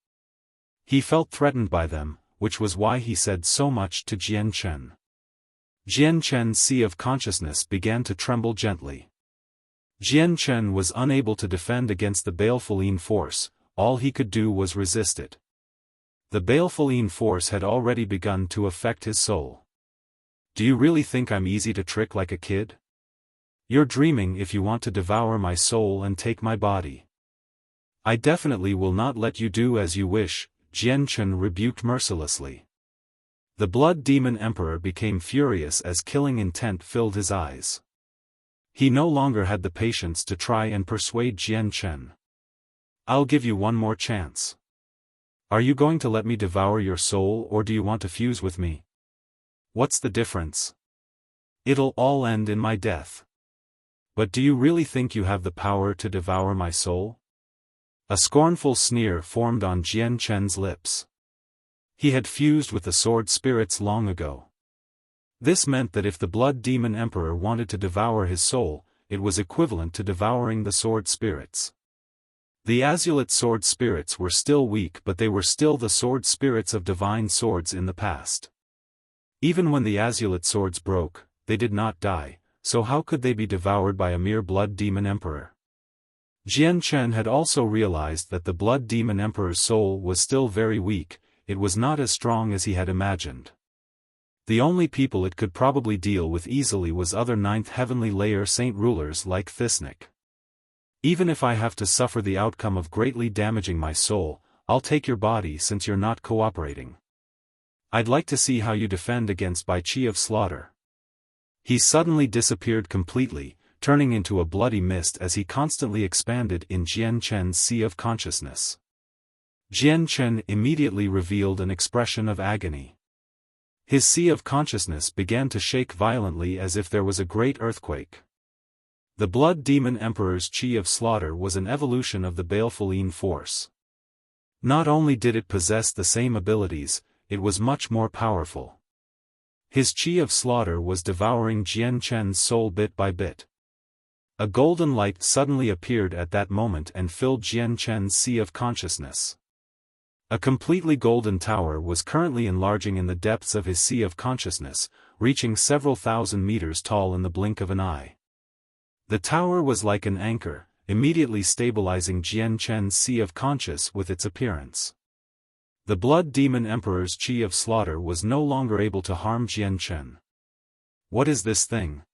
He felt threatened by them, which was why he said so much to Jian Chen. Jian Chen's sea of consciousness began to tremble gently. Jian Chen was unable to defend against the baleful force, all he could do was resist it. The baleful force had already begun to affect his soul. Do you really think I'm easy to trick like a kid? You're dreaming if you want to devour my soul and take my body. I definitely will not let you do as you wish, Jian Chen rebuked mercilessly. The Blood Demon Emperor became furious as killing intent filled his eyes. He no longer had the patience to try and persuade Jian Chen. I'll give you one more chance. Are you going to let me devour your soul, or do you want to fuse with me? What's the difference? It'll all end in my death. But do you really think you have the power to devour my soul? A scornful sneer formed on Jian Chen's lips. He had fused with the sword spirits long ago. This meant that if the Blood Demon Emperor wanted to devour his soul, it was equivalent to devouring the sword spirits. The Azulite sword spirits were still weak, but they were still the sword spirits of divine swords in the past. Even when the Azulite swords broke, they did not die, so how could they be devoured by a mere Blood Demon Emperor? Jian Chen had also realized that the Blood Demon Emperor's soul was still very weak, it was not as strong as he had imagined. The only people it could probably deal with easily was other ninth heavenly layer saint rulers like Thisnik. Even if I have to suffer the outcome of greatly damaging my soul, I'll take your body since you're not cooperating. I'd like to see how you defend against Bai Qi of slaughter. He suddenly disappeared completely, turning into a bloody mist as he constantly expanded in Jian Chen's sea of consciousness. Jian Chen immediately revealed an expression of agony. His sea of consciousness began to shake violently as if there was a great earthquake. The Blood Demon Emperor's Qi of slaughter was an evolution of the baleful force. Not only did it possess the same abilities, it was much more powerful. His Qi of slaughter was devouring Jian Chen's soul bit by bit. A golden light suddenly appeared at that moment and filled Jian Chen's sea of consciousness. A completely golden tower was currently enlarging in the depths of his sea of consciousness, reaching several thousand meters tall in the blink of an eye. The tower was like an anchor, immediately stabilizing Jian Chen's sea of conscious with its appearance. The Blood Demon Emperor's Qi of slaughter was no longer able to harm Jian Chen. What is this thing?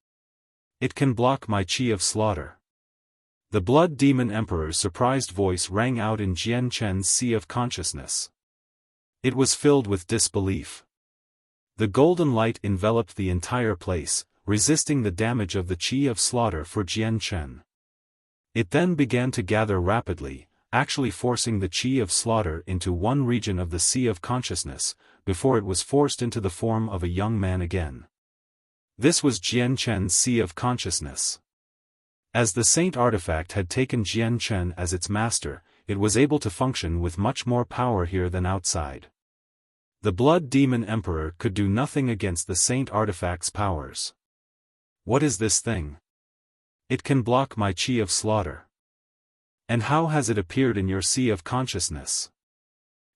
It can block my Qi of slaughter. The Blood Demon Emperor's surprised voice rang out in Jian Chen's sea of consciousness. It was filled with disbelief. The golden light enveloped the entire place, resisting the damage of the Qi of slaughter for Jian Chen. It then began to gather rapidly, actually forcing the Qi of slaughter into one region of the sea of consciousness, before it was forced into the form of a young man again. This was Jian Chen's sea of consciousness. As the saint artifact had taken Jian Chen as its master, it was able to function with much more power here than outside. The Blood Demon Emperor could do nothing against the saint artifact's powers. What is this thing? It can block my Qi of slaughter. And how has it appeared in your sea of consciousness?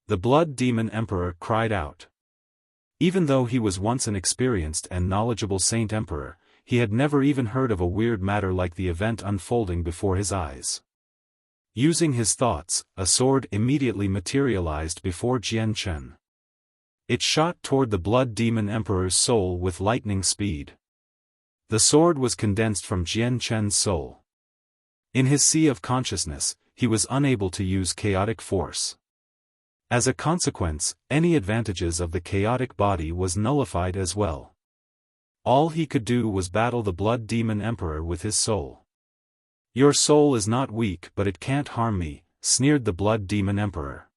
The Blood Demon Emperor cried out. Even though he was once an experienced and knowledgeable Saint Emperor, he had never even heard of a weird matter like the event unfolding before his eyes. Using his thoughts, a sword immediately materialized before Jian Chen. It shot toward the Blood Demon Emperor's soul with lightning speed. The sword was condensed from Jian Chen's soul. In his sea of consciousness, he was unable to use chaotic force. As a consequence, any advantages of the chaotic body was nullified as well. All he could do was battle the Blood Demon Emperor with his soul. "Your soul is not weak, but it can't harm me," sneered the Blood Demon Emperor.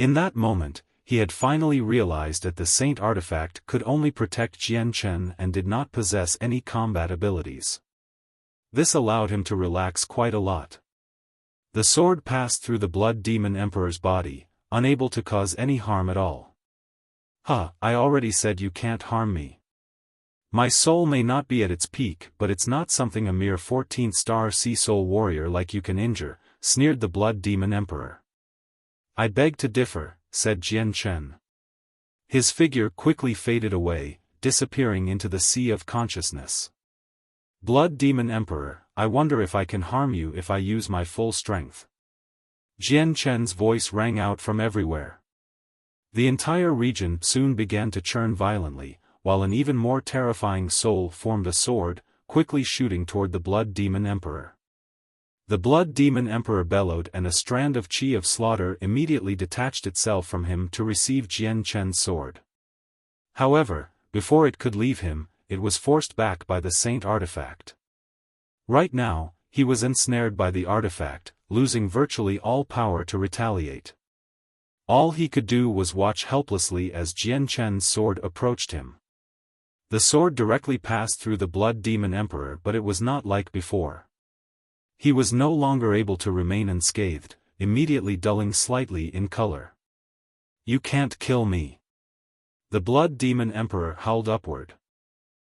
In that moment, he had finally realized that the Saint artifact could only protect Jian Chen and did not possess any combat abilities. This allowed him to relax quite a lot. The sword passed through the Blood Demon Emperor's body, unable to cause any harm at all. "Huh, I already said you can't harm me. My soul may not be at its peak, but it's not something a mere 14th-star Sea Soul warrior like you can injure," sneered the Blood Demon Emperor. "I beg to differ," said Jian Chen. His figure quickly faded away, disappearing into the sea of consciousness. "Blood Demon Emperor, I wonder if I can harm you if I use my full strength." Jian Chen's voice rang out from everywhere. The entire region soon began to churn violently, while an even more terrifying soul formed a sword, quickly shooting toward the Blood Demon Emperor. The Blood Demon Emperor bellowed and a strand of chi of slaughter immediately detached itself from him to receive Jian Chen's sword. However, before it could leave him, it was forced back by the Saint artifact. Right now, he was ensnared by the artifact, losing virtually all power to retaliate. All he could do was watch helplessly as Jian Chen's sword approached him. The sword directly passed through the Blood Demon Emperor, but it was not like before. He was no longer able to remain unscathed, immediately dulling slightly in color. "You can't kill me." The Blood Demon Emperor howled upward.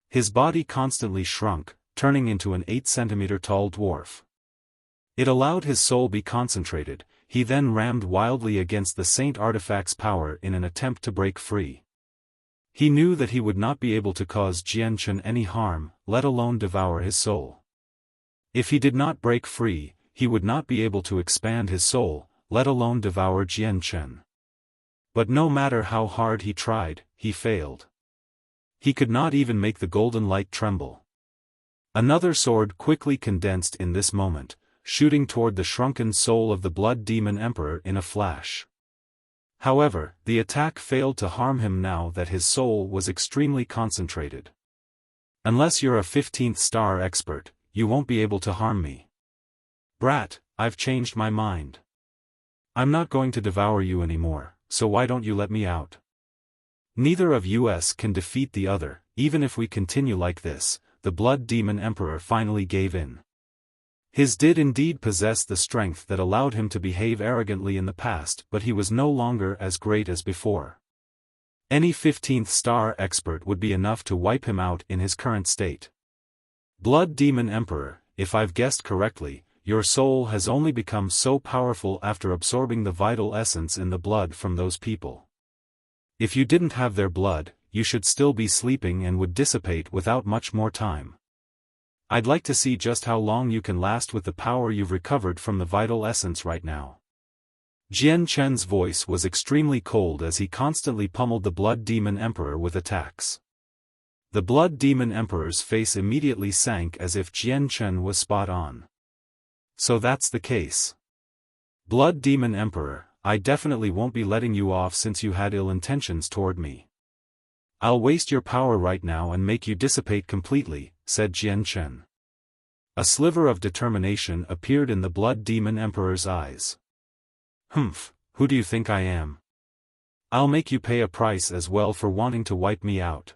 His body constantly shrunk, turning into an 8-centimeter tall dwarf. It allowed his soul be concentrated. He then rammed wildly against the Saint artifact's power in an attempt to break free. He knew that he would not be able to cause Jian Chen any harm, let alone devour his soul. If he did not break free, he would not be able to expand his soul, let alone devour Jian Chen. But no matter how hard he tried, he failed. He could not even make the golden light tremble. Another sword quickly condensed in this moment, shooting toward the shrunken soul of the Blood Demon Emperor in a flash. However, the attack failed to harm him now that his soul was extremely concentrated. "Unless you're a 15th-star expert, you won't be able to harm me." "Brat, I've changed my mind. I'm not going to devour you anymore, so why don't you let me out?" Neither of us can defeat the other, even if we continue like this. The Blood Demon Emperor finally gave in. His did indeed possess the strength that allowed him to behave arrogantly in the past, but he was no longer as great as before. Any 15th-star expert would be enough to wipe him out in his current state. "Blood Demon Emperor, if I've guessed correctly, your soul has only become so powerful after absorbing the vital essence in the blood from those people. If you didn't have their blood, you should still be sleeping and would dissipate without much more time. I'd like to see just how long you can last with the power you've recovered from the vital essence right now." Jian Chen's voice was extremely cold as he constantly pummeled the Blood Demon Emperor with attacks. The Blood Demon Emperor's face immediately sank as if Jian Chen was spot on. "So that's the case. Blood Demon Emperor, I definitely won't be letting you off since you had ill intentions toward me. I'll waste your power right now and make you dissipate completely," said Jian Chen. A sliver of determination appeared in the Blood Demon Emperor's eyes. "Humph, who do you think I am? I'll make you pay a price as well for wanting to wipe me out."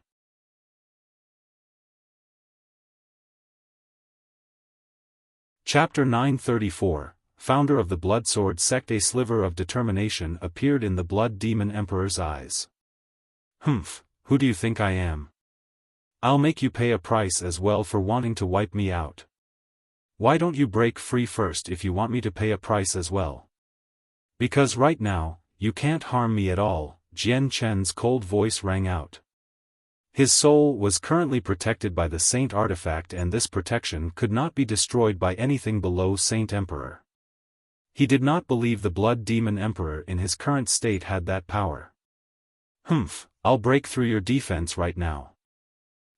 Chapter 934, Founder of the Bloodsword Sect. A sliver of determination appeared in the Blood Demon Emperor's eyes. "Humph, who do you think I am? I'll make you pay a price as well for wanting to wipe me out. Why don't you break free first if you want me to pay a price as well? Because right now, you can't harm me at all," Jian Chen's cold voice rang out. His soul was currently protected by the Saint artifact, and this protection could not be destroyed by anything below Saint Emperor. He did not believe the Blood Demon Emperor in his current state had that power. "Humph, I'll break through your defense right now."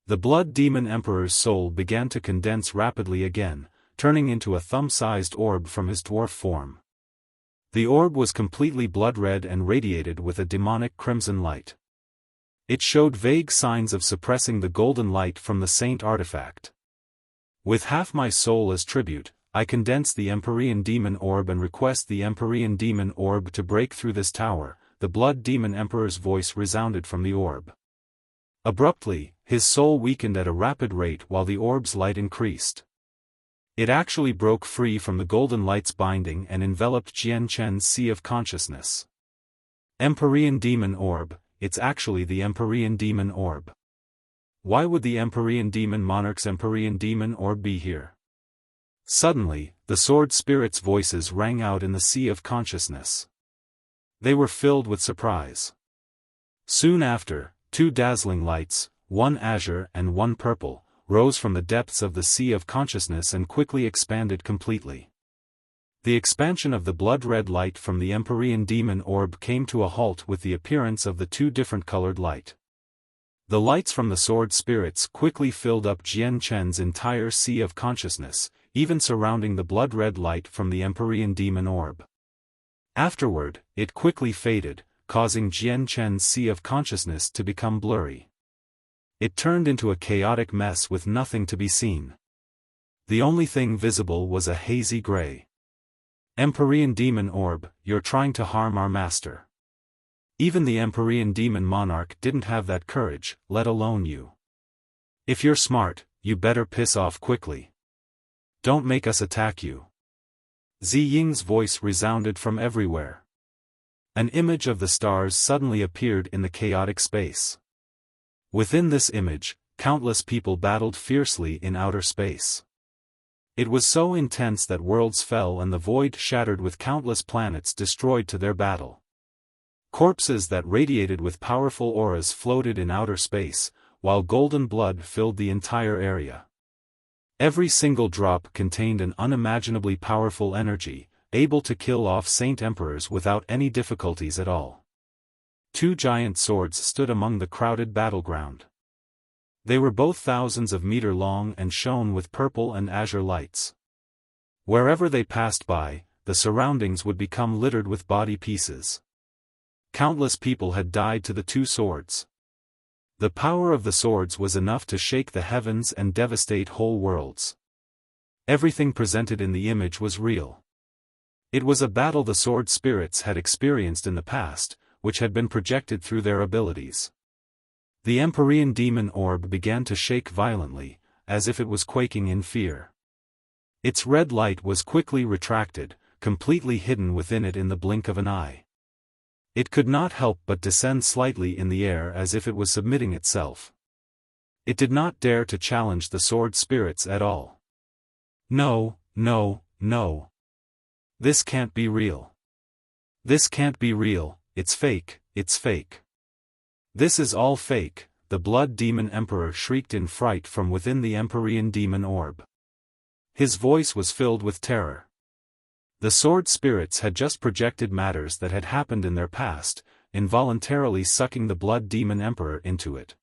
The Blood Demon Emperor's soul began to condense rapidly again, turning into a thumb-sized orb from his dwarf form. The orb was completely blood-red and radiated with a demonic crimson light. It showed vague signs of suppressing the golden light from the Saint artifact. "With half my soul as tribute, I condense the Empyrean Demon Orb and request the Empyrean Demon Orb to break through this tower," the Blood Demon Emperor's voice resounded from the orb. Abruptly, his soul weakened at a rapid rate while the orb's light increased. It actually broke free from the golden light's binding and enveloped Jian Chen's sea of consciousness. Empyrean Demon Orb, it's actually the Empyrean Demon Orb. Why would the Empyrean Demon Monarch's Empyrean Demon Orb be here? Suddenly, the sword spirits' voices rang out in the sea of consciousness. They were filled with surprise. Soon after, two dazzling lights, one azure and one purple, rose from the depths of the sea of consciousness and quickly expanded completely. The expansion of the blood-red light from the Empyrean Demon Orb came to a halt with the appearance of the two different colored light. The lights from the sword spirits quickly filled up Jian Chen's entire sea of consciousness, even surrounding the blood-red light from the Empyrean Demon Orb. Afterward, it quickly faded, causing Jian Chen's sea of consciousness to become blurry. It turned into a chaotic mess with nothing to be seen. The only thing visible was a hazy gray. "Empyrean Demon Orb, you're trying to harm our master. Even the Empyrean Demon Monarch didn't have that courage, let alone you. If you're smart, you better piss off quickly. Don't make us attack you." Zi Ying's voice resounded from everywhere. An image of the stars suddenly appeared in the chaotic space. Within this image, countless people battled fiercely in outer space. It was so intense that worlds fell and the void shattered with countless planets destroyed to their battle. Corpses that radiated with powerful auras floated in outer space, while golden blood filled the entire area. Every single drop contained an unimaginably powerful energy, able to kill off Saint Emperors without any difficulties at all. Two giant swords stood among the crowded battleground. They were both thousands of meters long and shone with purple and azure lights. Wherever they passed by, the surroundings would become littered with body pieces. Countless people had died to the two swords. The power of the swords was enough to shake the heavens and devastate whole worlds. Everything presented in the image was real. It was a battle the sword spirits had experienced in the past, which had been projected through their abilities. The Empyrean Demon Orb began to shake violently, as if it was quaking in fear. Its red light was quickly retracted, completely hidden within it in the blink of an eye. It could not help but descend slightly in the air as if it was submitting itself. It did not dare to challenge the sword spirits at all. "No, no, no. This can't be real. This can't be real, it's fake, it's fake. This is all fake," the Blood Demon Emperor shrieked in fright from within the Empyrean Demon Orb. His voice was filled with terror. The sword spirits had just projected matters that had happened in their past, involuntarily sucking the Blood Demon Emperor into it.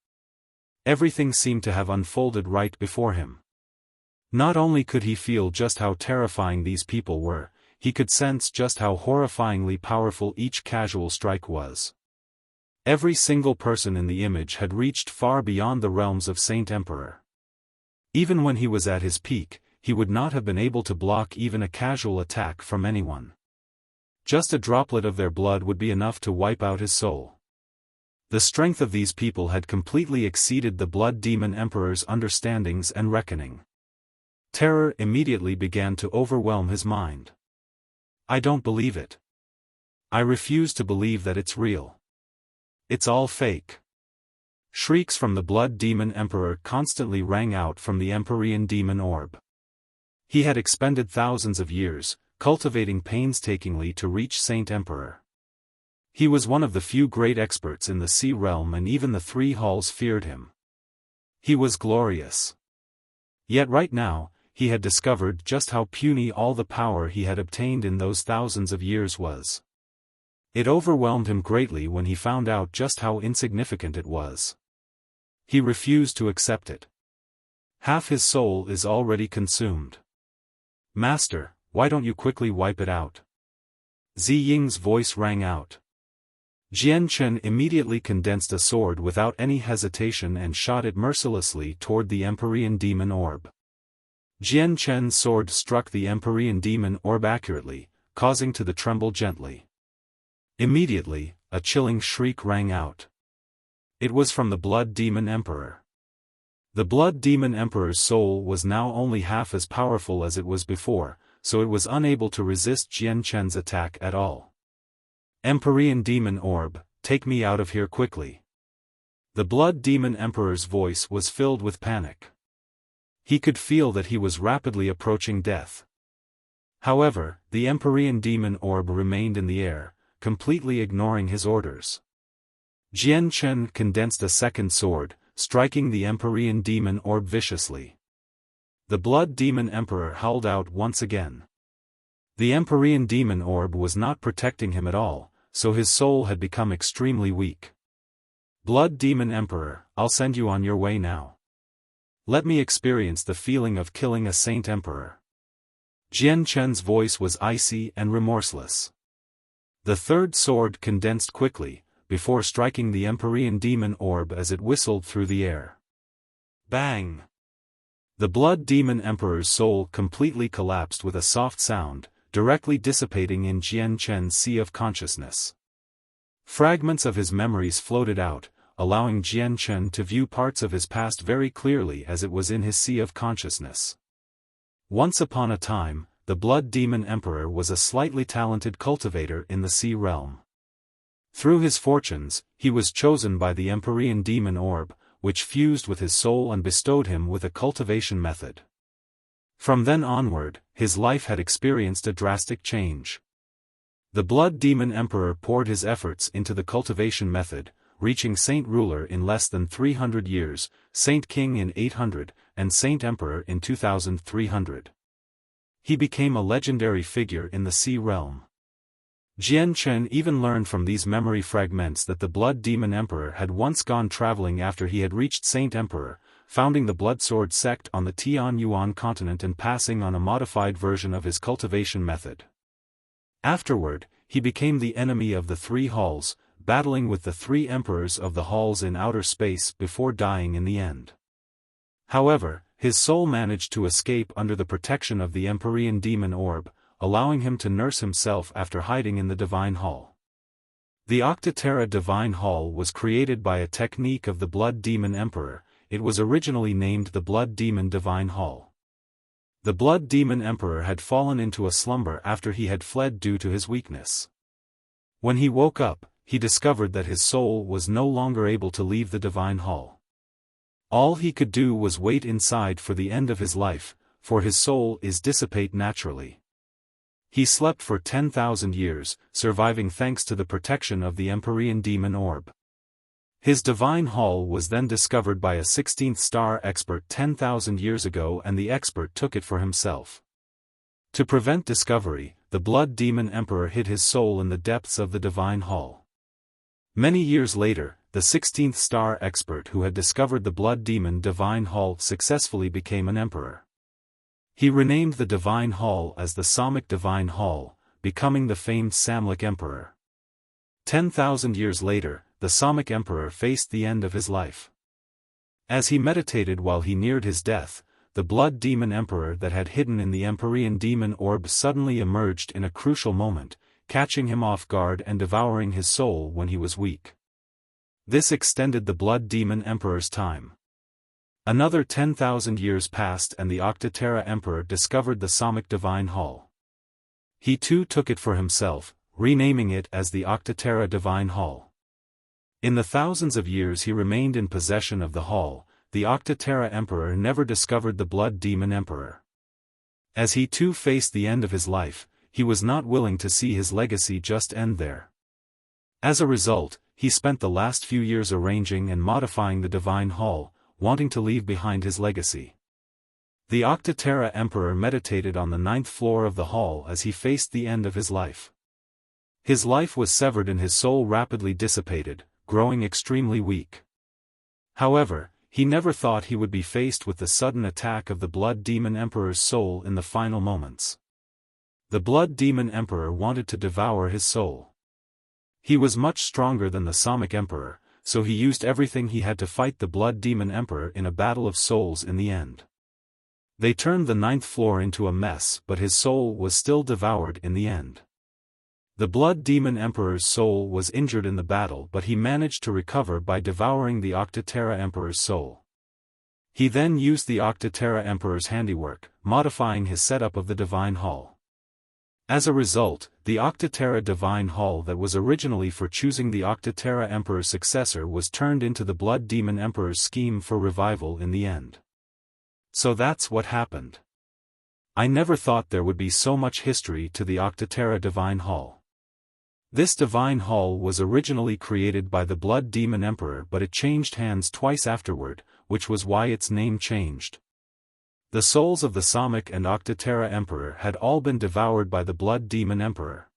Everything seemed to have unfolded right before him. Not only could he feel just how terrifying these people were, he could sense just how horrifyingly powerful each casual strike was. Every single person in the image had reached far beyond the realms of Saint Emperor. Even when he was at his peak, he would not have been able to block even a casual attack from anyone. Just a droplet of their blood would be enough to wipe out his soul. The strength of these people had completely exceeded the Blood Demon Emperor's understandings and reckoning. Terror immediately began to overwhelm his mind. "I don't believe it. I refuse to believe that it's real. It's all fake." Shrieks from the Blood Demon Emperor constantly rang out from the Empyrean Demon Orb. He had expended thousands of years, cultivating painstakingly to reach Saint Emperor. He was one of the few great experts in the sea realm, and even the three halls feared him. He was glorious. Yet right now, he had discovered just how puny all the power he had obtained in those thousands of years was. It overwhelmed him greatly when he found out just how insignificant it was. He refused to accept it. Half his soul is already consumed. Master, why don't you quickly wipe it out? Zi Ying's voice rang out. Jian Chen immediately condensed a sword without any hesitation and shot it mercilessly toward the Empyrean demon orb. Jian Chen's sword struck the Empyrean demon orb accurately, causing it to tremble gently. Immediately, a chilling shriek rang out. It was from the Blood Demon Emperor. The Blood Demon Emperor's soul was now only half as powerful as it was before, so it was unable to resist Jian Chen's attack at all. Empyrean Demon Orb, take me out of here quickly. The Blood Demon Emperor's voice was filled with panic. He could feel that he was rapidly approaching death. However, the Empyrean Demon Orb remained in the air, completely ignoring his orders. Jian Chen condensed a second sword, striking the Empyrean Demon Orb viciously. The Blood Demon Emperor howled out once again. The Empyrean Demon Orb was not protecting him at all, so his soul had become extremely weak. Blood Demon Emperor, I'll send you on your way now. Let me experience the feeling of killing a Saint Emperor. Jian Chen's voice was icy and remorseless. The third sword condensed quickly, before striking the Empyrean Demon Orb as it whistled through the air. Bang! The Blood Demon Emperor's soul completely collapsed with a soft sound, directly dissipating in Jian Chen's sea of consciousness. Fragments of his memories floated out, allowing Jian Chen to view parts of his past very clearly as it was in his sea of consciousness. Once upon a time, the Blood Demon Emperor was a slightly talented cultivator in the sea realm. Through his fortunes, he was chosen by the Empyrean Demon Orb, which fused with his soul and bestowed him with a cultivation method. From then onward, his life had experienced a drastic change. The Blood Demon Emperor poured his efforts into the cultivation method, reaching Saint Ruler in less than 300 years, Saint King in 800, and Saint Emperor in 2300. He became a legendary figure in the sea realm. Jian Chen even learned from these memory fragments that the Blood Demon Emperor had once gone traveling after he had reached Saint Emperor, founding the Blood Sword sect on the Tian Yuan continent and passing on a modified version of his cultivation method. Afterward, he became the enemy of the three halls, battling with the three emperors of the halls in outer space before dying in the end. However, his soul managed to escape under the protection of the Empyrean Demon Orb, allowing him to nurse himself after hiding in the Divine Hall. The Octaterra Divine Hall was created by a technique of the Blood Demon Emperor. It was originally named the Blood Demon Divine Hall. The Blood Demon Emperor had fallen into a slumber after he had fled due to his weakness. When he woke up, he discovered that his soul was no longer able to leave the Divine Hall. All he could do was wait inside for the end of his life, for his soul is dissipate naturally. He slept for 10,000 years, surviving thanks to the protection of the Empyrean Demon Orb. His Divine Hall was then discovered by a 16th star expert 10,000 years ago, and the expert took it for himself. To prevent discovery, the Blood Demon Emperor hid his soul in the depths of the Divine Hall. Many years later, the 16th star expert who had discovered the Blood Demon Divine Hall successfully became an emperor. He renamed the Divine Hall as the Samik Divine Hall, becoming the famed Samlik Emperor. 10,000 years later, the Samik Emperor faced the end of his life. As he meditated while he neared his death, the Blood Demon Emperor that had hidden in the Empyrean Demon Orb suddenly emerged in a crucial moment, catching him off guard and devouring his soul when he was weak. This extended the Blood Demon Emperor's time. Another 10,000 years passed and the Octaterra Emperor discovered the Samik Divine Hall. He too took it for himself, renaming it as the Octaterra Divine Hall. In the thousands of years he remained in possession of the hall, the Octaterra Emperor never discovered the Blood Demon Emperor. As he too faced the end of his life, he was not willing to see his legacy just end there. As a result, he spent the last few years arranging and modifying the Divine Hall, wanting to leave behind his legacy. The Octaterra Emperor meditated on the 9th floor of the hall as he faced the end of his life. His life was severed and his soul rapidly dissipated, growing extremely weak. However, he never thought he would be faced with the sudden attack of the Blood Demon Emperor's soul in the final moments. The Blood Demon Emperor wanted to devour his soul. He was much stronger than the Psalmic Emperor, so he used everything he had to fight the Blood Demon Emperor in a battle of souls in the end. They turned the 9th floor into a mess, but his soul was still devoured in the end. The Blood Demon Emperor's soul was injured in the battle, but he managed to recover by devouring the Octaterra Emperor's soul. He then used the Octaterra Emperor's handiwork, modifying his setup of the Divine Hall. As a result, the Octaterra Divine Hall that was originally for choosing the Octaterra Emperor's successor was turned into the Blood Demon Emperor's scheme for revival in the end. So that's what happened. I never thought there would be so much history to the Octaterra Divine Hall. This Divine Hall was originally created by the Blood Demon Emperor, but it changed hands twice afterward, which was why its name changed. The souls of the Psalmic and Octaterra Emperor had all been devoured by the Blood Demon Emperor.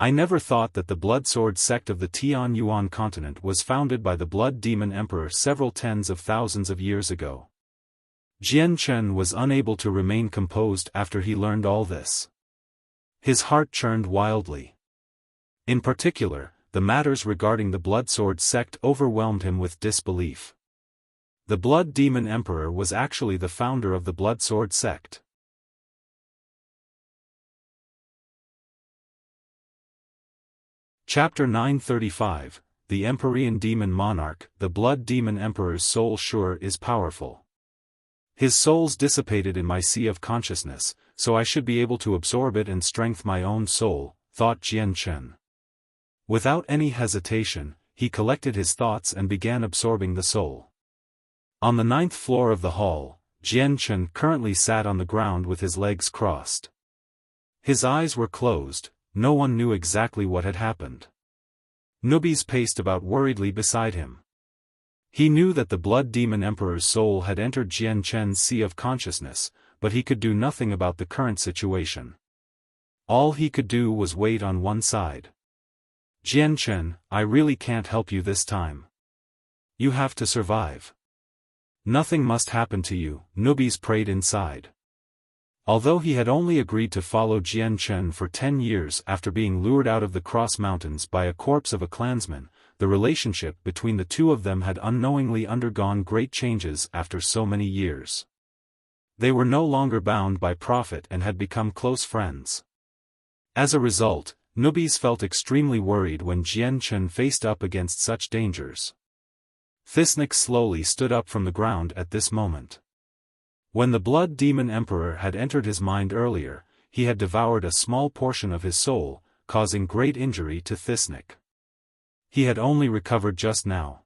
I never thought that the Bloodsword sect of the Tian Yuan continent was founded by the Blood Demon Emperor several tens of thousands of years ago. Jian Chen was unable to remain composed after he learned all this. His heart churned wildly. In particular, the matters regarding the Bloodsword sect overwhelmed him with disbelief. The Blood Demon Emperor was actually the founder of the Bloodsword sect. Chapter 935, The Empyrean Demon Monarch. The Blood Demon Emperor's soul sure is powerful. His soul's dissipated in my sea of consciousness, so I should be able to absorb it and strengthen my own soul, thought Jian Chen. Without any hesitation, he collected his thoughts and began absorbing the soul. On the 9th floor of the hall, Jian Chen currently sat on the ground with his legs crossed. His eyes were closed, no one knew exactly what had happened. Nubis paced about worriedly beside him. He knew that the Blood Demon Emperor's soul had entered Jian Chen's sea of consciousness, but he could do nothing about the current situation. All he could do was wait on one side. Jian Chen, I really can't help you this time. You have to survive. Nothing must happen to you, Nubis prayed inside. Although he had only agreed to follow Jian Chen for 10 years after being lured out of the Cross Mountains by a corpse of a clansman, the relationship between the two of them had unknowingly undergone great changes after so many years. They were no longer bound by profit and had become close friends. As a result, Nubis felt extremely worried when Jian Chen faced up against such dangers. Thisnik slowly stood up from the ground at this moment. When the Blood Demon Emperor had entered his mind earlier, he had devoured a small portion of his soul, causing great injury to Thisnik. He had only recovered just now.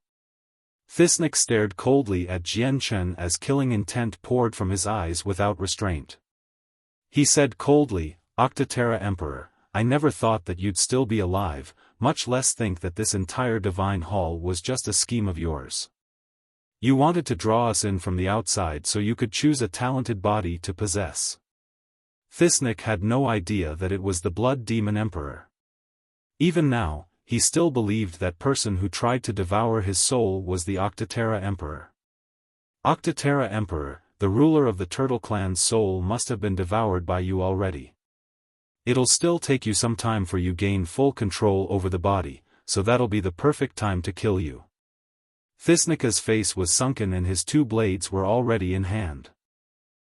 Thisnik stared coldly at Jian Chen as killing intent poured from his eyes without restraint. He said coldly, Octaterra Emperor, I never thought that you'd still be alive, much less think that this entire Divine Hall was just a scheme of yours. You wanted to draw us in from the outside so you could choose a talented body to possess. Thisnik had no idea that it was the Blood Demon Emperor. Even now, he still believed that person who tried to devour his soul was the Octaterra Emperor. Octaterra Emperor, the ruler of the Turtle Clan's soul must have been devoured by you already. It'll still take you some time for you gain full control over the body, so that'll be the perfect time to kill you. Thisnika's face was sunken and his two blades were already in hand.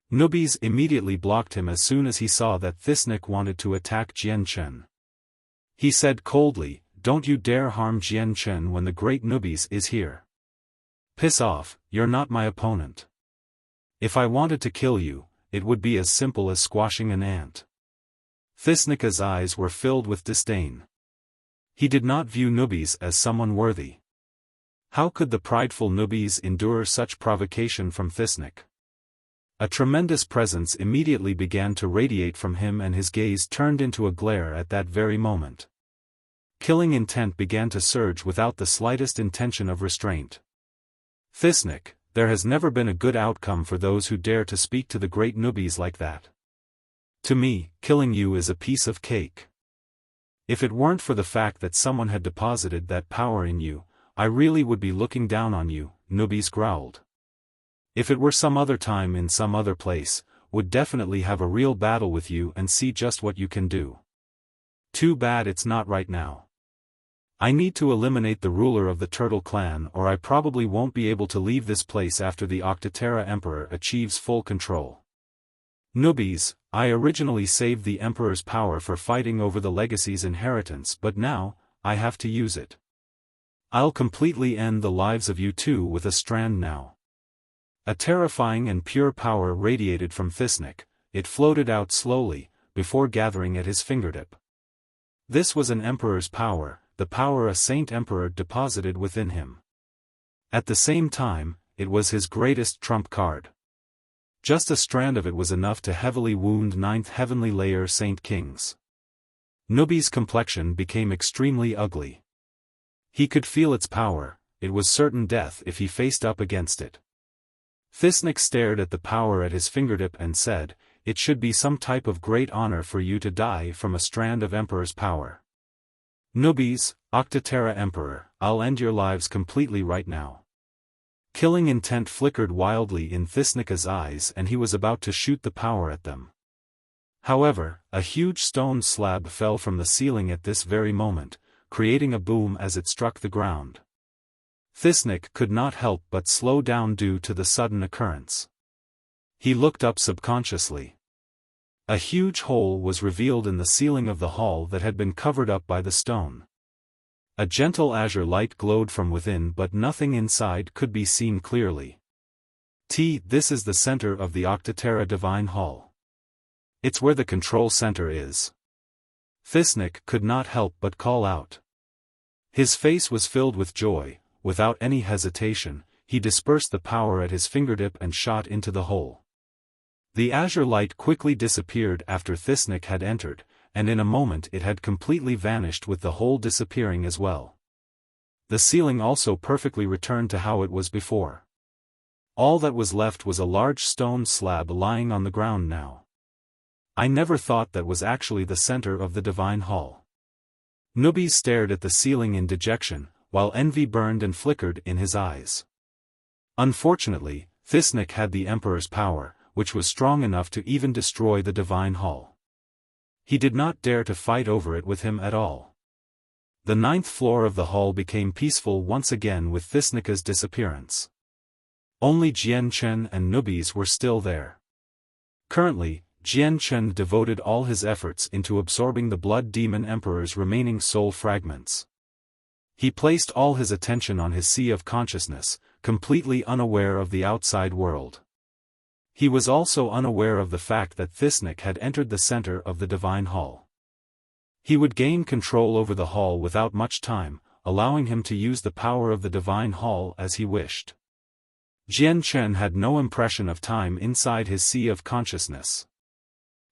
Nubis immediately blocked him as soon as he saw that Thisnik wanted to attack Jian Chen. He said coldly, don't you dare harm Jian Chen when the great Nubis is here. Piss off, you're not my opponent. If I wanted to kill you, it would be as simple as squashing an ant. Thisnika's eyes were filled with disdain. He did not view Nubis as someone worthy. How could the prideful Nubis endure such provocation from Thisnik? A tremendous presence immediately began to radiate from him and his gaze turned into a glare at that very moment. killing intent began to surge without the slightest intention of restraint. Thisnik, there has never been a good outcome for those who dare to speak to the great newbies like that. To me, killing you is a piece of cake. If it weren't for the fact that someone had deposited that power in you, I really would be looking down on you, newbies growled. If it were some other time in some other place, would definitely have a real battle with you and see just what you can do. Too bad it's not right now. I need to eliminate the ruler of the Turtle Clan or I probably won't be able to leave this place after the Octaterra Emperor achieves full control. Newbies, I originally saved the Emperor's power for fighting over the Legacy's inheritance but now, I have to use it. I'll completely end the lives of you two with a strand now. A terrifying and pure power radiated from Thisnik, it floated out slowly, before gathering at his fingertip. This was an Emperor's power, the power a Saint Emperor deposited within him. At the same time, it was his greatest trump card. Just a strand of it was enough to heavily wound 9th Heavenly Layer Saint Kings. Newbie's complexion became extremely ugly. He could feel its power, it was certain death if he faced up against it. Thisnik stared at the power at his fingertip and said, "It should be some type of great honor for you to die from a strand of Emperor's power. Newbies, Octaterra Emperor, I'll end your lives completely right now." Killing intent flickered wildly in Thisnik's eyes and he was about to shoot the power at them. However, a huge stone slab fell from the ceiling at this very moment, creating a boom as it struck the ground. Thisnik could not help but slow down due to the sudden occurrence. He looked up subconsciously. A huge hole was revealed in the ceiling of the hall that had been covered up by the stone. A gentle azure light glowed from within but nothing inside could be seen clearly. This is the center of the Octaterra Divine Hall. It's where the control center is. Thisnik could not help but call out. His face was filled with joy. Without any hesitation, he dispersed the power at his fingertip and shot into the hole. The azure light quickly disappeared after Thisnik had entered, and in a moment it had completely vanished with the hole disappearing as well. The ceiling also perfectly returned to how it was before. All that was left was a large stone slab lying on the ground now. I never thought that was actually the center of the Divine Hall. Newbies stared at the ceiling in dejection, while envy burned and flickered in his eyes. Unfortunately, Thisnik had the Emperor's power, which was strong enough to even destroy the Divine Hall. He did not dare to fight over it with him at all. The 9th floor of the hall became peaceful once again with Thisnik's disappearance. Only Jian Chen and Newbies were still there. Currently, Jian Chen devoted all his efforts into absorbing the Blood Demon Emperor's remaining soul fragments. He placed all his attention on his sea of consciousness, completely unaware of the outside world. He was also unaware of the fact that Thisnik had entered the center of the Divine Hall. He would gain control over the hall without much time, allowing him to use the power of the Divine Hall as he wished. Jian Chen had no impression of time inside his sea of consciousness.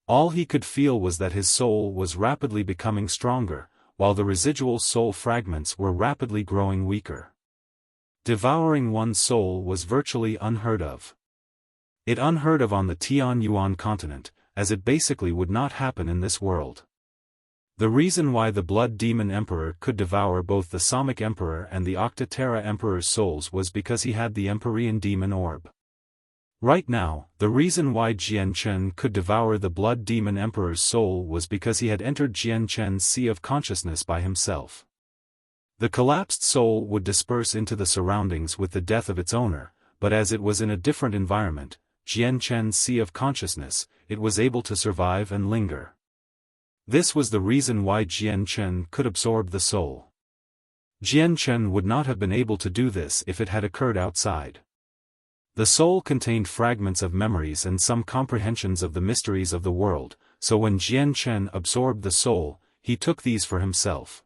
All he could feel was that his soul was rapidly becoming stronger, while the residual soul fragments were rapidly growing weaker. Devouring one's soul was virtually unheard of. It unheard of on the Tianyuan continent, as it basically would not happen in this world. The reason why the Blood Demon Emperor could devour both the Samic Emperor and the Octaterra Emperor's souls was because he had the Empyrean Demon Orb. Right now, the reason why Jian Chen could devour the Blood Demon Emperor's soul was because he had entered Jian Chen's sea of consciousness by himself. The collapsed soul would disperse into the surroundings with the death of its owner, but as it was in a different environment, Jian Chen's sea of consciousness, it was able to survive and linger. This was the reason why Jian Chen could absorb the soul. Jian Chen would not have been able to do this if it had occurred outside. The soul contained fragments of memories and some comprehensions of the mysteries of the world, so when Jian Chen absorbed the soul, he took these for himself.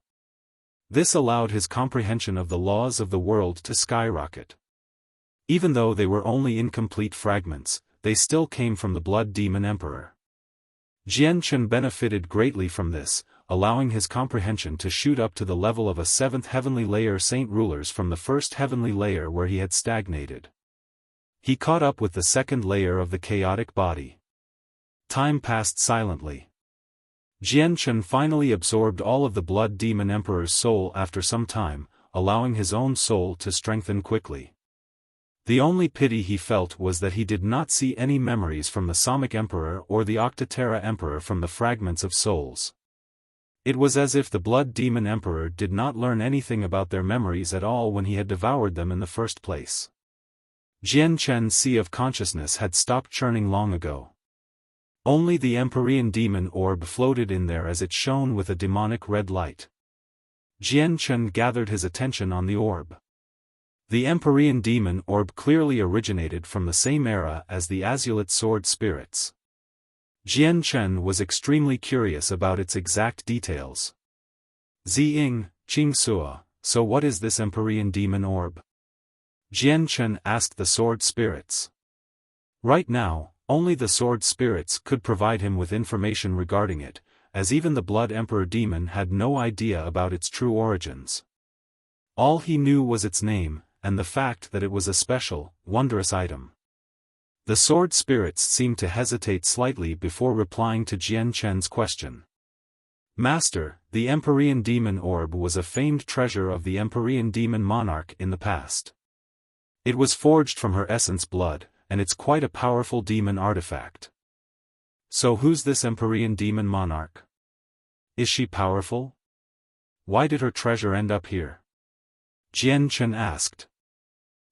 This allowed his comprehension of the laws of the world to skyrocket. Even though they were only incomplete fragments, they still came from the Blood Demon Emperor. Jian Chen benefited greatly from this, allowing his comprehension to shoot up to the level of a seventh heavenly layer saint rulers from the first heavenly layer where he had stagnated. He caught up with the second layer of the chaotic body. Time passed silently. Jian Chen finally absorbed all of the Blood Demon Emperor's soul after some time, allowing his own soul to strengthen quickly. The only pity he felt was that he did not see any memories from the Samic Emperor or the Octaterra Emperor from the fragments of souls. It was as if the Blood Demon Emperor did not learn anything about their memories at all when he had devoured them in the first place. Jian Chen's sea of consciousness had stopped churning long ago. Only the Empyrean demon orb floated in there as it shone with a demonic red light. Jian Chen gathered his attention on the orb. The Empyrean demon orb clearly originated from the same era as the Azulite sword spirits. Jian Chen was extremely curious about its exact details. Ziying, Qingsuo, so what is this Empyrean demon orb? Jian Chen asked the sword spirits. Right now, only the sword spirits could provide him with information regarding it, as even the Blood Emperor demon had no idea about its true origins. All he knew was its name, and the fact that it was a special, wondrous item. The sword spirits seemed to hesitate slightly before replying to Jian Chen's question. Master, the Empyrean demon orb was a famed treasure of the Empyrean demon monarch in the past. It was forged from her essence blood, and it's quite a powerful demon artifact. So who's this Empyrean demon monarch? Is she powerful? Why did her treasure end up here? Jian Chen asked.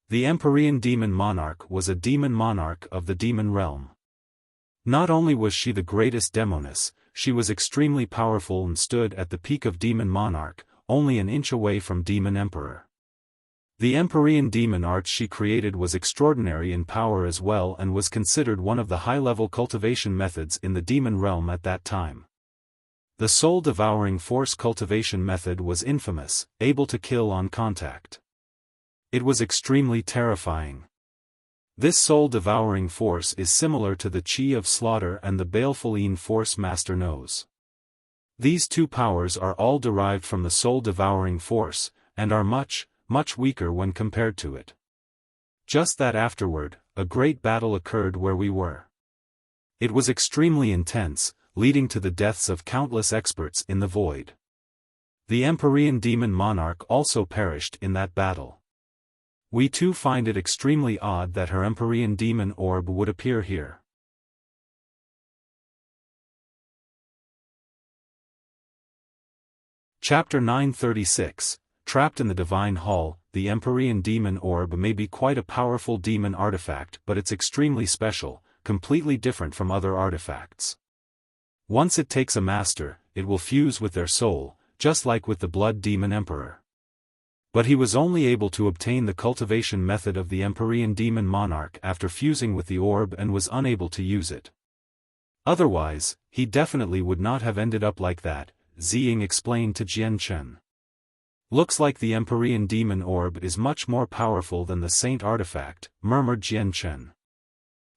The Empyrean demon monarch was a demon monarch of the demon realm. Not only was she the greatest demoness, she was extremely powerful and stood at the peak of demon monarch, only an inch away from demon emperor. The Empyrean demon art she created was extraordinary in power as well and was considered one of the high-level cultivation methods in the demon realm at that time. The soul-devouring force cultivation method was infamous, able to kill on contact. It was extremely terrifying. This soul-devouring force is similar to the Qi of Slaughter and the Baleful force Master knows. These two powers are all derived from the soul-devouring force, and are much weaker when compared to it. Just that afterward, a great battle occurred where we were. It was extremely intense, leading to the deaths of countless experts in the void. The Empyrean demon monarch also perished in that battle. We too find it extremely odd that her Empyrean demon orb would appear here. Chapter 936, Trapped in the Divine Hall. The Empyrean demon orb may be quite a powerful demon artifact, but it's extremely special, completely different from other artifacts. Once it takes a master, it will fuse with their soul, just like with the Blood Demon Emperor. But he was only able to obtain the cultivation method of the Empyrean demon monarch after fusing with the orb and was unable to use it. Otherwise, he definitely would not have ended up like that, Ziying explained to Jian Chen. Looks like the Empyrean demon orb is much more powerful than the saint artifact, murmured Jian Chen.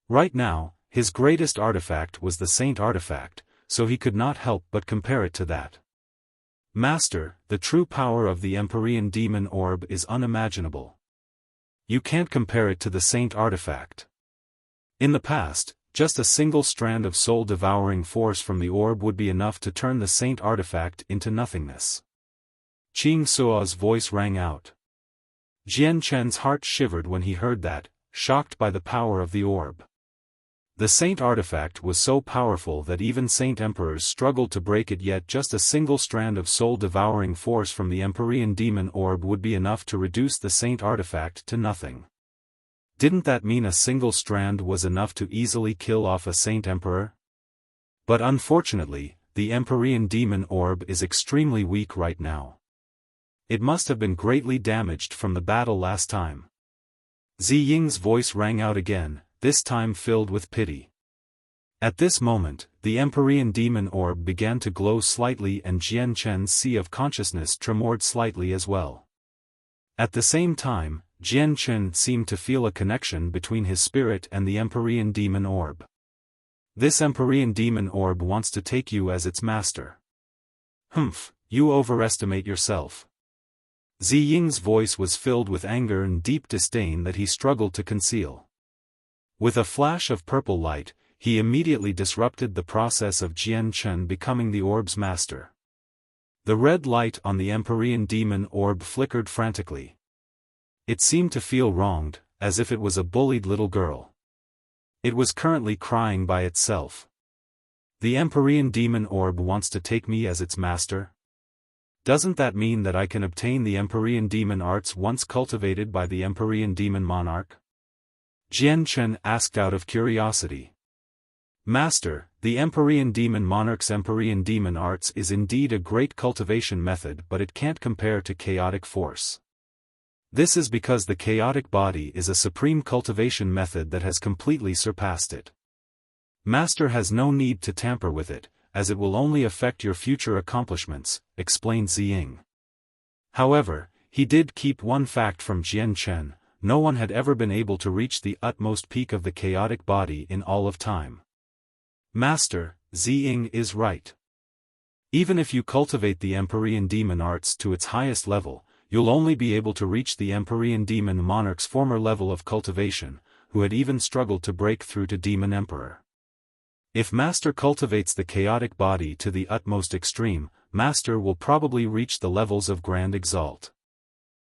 Right now, his greatest artifact was the saint artifact, so he could not help but compare it to that. Master, the true power of the Empyrean demon orb is unimaginable. You can't compare it to the saint artifact. In the past, just a single strand of soul-devouring force from the orb would be enough to turn the saint artifact into nothingness. Qingsuo's voice rang out. Jian Chen's heart shivered when he heard that, shocked by the power of the orb. The saint artifact was so powerful that even saint emperors struggled to break it, yet just a single strand of soul-devouring force from the Empyrean demon orb would be enough to reduce the saint artifact to nothing. Didn't that mean a single strand was enough to easily kill off a saint emperor? But unfortunately, the Empyrean demon orb is extremely weak right now. It must have been greatly damaged from the battle last time. Ziying's voice rang out again, this time filled with pity. At this moment, the Empyrean demon orb began to glow slightly and Jian Chen's sea of consciousness tremored slightly as well. At the same time, Jian Chen seemed to feel a connection between his spirit and the Empyrean demon orb. This Empyrean demon orb wants to take you as its master. Humph, you overestimate yourself. Ziying's voice was filled with anger and deep disdain that he struggled to conceal. With a flash of purple light, he immediately disrupted the process of Jian Chen becoming the orb's master. The red light on the Empyrean demon orb flickered frantically. It seemed to feel wronged, as if it was a bullied little girl. It was currently crying by itself. The Empyrean demon orb wants to take me as its master? Doesn't that mean that I can obtain the Empyrean demon arts once cultivated by the Empyrean demon monarch? Jian Chen asked out of curiosity. Master, the Empyrean demon monarch's Empyrean demon arts is indeed a great cultivation method, but it can't compare to chaotic force. This is because the chaotic body is a supreme cultivation method that has completely surpassed it. Master has no need to tamper with it, as it will only affect your future accomplishments, explained Ziying. However, he did keep one fact from Jian Chen: no one had ever been able to reach the utmost peak of the chaotic body in all of time. Master, Ziying is right. Even if you cultivate the Empyrean demon arts to its highest level, you'll only be able to reach the Empyrean demon monarch's former level of cultivation, who had even struggled to break through to demon emperor. If Master cultivates the chaotic body to the utmost extreme, Master will probably reach the levels of Grand Exalt.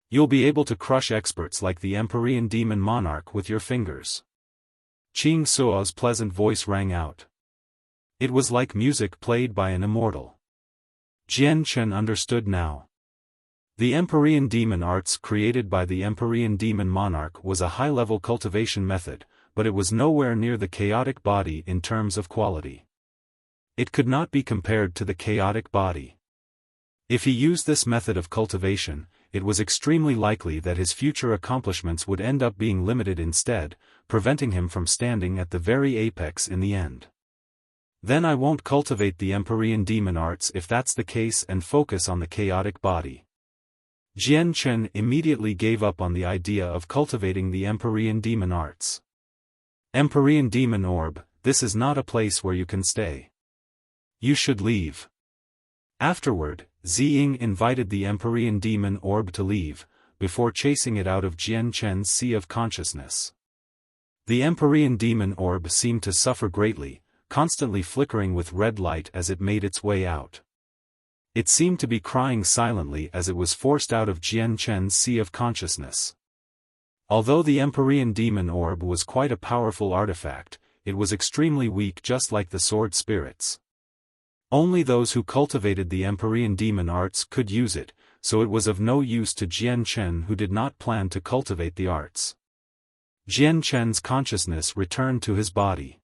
You'll be able to crush experts like the Empyrean demon monarch with your fingers. Qing Suo's pleasant voice rang out. It was like music played by an immortal. Jian Chen understood now. The Empyrean demon arts created by the Empyrean demon monarch was a high-level cultivation method, but it was nowhere near the chaotic body in terms of quality. It could not be compared to the chaotic body. If he used this method of cultivation, it was extremely likely that his future accomplishments would end up being limited instead, preventing him from standing at the very apex in the end. Then I won't cultivate the Empyrean demon arts if that's the case and focus on the chaotic body. Jian Chen immediately gave up on the idea of cultivating the Empyrean demon arts. Empyrean demon orb, this is not a place where you can stay. You should leave. Afterward, Ziying invited the Empyrean demon orb to leave, before chasing it out of Jian Chen's sea of consciousness. The Empyrean demon orb seemed to suffer greatly, constantly flickering with red light as it made its way out. It seemed to be crying silently as it was forced out of Jian Chen's sea of consciousness. Although the Empyrean demon orb was quite a powerful artifact, it was extremely weak, just like the sword spirits. Only those who cultivated the Empyrean demon arts could use it, so it was of no use to Jian Chen, who did not plan to cultivate the arts. Jian Chen's consciousness returned to his body.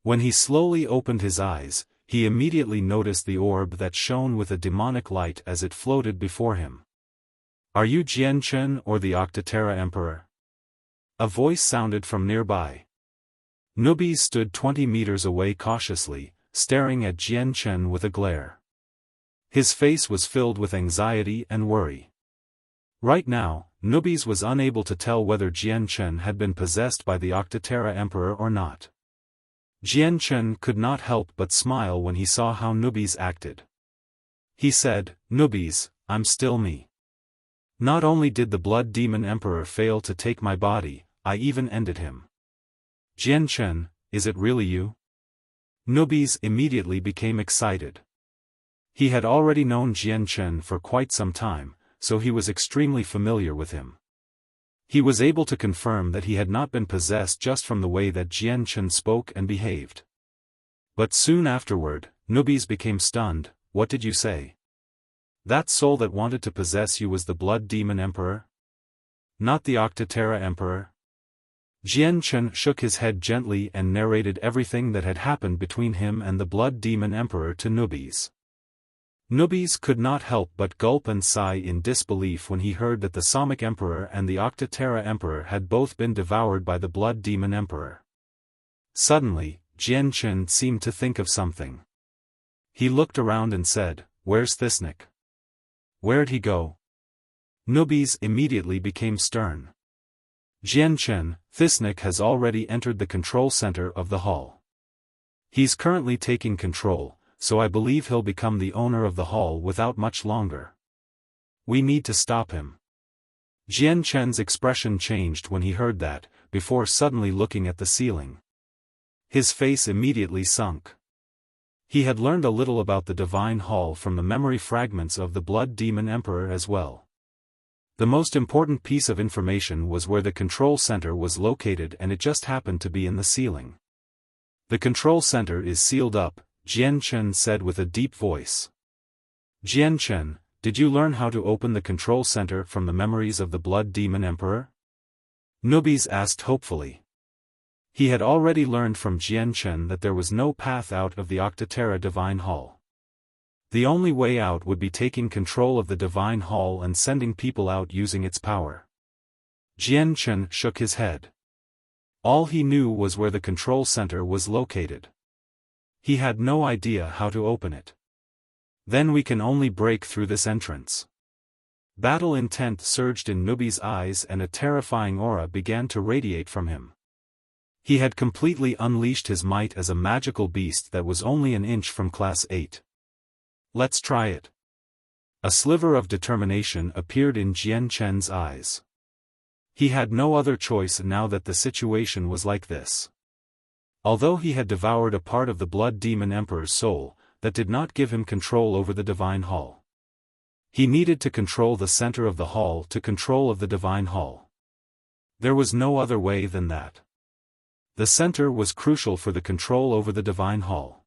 When he slowly opened his eyes, he immediately noticed the orb that shone with a demonic light as it floated before him. Are you Jian Chen or the Octaterra Emperor? A voice sounded from nearby. Nubis stood 20 meters away cautiously, staring at Jian Chen with a glare. His face was filled with anxiety and worry. Right now, Nubis was unable to tell whether Jian Chen had been possessed by the Octaterra Emperor or not. Jian Chen could not help but smile when he saw how Nubis acted. He said, "Nubis, I'm still me. Not only did the Blood Demon Emperor fail to take my body, I even ended him." "Jian Chen, is it really you?" Nubis immediately became excited. He had already known Jian Chen for quite some time, so he was extremely familiar with him. He was able to confirm that he had not been possessed just from the way that Jian Chen spoke and behaved. But soon afterward, Nubis became stunned. "What did you say? That soul that wanted to possess you was the Blood Demon Emperor? Not the Octaterra Emperor?" Jian Chen shook his head gently and narrated everything that had happened between him and the Blood Demon Emperor to Nubis. Nubis could not help but gulp and sigh in disbelief when he heard that the Psalmic Emperor and the Octaterra Emperor had both been devoured by the Blood Demon Emperor. Suddenly, Jian Chen seemed to think of something. He looked around and said, "Where's Thisnik? Where'd he go?" Nubis immediately became stern. "Jian Chen, Thisnik has already entered the control center of the hall. He's currently taking control, so I believe he'll become the owner of the hall without much longer. We need to stop him. Jian Chen's expression changed when he heard that, before suddenly looking at the ceiling. His face immediately sunk. He had learned a little about the Divine Hall from the memory fragments of the Blood Demon Emperor as well. The most important piece of information was where the control center was located, and it just happened to be in the ceiling. The control center is sealed up, Jian Chen said with a deep voice. Jian Chen, did you learn how to open the control center from the memories of the Blood Demon Emperor? Nubis asked hopefully. He had already learned from Jian Chen that there was no path out of the Octaterra Divine Hall. The only way out would be taking control of the Divine Hall and sending people out using its power. Jian Chen shook his head. All he knew was where the control center was located. He had no idea how to open it. Then we can only break through this entrance. Battle intent surged in Nubis' eyes and a terrifying aura began to radiate from him. He had completely unleashed his might as a magical beast that was only an inch from Class 8. Let's try it. A sliver of determination appeared in Jian Chen's eyes. He had no other choice now that the situation was like this. Although he had devoured a part of the Blood Demon Emperor's soul, that did not give him control over the Divine Hall. He needed to control the center of the hall to control of the Divine Hall. There was no other way than that. The center was crucial for the control over the Divine Hall.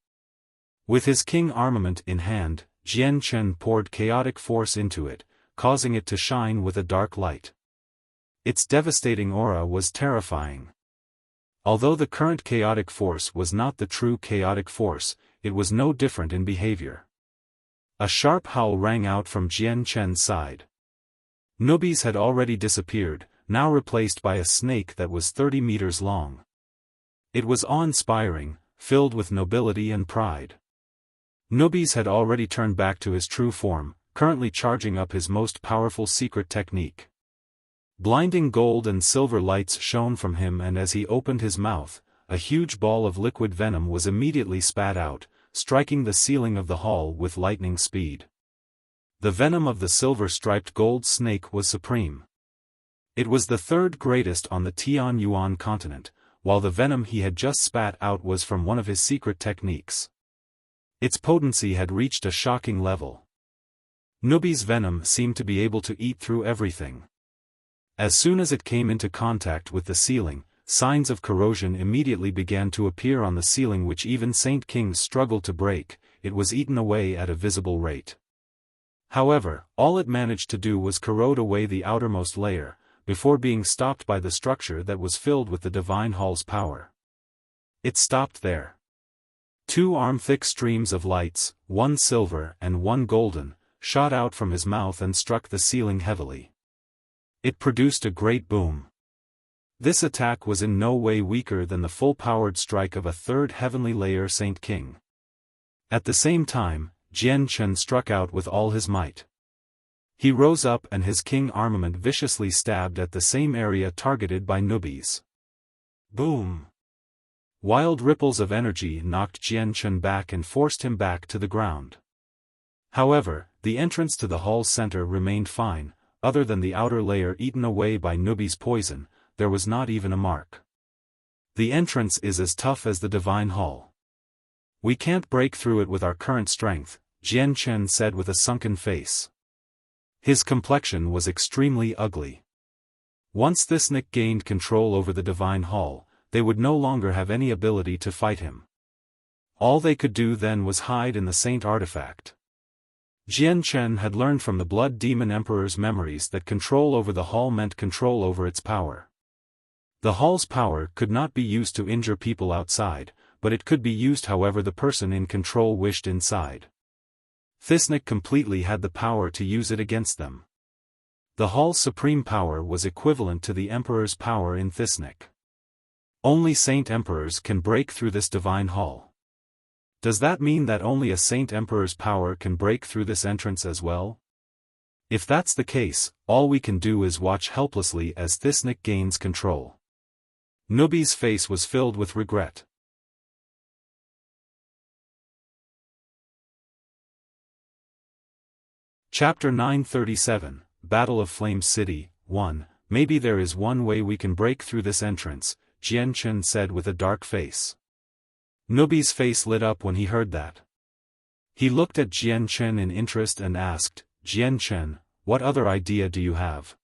With his king armament in hand, Jian Chen poured chaotic force into it, causing it to shine with a dark light. Its devastating aura was terrifying. Although the current chaotic force was not the true chaotic force, it was no different in behavior. A sharp howl rang out from Jian Chen's side. Nubis had already disappeared, now replaced by a snake that was 30 meters long. It was awe-inspiring, filled with nobility and pride. Nubis had already turned back to his true form, currently charging up his most powerful secret technique. Blinding gold and silver lights shone from him, and as he opened his mouth, a huge ball of liquid venom was immediately spat out, striking the ceiling of the hall with lightning speed. The venom of the silver-striped gold snake was supreme. It was the third greatest on the Tian Yuan continent, while the venom he had just spat out was from one of his secret techniques. Its potency had reached a shocking level. Nubis' venom seemed to be able to eat through everything. As soon as it came into contact with the ceiling, signs of corrosion immediately began to appear on the ceiling which even Saint Kings struggled to break. It was eaten away at a visible rate. However, all it managed to do was corrode away the outermost layer, before being stopped by the structure that was filled with the Divine Hall's power. It stopped there. 2 arm-thick streams of lights, one silver and one golden, shot out from his mouth and struck the ceiling heavily. It produced a great boom. This attack was in no way weaker than the full-powered strike of a third heavenly layer Saint King. At the same time, Jian Chen struck out with all his might. He rose up and his king armament viciously stabbed at the same area targeted by Nubis. Boom! Wild ripples of energy knocked Jian Chen back and forced him back to the ground. However, the entrance to the hall's center remained fine. Other than the outer layer eaten away by Nubis' poison, there was not even a mark. The entrance is as tough as the Divine Hall. We can't break through it with our current strength, Jian Chen said with a sunken face. His complexion was extremely ugly. Once Thisnik gained control over the Divine Hall, they would no longer have any ability to fight him. All they could do then was hide in the Saint Artifact. Jian Chen had learned from the Blood Demon Emperor's memories that control over the hall meant control over its power. The hall's power could not be used to injure people outside, but it could be used however the person in control wished inside. Thisnik completely had the power to use it against them. The hall's supreme power was equivalent to the Emperor's power in Thisnik. Only Saint Emperors can break through this Divine Hall. Does that mean that only a Saint Emperor's power can break through this entrance as well? If that's the case, all we can do is watch helplessly as Thisnik gains control. Nubis' face was filled with regret. Chapter 937, Battle of Flame City, 1. Maybe there is one way we can break through this entrance, Jian Chen said with a dark face. Nubi's face lit up when he heard that. He looked at Jian Chen in interest and asked, Jian Chen, what other idea do you have?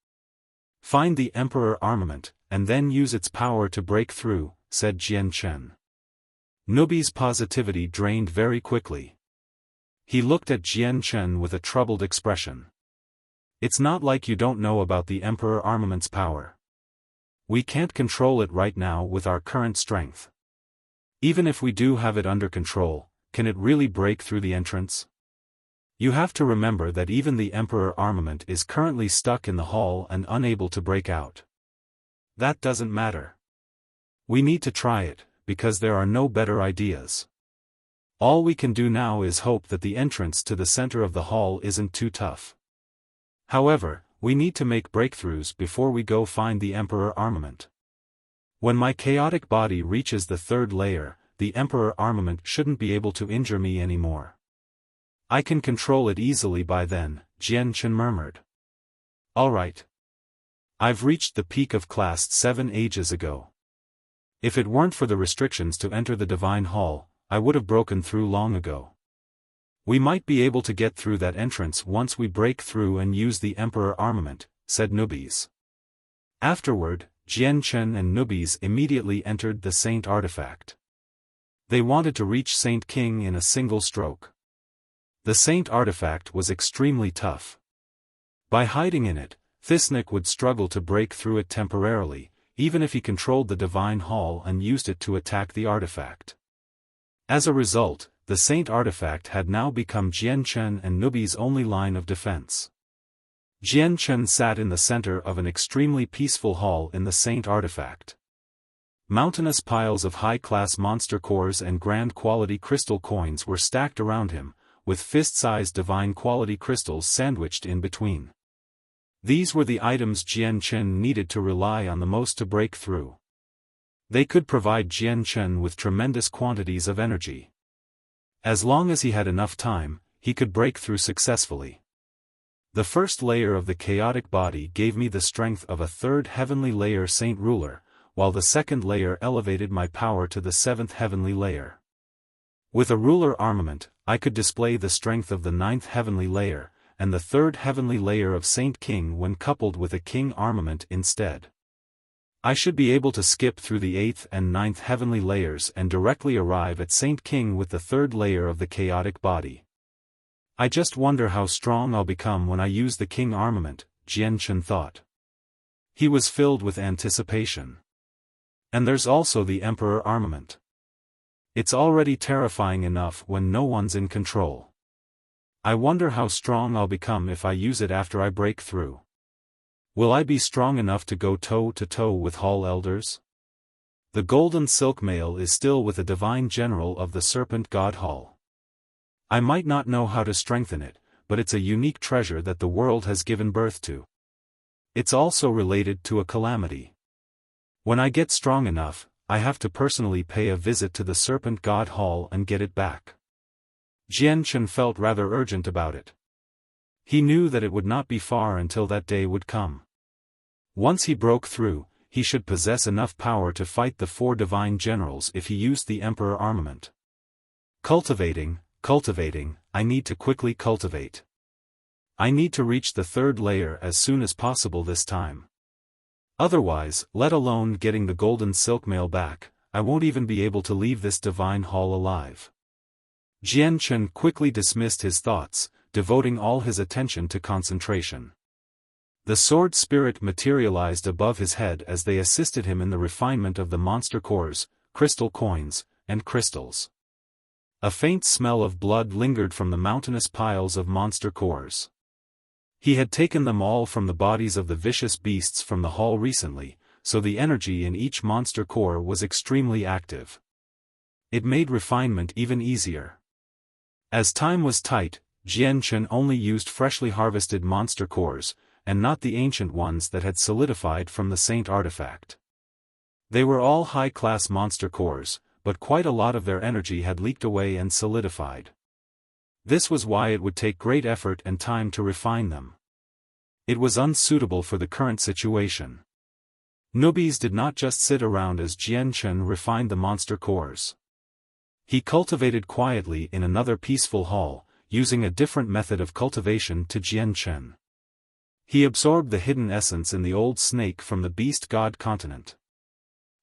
Find the Emperor armament, and then use its power to break through, said Jian Chen. Nubi's positivity drained very quickly. He looked at Jian Chen with a troubled expression. It's not like you don't know about the Emperor armament's power. We can't control it right now with our current strength. Even if we do have it under control, can it really break through the entrance? You have to remember that even the Emperor armament is currently stuck in the hall and unable to break out. That doesn't matter. We need to try it, because there are no better ideas. All we can do now is hope that the entrance to the center of the hall isn't too tough. However, we need to make breakthroughs before we go find the Emperor armament. When my chaotic body reaches the third layer, the Emperor armament shouldn't be able to injure me anymore. I can control it easily by then, Jian Chen murmured. Alright. I've reached the peak of Class 7 ages ago. If it weren't for the restrictions to enter the Divine Hall, I would have broken through long ago. We might be able to get through that entrance once we break through and use the Emperor armament, said Nubis. Afterward, Jian Chen and Nubis immediately entered the Saint artifact. They wanted to reach Saint King in a single stroke. The Saint artifact was extremely tough. By hiding in it, Thisnik would struggle to break through it temporarily, even if he controlled the Divine Hall and used it to attack the artifact. As a result, the Saint artifact had now become Jian Chen and Nubis' only line of defense. Jian Chen sat in the center of an extremely peaceful hall in the Saint artifact. Mountainous piles of high-class monster cores and grand-quality crystal coins were stacked around him, with fist-sized divine-quality crystals sandwiched in between. These were the items Jian Chen needed to rely on the most to break through. They could provide Jian Chen with tremendous quantities of energy. As long as he had enough time, he could break through successfully. The first layer of the chaotic body gave me the strength of a third heavenly layer Saint Ruler, while the second layer elevated my power to the seventh heavenly layer. With a ruler armament, I could display the strength of the ninth heavenly layer, and the third heavenly layer of Saint King when coupled with a king armament instead. I should be able to skip through the 8th and 9th heavenly layers and directly arrive at Saint King with the third layer of the chaotic body. I just wonder how strong I'll become when I use the king armament, Jian Chen thought. He was filled with anticipation. And there's also the Emperor armament. It's already terrifying enough when no one's in control. I wonder how strong I'll become if I use it after I break through. Will I be strong enough to go toe-to-toe with Hall Elders? The golden silk mail is still with the divine general of the Serpent God Hall. I might not know how to strengthen it, but it's a unique treasure that the world has given birth to. It's also related to a calamity. When I get strong enough, I have to personally pay a visit to the Serpent God Hall and get it back. Jian Chen felt rather urgent about it. He knew that it would not be far until that day would come. Once he broke through, he should possess enough power to fight the 4 divine generals if he used the Emperor armament. Cultivating, I need to quickly cultivate. I need to reach the third layer as soon as possible this time. Otherwise, let alone getting the golden silk mail back, I won't even be able to leave this divine hall alive. Jian Chen quickly dismissed his thoughts, devoting all his attention to concentration. The sword spirit materialized above his head as they assisted him in the refinement of the monster cores, crystal coins, and crystals. A faint smell of blood lingered from the mountainous piles of monster cores. He had taken them all from the bodies of the vicious beasts from the hall recently, so the energy in each monster core was extremely active. It made refinement even easier. As time was tight, Jian Chen only used freshly harvested monster cores, and not the ancient ones that had solidified from the Saint artifact. They were all high-class monster cores, but quite a lot of their energy had leaked away and solidified. This was why it would take great effort and time to refine them. It was unsuitable for the current situation. Newbies did not just sit around as Jian Chen refined the monster cores. He cultivated quietly in another peaceful hall, using a different method of cultivation to Jian Chen. He absorbed the hidden essence in the old snake from the beast god continent.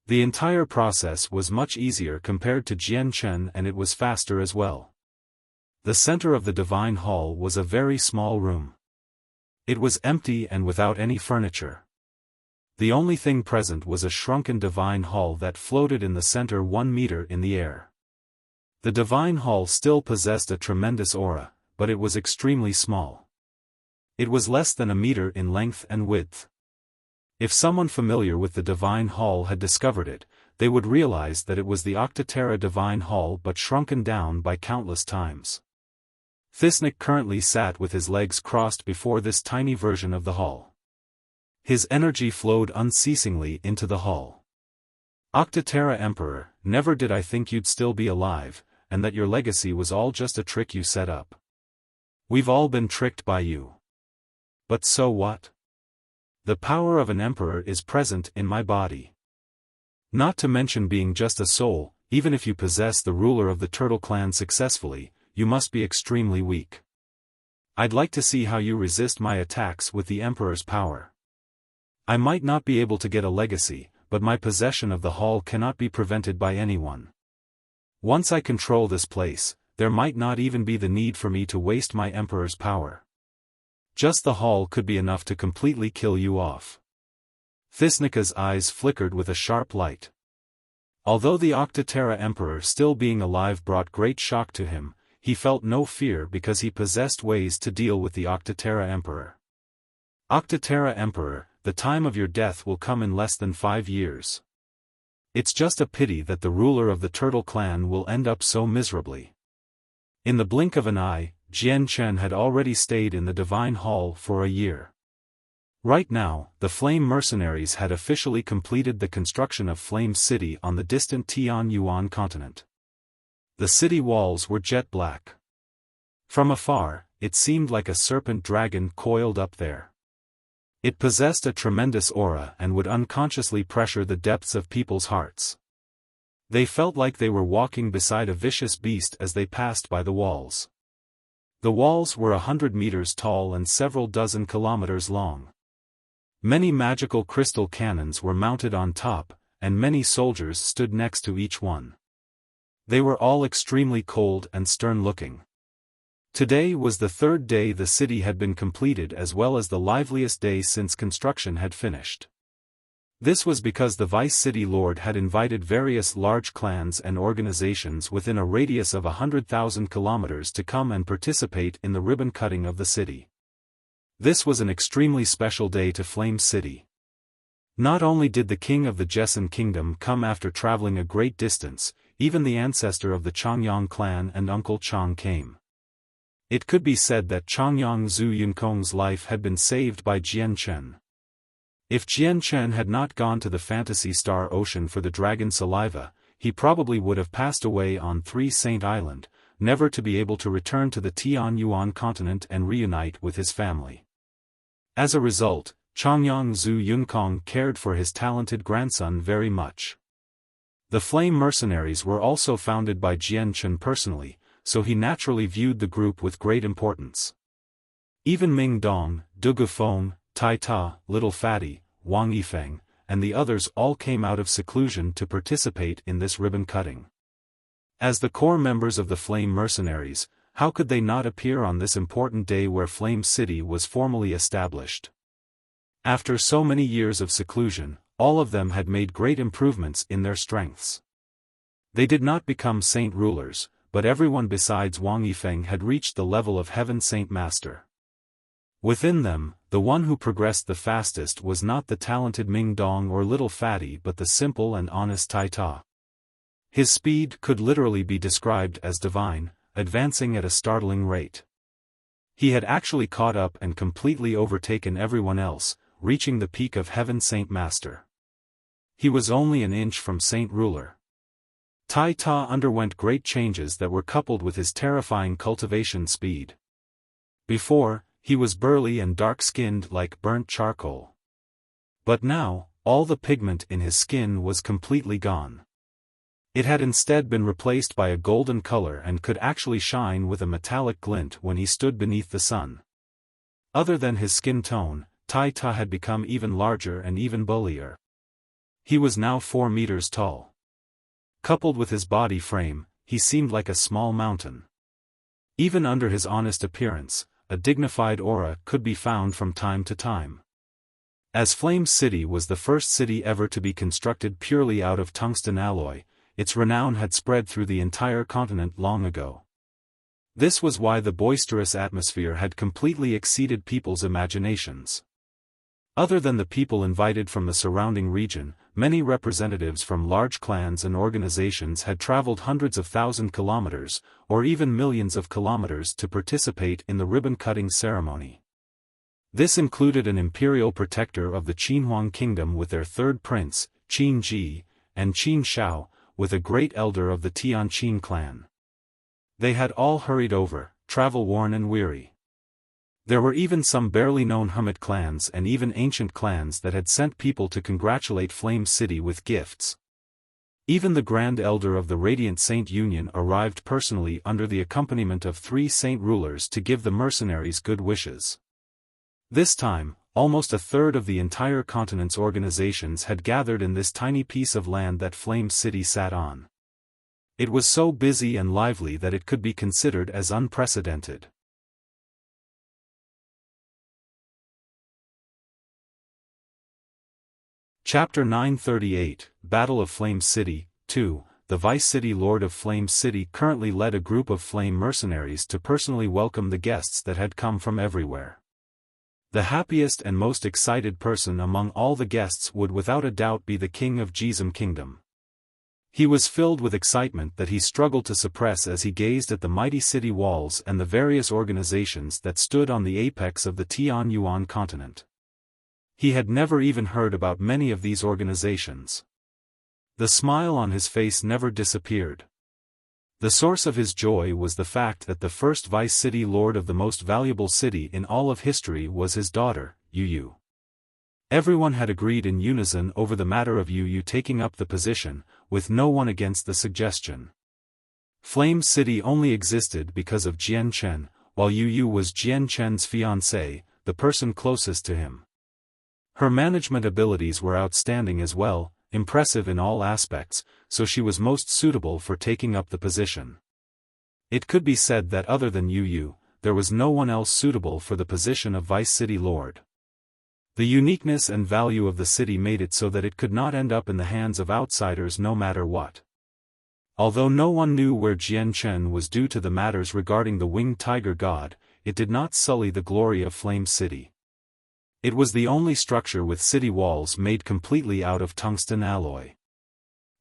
The entire process was much easier compared to Jian Chen, and it was faster as well. The center of the divine hall was a very small room. It was empty and without any furniture. The only thing present was a shrunken divine hall that floated in the center 1 meter in the air. The divine hall still possessed a tremendous aura, but it was extremely small. It was less than a meter in length and width. If someone familiar with the divine hall had discovered it, they would realize that it was the Octaterra divine hall but shrunken down by countless times. Thisnik currently sat with his legs crossed before this tiny version of the hall. His energy flowed unceasingly into the hall. Octaterra Emperor, never did I think you'd still be alive, and that your legacy was all just a trick you set up. We've all been tricked by you. But so what? The power of an emperor is present in my body. Not to mention being just a soul, even if you possess the ruler of the turtle clan successfully, you must be extremely weak. I'd like to see how you resist my attacks with the Emperor's power. I might not be able to get a legacy, but my possession of the hall cannot be prevented by anyone. Once I control this place, there might not even be the need for me to waste my Emperor's power. Just the hall could be enough to completely kill you off. Thisnika's eyes flickered with a sharp light. Although the Octaterra Emperor still being alive brought great shock to him, he felt no fear because he possessed ways to deal with the Octaterra Emperor. Octaterra Emperor, the time of your death will come in less than 5 years. It's just a pity that the ruler of the Turtle Clan will end up so miserably. In the blink of an eye, Jian Chen had already stayed in the Divine Hall for a year. Right now, the Flame Mercenaries had officially completed the construction of Flame City on the distant Tianyuan continent. The city walls were jet black. From afar, it seemed like a serpent dragon coiled up there. It possessed a tremendous aura and would unconsciously pressure the depths of people's hearts. They felt like they were walking beside a vicious beast as they passed by the walls. The walls were 100 meters tall and several dozen kilometers long. Many magical crystal cannons were mounted on top, and many soldiers stood next to each one. They were all extremely cold and stern-looking. Today was the 3rd day the city had been completed, as well as the liveliest day since construction had finished. This was because the Vice City Lord had invited various large clans and organizations within a radius of 100,000 kilometers to come and participate in the ribbon cutting of the city. This was an extremely special day to Flame City. Not only did the king of the Jessen Kingdom come after traveling a great distance, even the ancestor of the Changyang clan and Uncle Chang came. It could be said that Changyang Zhu Yunkong's life had been saved by Jian Chen. If Jian Chen had not gone to the Fantasy Star Ocean for the dragon saliva, he probably would have passed away on Three Saint Island, never to be able to return to the Tianyuan continent and reunite with his family. As a result, Changyang Zhu Yunkong cared for his talented grandson very much. The Flame Mercenaries were also founded by Jian Chen personally, so he naturally viewed the group with great importance. Even Ming Dong, Du Gufeng, Tai Ta, Little Fatty, Wang Yifeng, and the others all came out of seclusion to participate in this ribbon cutting. As the core members of the Flame Mercenaries, how could they not appear on this important day where Flame City was formally established? After so many years of seclusion, all of them had made great improvements in their strengths. They did not become saint rulers, but everyone besides Wang Yifeng had reached the level of Heaven Saint Master. Within them, the one who progressed the fastest was not the talented Ming Dong or Little Fatty but the simple and honest Tai Ta. His speed could literally be described as divine, advancing at a startling rate. He had actually caught up and completely overtaken everyone else, reaching the peak of Heaven Saint Master. He was only an inch from Saint Ruler. Tai Ta underwent great changes that were coupled with his terrifying cultivation speed. Before, he was burly and dark-skinned like burnt charcoal. But now, all the pigment in his skin was completely gone. It had instead been replaced by a golden color and could actually shine with a metallic glint when he stood beneath the sun. Other than his skin tone, Tai Ta had become even larger and even bullier. He was now 4 meters tall. Coupled with his body frame, he seemed like a small mountain. Even under his honest appearance, a dignified aura could be found from time to time. As Flame City was the first city ever to be constructed purely out of tungsten alloy, its renown had spread through the entire continent long ago. This was why the boisterous atmosphere had completely exceeded people's imaginations. Other than the people invited from the surrounding region, many representatives from large clans and organizations had traveled hundreds of thousand kilometers, or even millions of kilometers to participate in the ribbon-cutting ceremony. This included an imperial protector of the Qinhuang kingdom with their third prince, Qin Ji, and Qin Shao, with a great elder of the Tianqin clan. They had all hurried over, travel-worn and weary. There were even some barely known hermit clans and even ancient clans that had sent people to congratulate Flame City with gifts. Even the Grand Elder of the Radiant Saint Union arrived personally under the accompaniment of 3 saint rulers to give the mercenaries good wishes. This time, almost a third of the entire continent's organizations had gathered in this tiny piece of land that Flame City sat on. It was so busy and lively that it could be considered as unprecedented. Chapter 938, Battle of Flame City, 2. The Vice-City Lord of Flame City currently led a group of flame mercenaries to personally welcome the guests that had come from everywhere. The happiest and most excited person among all the guests would without a doubt be the king of Jizum Kingdom. He was filled with excitement that he struggled to suppress as he gazed at the mighty city walls and the various organizations that stood on the apex of the Tianyuan continent. He had never even heard about many of these organizations. The smile on his face never disappeared. The source of his joy was the fact that the first vice-city lord of the most valuable city in all of history was his daughter, Yu. Everyone had agreed in unison over the matter of Yu taking up the position, with no one against the suggestion. Flame City only existed because of Jian Chen, while Yu was Jian Chen's fiancée, the person closest to him. Her management abilities were outstanding as well, impressive in all aspects, so she was most suitable for taking up the position. It could be said that other than Yu, there was no one else suitable for the position of Vice-City Lord. The uniqueness and value of the city made it so that it could not end up in the hands of outsiders no matter what. Although no one knew where Jian Chen was due to the matters regarding the winged tiger god, it did not sully the glory of Flame City. It was the only structure with city walls made completely out of tungsten alloy.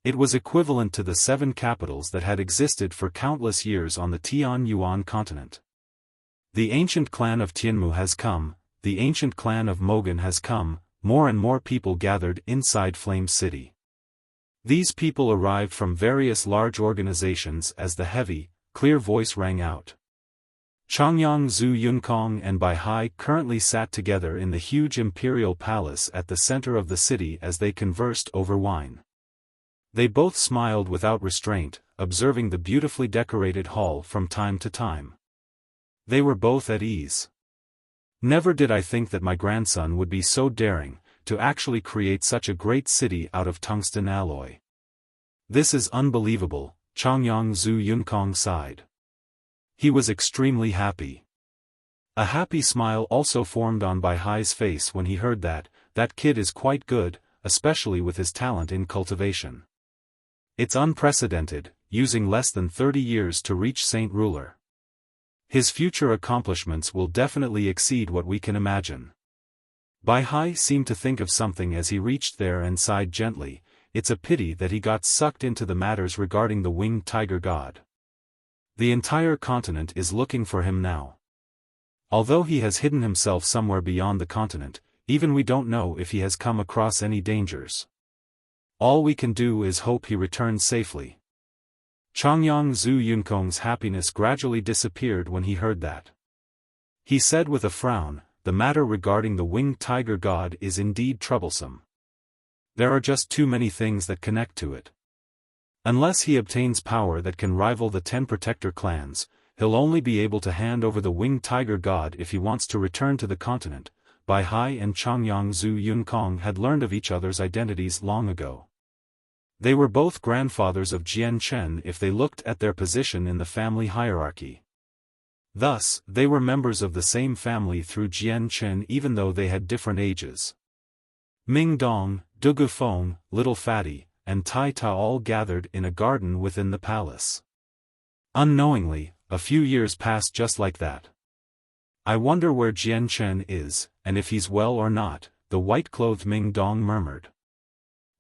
It was equivalent to the 7 capitals that had existed for countless years on the Tianyuan continent. The ancient clan of Tianmu has come, the ancient clan of Mogan has come, more and more people gathered inside Flame City. These people arrived from various large organizations as the heavy, clear voice rang out. Changyang Zhu Yunkong and Bai Hai currently sat together in the huge imperial palace at the center of the city as they conversed over wine. They both smiled without restraint, observing the beautifully decorated hall from time to time. They were both at ease. Never did I think that my grandson would be so daring, to actually create such a great city out of tungsten alloy. This is unbelievable, Changyang Zhu Yunkong sighed. He was extremely happy. A happy smile also formed on Bai Hai's face when he heard that kid is quite good, especially with his talent in cultivation. It's unprecedented, using less than 30 years to reach Saint Ruler. His future accomplishments will definitely exceed what we can imagine. Bai Hai seemed to think of something as he reached there and sighed gently. It's a pity that he got sucked into the matters regarding the winged tiger god. The entire continent is looking for him now. Although he has hidden himself somewhere beyond the continent, even we don't know if he has come across any dangers. All we can do is hope he returns safely. Changyang Zhu Yunkong's happiness gradually disappeared when he heard that. He said with a frown, "The matter regarding the winged tiger god is indeed troublesome. There are just too many things that connect to it. Unless he obtains power that can rival the 10 protector clans, he'll only be able to hand over the winged tiger god if he wants to return to the continent." Bai Hai and Changyang Zhu Yunkong had learned of each other's identities long ago. They were both grandfathers of Jian Chen if they looked at their position in the family hierarchy. Thus, they were members of the same family through Jian Chen even though they had different ages. Ming Dong, Dugu Feng, Little Fatty, and Tai Ta all gathered in a garden within the palace. Unknowingly, a few years passed just like that. "I wonder where Jian Chen is, and if he's well or not," the white-clothed Ming Dong murmured.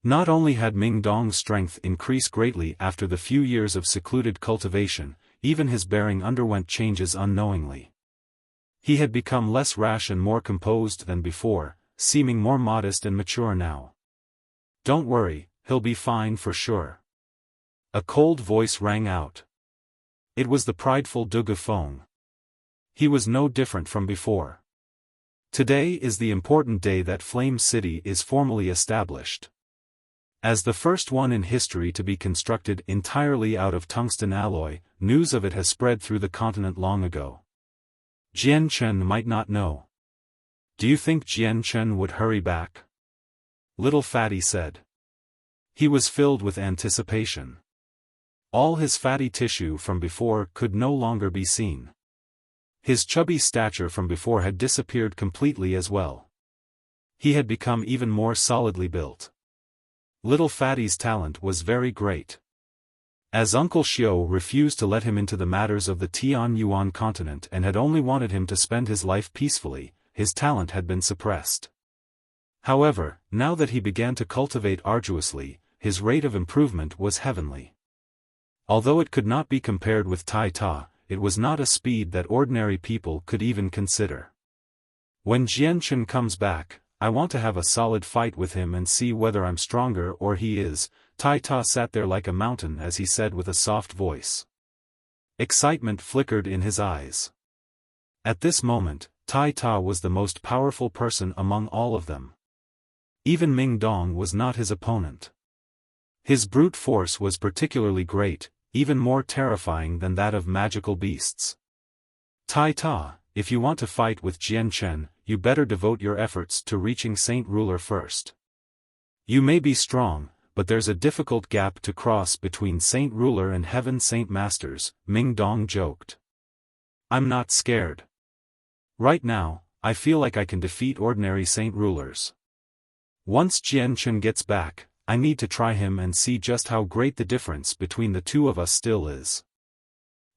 Not only had Ming Dong's strength increased greatly after the few years of secluded cultivation, even his bearing underwent changes unknowingly. He had become less rash and more composed than before, seeming more modest and mature now. "Don't worry, he'll be fine for sure." A cold voice rang out. It was the prideful Dugu Feng. He was no different from before. "Today is the important day that Flame City is formally established. As the first one in history to be constructed entirely out of tungsten alloy, news of it has spread through the continent long ago. Jian Chen might not know. Do you think Jian Chen would hurry back?" Little Fatty said. He was filled with anticipation. All his fatty tissue from before could no longer be seen. His chubby stature from before had disappeared completely as well. He had become even more solidly built. Little Fatty's talent was very great. As Uncle Xiao refused to let him into the matters of the Tian Yuan continent and had only wanted him to spend his life peacefully, his talent had been suppressed. However, now that he began to cultivate arduously, his rate of improvement was heavenly. Although it could not be compared with Tai Ta, it was not a speed that ordinary people could even consider. "When Jian Chen comes back, I want to have a solid fight with him and see whether I'm stronger or he is." Tai Ta sat there like a mountain as he said with a soft voice. Excitement flickered in his eyes. At this moment, Tai Ta was the most powerful person among all of them. Even Ming Dong was not his opponent. His brute force was particularly great, even more terrifying than that of magical beasts. "Tai Ta, if you want to fight with Jian Chen, you better devote your efforts to reaching Saint Ruler first. You may be strong, but there's a difficult gap to cross between Saint Ruler and Heaven Saint Masters," Ming Dong joked. "I'm not scared. Right now, I feel like I can defeat ordinary Saint Rulers. Once Jian Chen gets back, I need to try him and see just how great the difference between the two of us still is.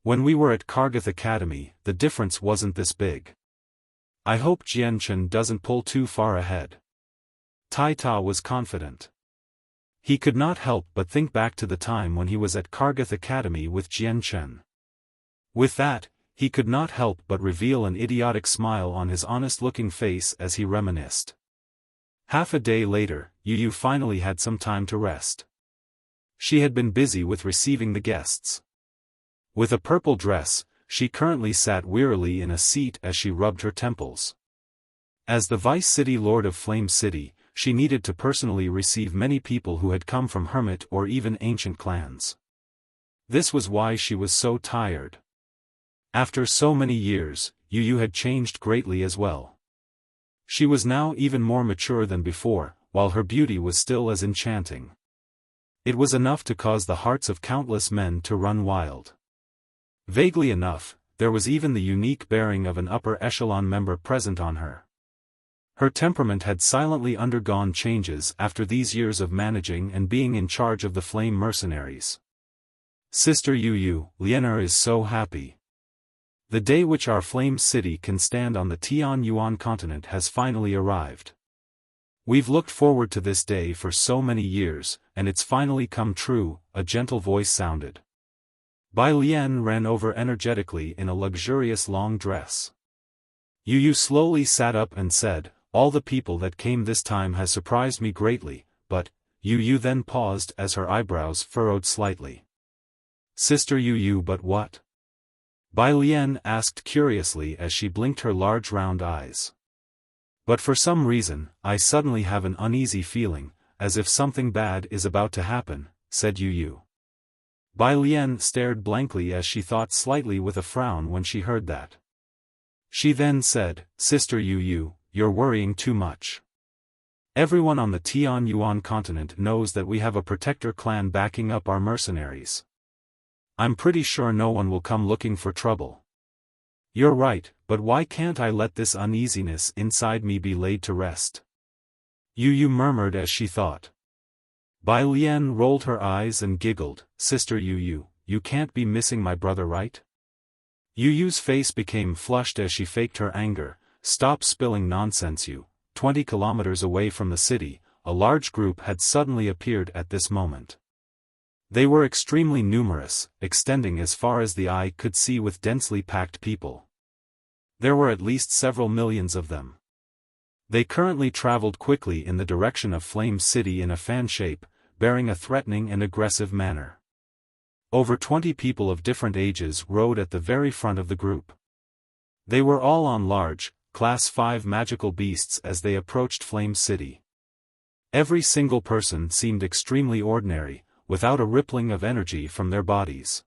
When we were at Kargath Academy, the difference wasn't this big. I hope Jian Chen doesn't pull too far ahead." Tai Ta was confident. He could not help but think back to the time when he was at Kargath Academy with Jian Chen. With that, he could not help but reveal an idiotic smile on his honest-looking face as he reminisced. Half a day later, Yu finally had some time to rest. She had been busy with receiving the guests. With a purple dress, she currently sat wearily in a seat as she rubbed her temples. As the Vice City Lord of Flame City, she needed to personally receive many people who had come from hermit or even ancient clans. This was why she was so tired. After so many years, Yu had changed greatly as well. She was now even more mature than before, while her beauty was still as enchanting. It was enough to cause the hearts of countless men to run wild. Vaguely enough, there was even the unique bearing of an upper echelon member present on her. Her temperament had silently undergone changes after these years of managing and being in charge of the flame mercenaries. "Sister Yu, Lianer is so happy. The day which our flame city can stand on the Tian Yuan continent has finally arrived. We've looked forward to this day for so many years, and it's finally come true," a gentle voice sounded. Bai Lian ran over energetically in a luxurious long dress. Yu slowly sat up and said, "All the people that came this time has surprised me greatly," but, Yu then paused as her eyebrows furrowed slightly. Sister Yu, but what? Bai Lian asked curiously as she blinked her large round eyes. But for some reason, I suddenly have an uneasy feeling, as if something bad is about to happen, said Yu. Bai Lian stared blankly as she thought slightly with a frown when she heard that. She then said, Sister Yu, you're worrying too much. Everyone on the Tianyuan continent knows that we have a protector clan backing up our mercenaries. I'm pretty sure no one will come looking for trouble. You're right, but why can't I let this uneasiness inside me be laid to rest? Yu murmured as she thought. Bai Lian rolled her eyes and giggled, Sister Yu, you can't be missing my brother, right? Yu's face became flushed as she faked her anger. Stop spilling nonsense, you. 20 kilometers away from the city, a large group had suddenly appeared at this moment. They were extremely numerous, extending as far as the eye could see with densely packed people. There were at least several millions of them. They currently traveled quickly in the direction of Flame City in a fan shape, bearing a threatening and aggressive manner. Over 20 people of different ages rode at the very front of the group. They were all on large, Class 5 magical beasts as they approached Flame City. Every single person seemed extremely ordinary, without a rippling of energy from their bodies.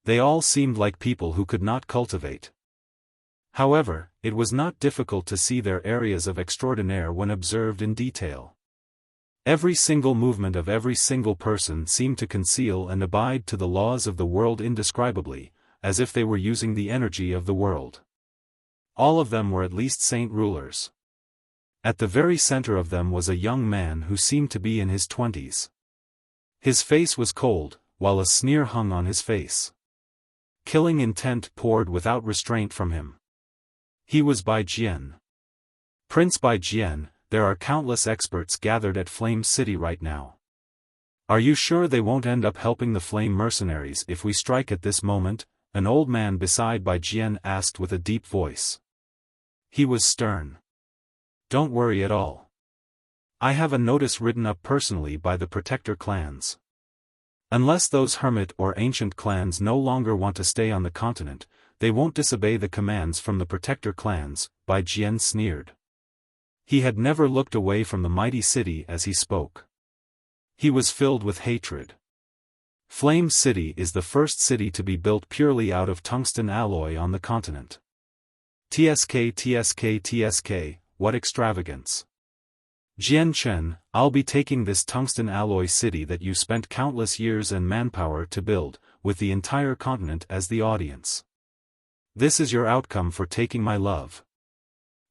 They all seemed like people who could not cultivate. However, it was not difficult to see their areas of extraordinaire when observed in detail. Every single movement of every single person seemed to conceal and abide to the laws of the world indescribably, as if they were using the energy of the world. All of them were at least saint rulers. At the very center of them was a young man who seemed to be in his 20s. His face was cold, while a sneer hung on his face. Killing intent poured without restraint from him. He was Bai Jian. Prince Bai Jian, there are countless experts gathered at Flame City right now. Are you sure they won't end up helping the Flame mercenaries if we strike at this moment? An old man beside Bai Jian asked with a deep voice. He was stern. Don't worry at all. I have a notice written up personally by the protector clans. Unless those hermit or ancient clans no longer want to stay on the continent, they won't disobey the commands from the protector clans, Bai Jian sneered. He had never looked away from the mighty city as he spoke. He was filled with hatred. Flame City is the first city to be built purely out of tungsten alloy on the continent. TSK, what extravagance. Jian Chen, I'll be taking this tungsten alloy city that you spent countless years and manpower to build, with the entire continent as the audience. This is your outcome for taking my love.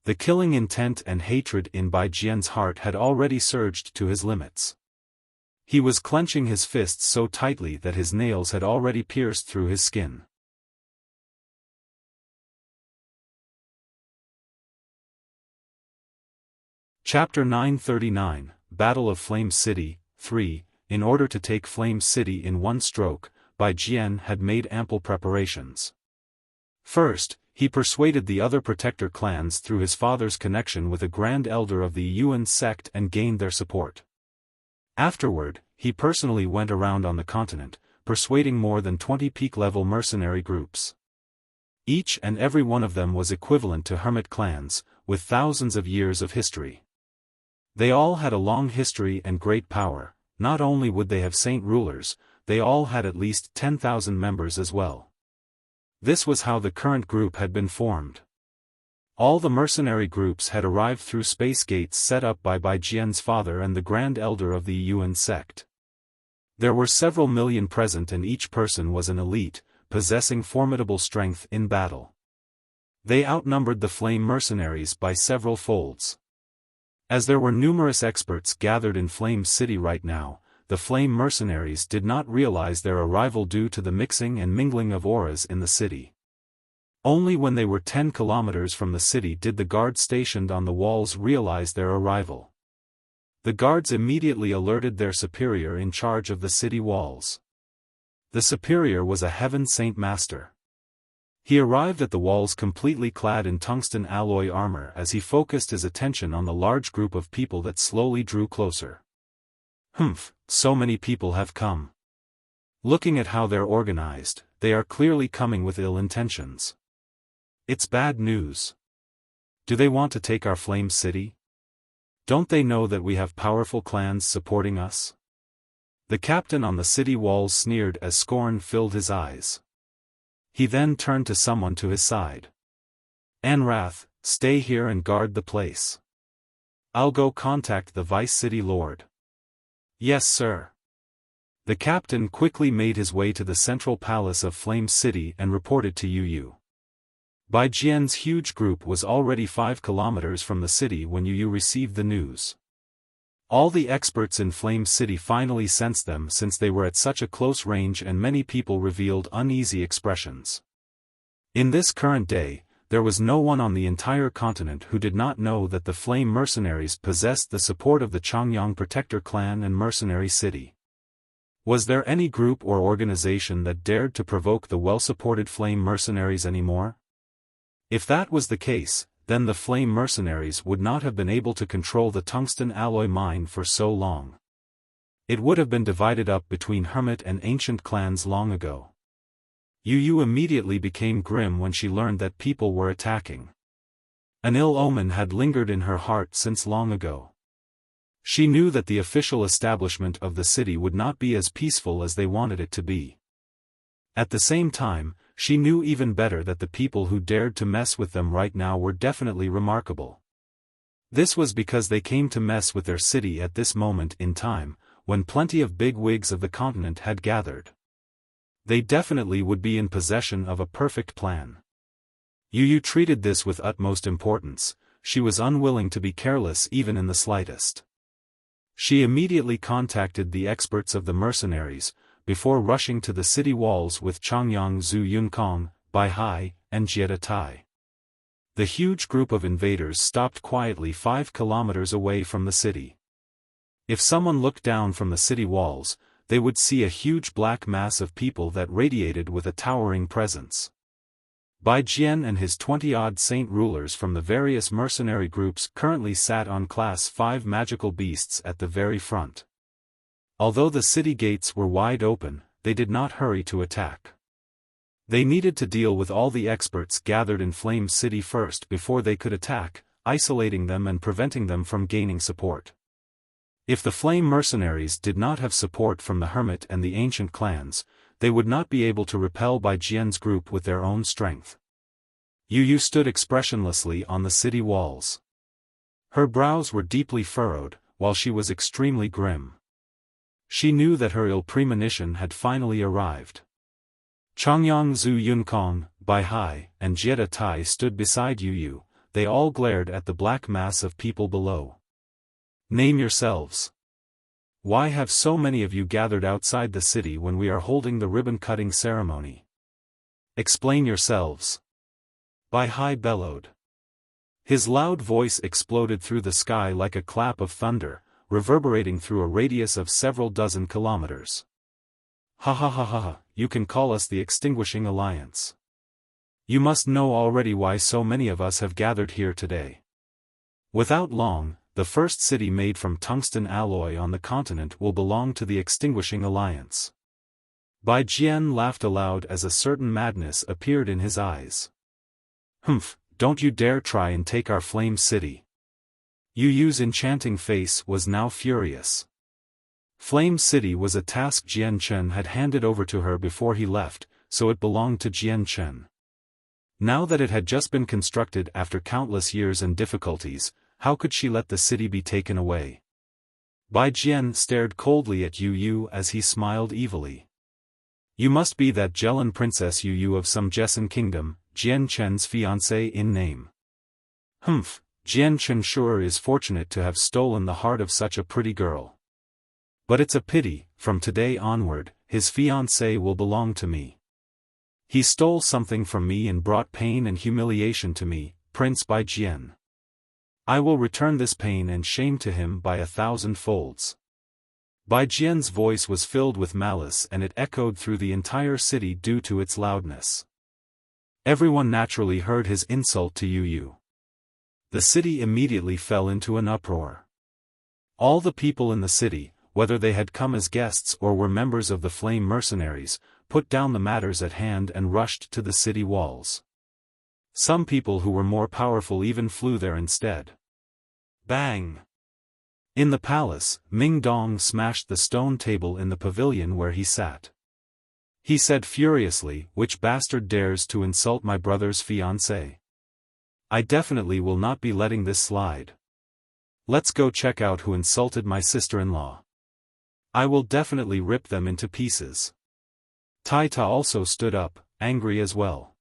The killing intent and hatred in Bai Jian's heart had already surged to his limits. He was clenching his fists so tightly that his nails had already pierced through his skin. Chapter 939, Battle of Flame City, 3. In order to take Flame City in one stroke, Bai Jian had made ample preparations. First, he persuaded the other protector clans through his father's connection with a grand elder of the Yuan sect and gained their support. Afterward, he personally went around on the continent, persuading more than 20 peak-level mercenary groups. Each and every one of them was equivalent to hermit clans, with thousands of years of history. They all had a long history and great power. Not only would they have saint rulers, they all had at least 10,000 members as well. This was how the current group had been formed. All the mercenary groups had arrived through space gates set up by Bai Jian's father and the Grand Elder of the Yuan sect. There were several million present and each person was an elite, possessing formidable strength in battle. They outnumbered the Flame mercenaries by several folds. As there were numerous experts gathered in Flame City right now, the Flame mercenaries did not realize their arrival due to the mixing and mingling of auras in the city. Only when they were 10 kilometers from the city did the guards stationed on the walls realize their arrival. The guards immediately alerted their superior in charge of the city walls. The superior was a Heaven Saint Master. He arrived at the walls completely clad in tungsten alloy armor as he focused his attention on the large group of people that slowly drew closer. So many people have come. Looking at how they're organized, they are clearly coming with ill intentions. It's bad news. Do they want to take our flame city? Don't they know that we have powerful clans supporting us? The captain on the city walls sneered as scorn filled his eyes. He then turned to someone to his side. Anrath, stay here and guard the place. I'll go contact the vice city lord. Yes, sir. The captain quickly made his way to the central palace of Flame City and reported to Yu. Bai Jian's huge group was already 5 kilometers from the city when Yu received the news. All the experts in Flame City finally sensed them since they were at such a close range, and many people revealed uneasy expressions. In this current day, there was no one on the entire continent who did not know that the Flame Mercenaries possessed the support of the Changyang Protector clan and Mercenary City. Was there any group or organization that dared to provoke the well-supported Flame Mercenaries anymore? If that was the case, then the Flame Mercenaries would not have been able to control the tungsten alloy mine for so long. It would have been divided up between hermit and ancient clans long ago. Yu immediately became grim when she learned that people were attacking. An ill omen had lingered in her heart since long ago. She knew that the official establishment of the city would not be as peaceful as they wanted it to be. At the same time, she knew even better that the people who dared to mess with them right now were definitely remarkable. This was because they came to mess with their city at this moment in time, when plenty of big wigs of the continent had gathered. They definitely would be in possession of a perfect plan. Yu treated this with utmost importance. She was unwilling to be careless even in the slightest. She immediately contacted the experts of the mercenaries, before rushing to the city walls with Changyang Zhu Yunkong, Bai Hai, and Jie Tai. The huge group of invaders stopped quietly 5 kilometers away from the city. If someone looked down from the city walls, they would see a huge black mass of people that radiated with a towering presence. Bai Jian and his 20-odd saint rulers from the various mercenary groups currently sat on Class 5 magical beasts at the very front. Although the city gates were wide open, they did not hurry to attack. They needed to deal with all the experts gathered in Flame City first before they could attack, isolating them and preventing them from gaining support. If the Flame Mercenaries did not have support from the Hermit and the ancient clans, they would not be able to repel Bai Jian's group with their own strength. Yu stood expressionlessly on the city walls. Her brows were deeply furrowed, while she was extremely grim. She knew that her ill premonition had finally arrived. Changyang Zhu Yunkong, Bai Hai, and Jie Tai stood beside Yu. They all glared at the black mass of people below. Name yourselves. Why have so many of you gathered outside the city when we are holding the ribbon-cutting ceremony? Explain yourselves. Bai Hai bellowed. His loud voice exploded through the sky like a clap of thunder, reverberating through a radius of several dozen kilometers. Ha ha ha ha, you can call us the Extinguishing Alliance. You must know already why so many of us have gathered here today. Without long, the first city made from tungsten alloy on the continent will belong to the Extinguishing Alliance. Bai Jian laughed aloud as a certain madness appeared in his eyes. Humph, don't you dare try and take our Flame City. Yu's enchanting face was now furious. Flame City was a task Jian Chen had handed over to her before he left, so it belonged to Jian Chen. Now that it had just been constructed after countless years and difficulties, how could she let the city be taken away? Bai Jian stared coldly at Yu as he smiled evilly. You must be that Jelen Princess Yu of some Jessen kingdom, Jian Chen's fiancée in name. Humph, Jian Chen sure is fortunate to have stolen the heart of such a pretty girl. But it's a pity, from today onward, his fiancée will belong to me. He stole something from me and brought pain and humiliation to me, Prince Bai Jian. I will return this pain and shame to him by 1,000 folds. Bai Jian's voice was filled with malice and it echoed through the entire city due to its loudness. Everyone naturally heard his insult to Yu. The city immediately fell into an uproar. All the people in the city, whether they had come as guests or were members of the Flame Mercenaries, put down the matters at hand and rushed to the city walls. Some people who were more powerful even flew there instead. Bang! In the palace, Ming Dong smashed the stone table in the pavilion where he sat. He said furiously, "Which bastard dares to insult my brother's fiancée? I definitely will not be letting this slide. Let's go check out who insulted my sister-in-law. I will definitely rip them into pieces." Tai Ta also stood up, angry as well.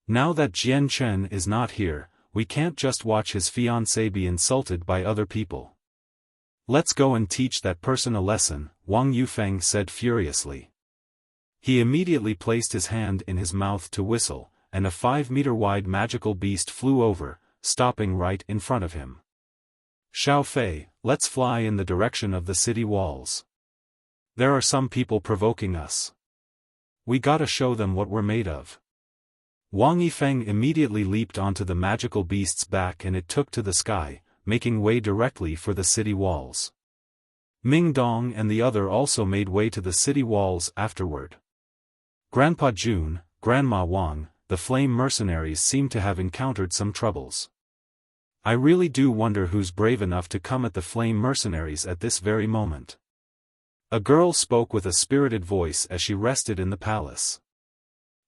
Now that Jian Chen is not here, we can't just watch his fiancée be insulted by other people. Let's go and teach that person a lesson, Wang Yufeng said furiously. He immediately placed his hand in his mouth to whistle, and a 5-meter-wide magical beast flew over, stopping right in front of him. "Xiaofan, let's fly in the direction of the city walls. There are some people provoking us. We gotta show them what we're made of." Wang Yifeng immediately leaped onto the magical beast's back and it took to the sky, making way directly for the city walls. Ming Dong and the other also made way to the city walls afterward. Grandpa Jun, Grandma Wang, the Flame Mercenaries seem to have encountered some troubles. I really do wonder who's brave enough to come at the Flame Mercenaries at this very moment. A girl spoke with a spirited voice as she rested in the palace.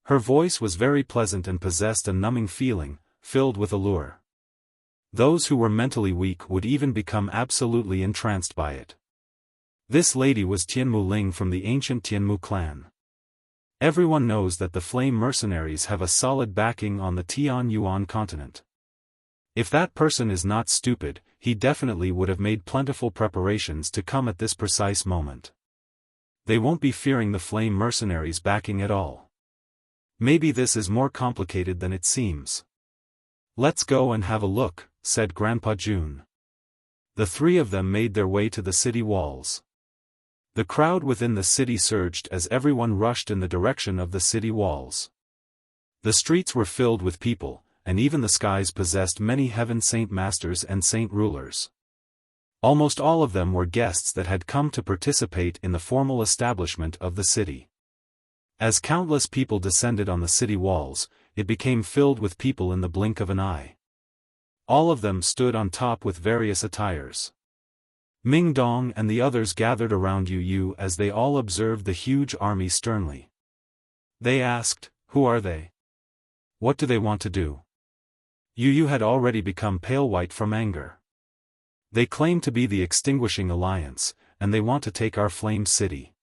Her voice was very pleasant and possessed a numbing feeling, filled with allure. Those who were mentally weak would even become absolutely entranced by it. This lady was Tianmu Ling from the ancient Tianmu clan. Everyone knows that the Flame Mercenaries have a solid backing on the Tianyuan continent. If that person is not stupid, he definitely would have made plentiful preparations to come at this precise moment. They won't be fearing the Flame Mercenaries' backing at all. Maybe this is more complicated than it seems. "Let's go and have a look," said Grandpa Jun. The three of them made their way to the city walls. The crowd within the city surged as everyone rushed in the direction of the city walls. The streets were filled with people, and even the skies possessed many heaven saint masters and saint rulers. Almost all of them were guests that had come to participate in the formal establishment of the city. As countless people descended on the city walls, it became filled with people in the blink of an eye. All of them stood on top with various attires. Ming Dong and the others gathered around Yu Yu as they all observed the huge army sternly. They asked, "Who are they? What do they want to do?" Yu Yu had already become pale white from anger. "They claim to be the Extinguishing Alliance, and they want to take our Flame City."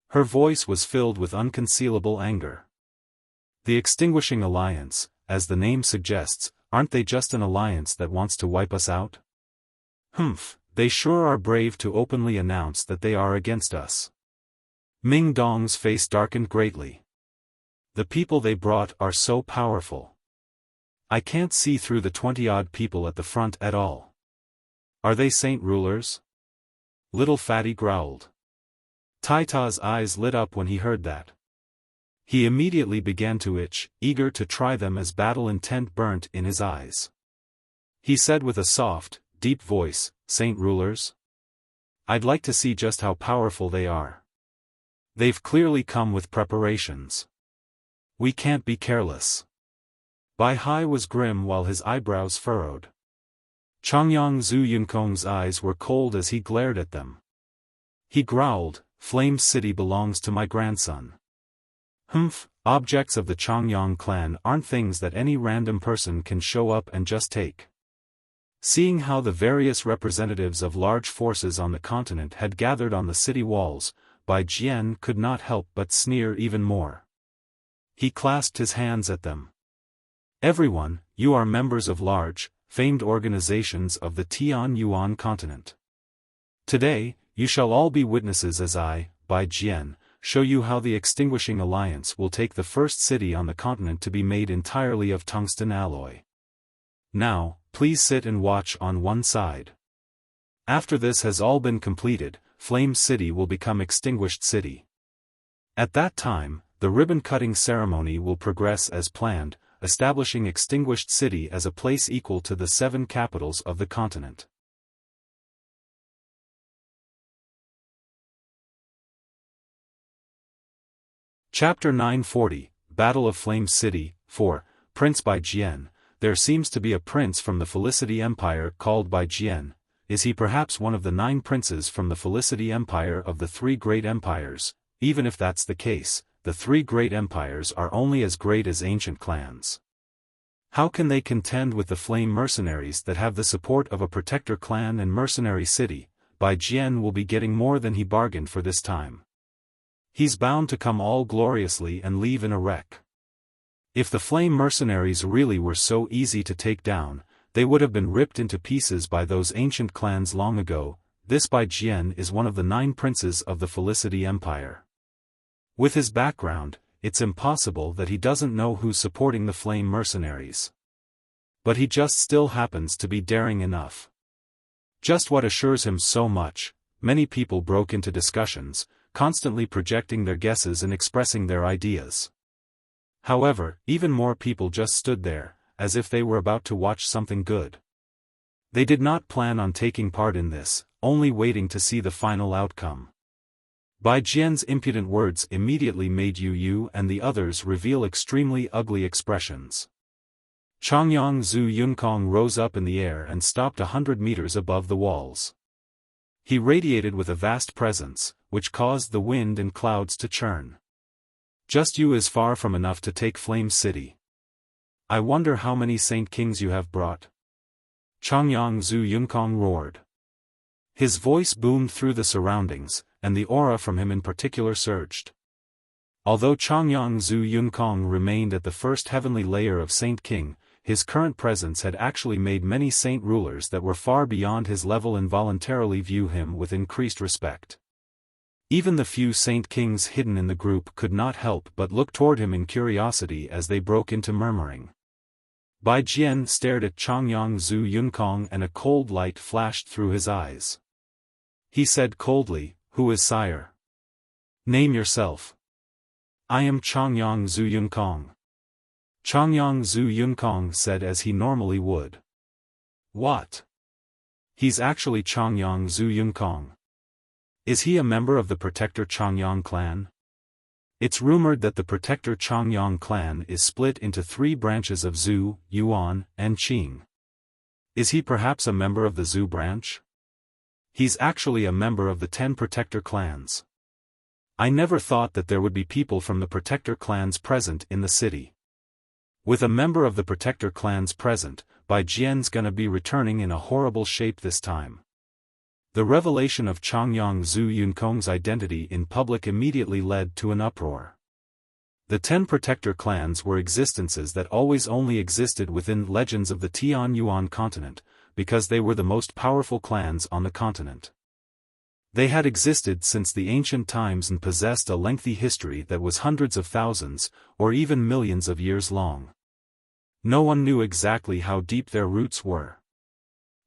Her voice was filled with unconcealable anger. The Extinguishing Alliance, as the name suggests, aren't they just an alliance that wants to wipe us out? Humph, they sure are brave to openly announce that they are against us. Ming Dong's face darkened greatly. The people they brought are so powerful. I can't see through the 20-odd people at the front at all. Are they saint rulers? Little Fatty growled. Tai Ta's eyes lit up when he heard that. He immediately began to itch, eager to try them as battle intent burnt in his eyes. He said with a soft, deep voice, "Saint rulers? I'd like to see just how powerful they are. They've clearly come with preparations. We can't be careless." Bai Hai was grim while his eyebrows furrowed. Changyang Zhu Yunkong's eyes were cold as he glared at them. He growled, "Flame City belongs to my grandson." Humph, objects of the Changyang clan aren't things that any random person can show up and just take. Seeing how the various representatives of large forces on the continent had gathered on the city walls, Bai Jian could not help but sneer even more. He clasped his hands at them. "Everyone, you are members of large, famed organizations of the Tianyuan continent. Today, you shall all be witnesses as I, Bai Jian, show you how the Extinguishing Alliance will take the first city on the continent to be made entirely of tungsten alloy. Now, please sit and watch on one side. After this has all been completed, Flame City will become Extinguished City. At that time, the ribbon-cutting ceremony will progress as planned, establishing Extinguished City as a place equal to the 7 capitals of the continent. Chapter 940, Battle of Flame City, 4, Prince Bai Jian. There seems to be a prince from the Felicity Empire called Bai Jian. Is he perhaps one of the 9 princes from the Felicity Empire of the 3 great empires? Even if that's the case, the 3 great empires are only as great as ancient clans. How can they contend with the flame mercenaries that have the support of a protector clan and mercenary city? Bai Jian will be getting more than he bargained for this time. He's bound to come all gloriously and leave in a wreck. If the flame mercenaries really were so easy to take down, they would have been ripped into pieces by those ancient clans long ago. This Bai Jian is one of the 9 princes of the Felicity Empire. With his background, it's impossible that he doesn't know who's supporting the flame mercenaries. But he just still happens to be daring enough. Just what assures him so much, many people broke into discussions, constantly projecting their guesses and expressing their ideas. However, even more people just stood there, as if they were about to watch something good. They did not plan on taking part in this, only waiting to see the final outcome. Bai Jian's impudent words immediately made Yu and the others reveal extremely ugly expressions. Changyang Zhu Yunkong rose up in the air and stopped 100 meters above the walls. He radiated with a vast presence, which caused the wind and clouds to churn. Just you is far from enough to take Flame City. I wonder how many Saint Kings you have brought. Changyang Zhu Yunkong roared. His voice boomed through the surroundings, and the aura from him in particular surged. Although Changyang Zhu Yunkong remained at the first heavenly layer of Saint King, his current presence had actually made many saint rulers that were far beyond his level involuntarily view him with increased respect. Even the few Saint Kings hidden in the group could not help but look toward him in curiosity as they broke into murmuring. Bai Jian stared at Changyang Zhu Yunkong and a cold light flashed through his eyes. He said coldly, "Who is sire? Name yourself." "I am Changyang Zhu Yunkong." Changyang Zhu Yunkong said as he normally would. "What? He's actually Changyang Zhu Yunkong. Is he a member of the Protector Changyang clan? It's rumored that the Protector Changyang clan is split into 3 branches of Zhu, Yuan, and Qing. Is he perhaps a member of the Zhu branch? He's actually a member of the 10 Protector clans. I never thought that there would be people from the Protector clans present in the city. With a member of the Protector clans present, Bai Jian's gonna be returning in a horrible shape this time." The revelation of Changyang Zhu Yunkong's identity in public immediately led to an uproar. The 10 Protector clans were existences that always only existed within legends of the Tianyuan continent, because they were the most powerful clans on the continent. They had existed since the ancient times and possessed a lengthy history that was hundreds of thousands, or even millions of years long. No one knew exactly how deep their roots were.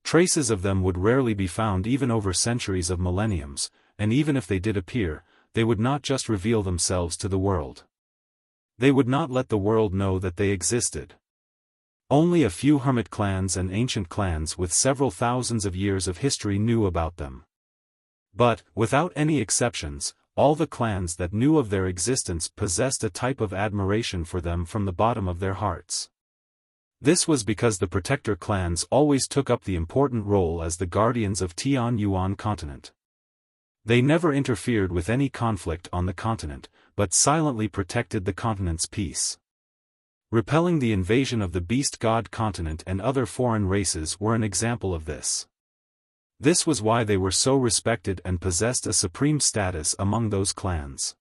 Traces of them would rarely be found even over centuries of millenniums, and even if they did appear, they would not just reveal themselves to the world. They would not let the world know that they existed. Only a few hermit clans and ancient clans with several thousands of years of history knew about them. But, without any exceptions, all the clans that knew of their existence possessed a type of admiration for them from the bottom of their hearts. This was because the Protector clans always took up the important role as the guardians of Tianyuan continent. They never interfered with any conflict on the continent, but silently protected the continent's peace. Repelling the invasion of the Beast God continent and other foreign races were an example of this. This was why they were so respected and possessed a supreme status among those clans.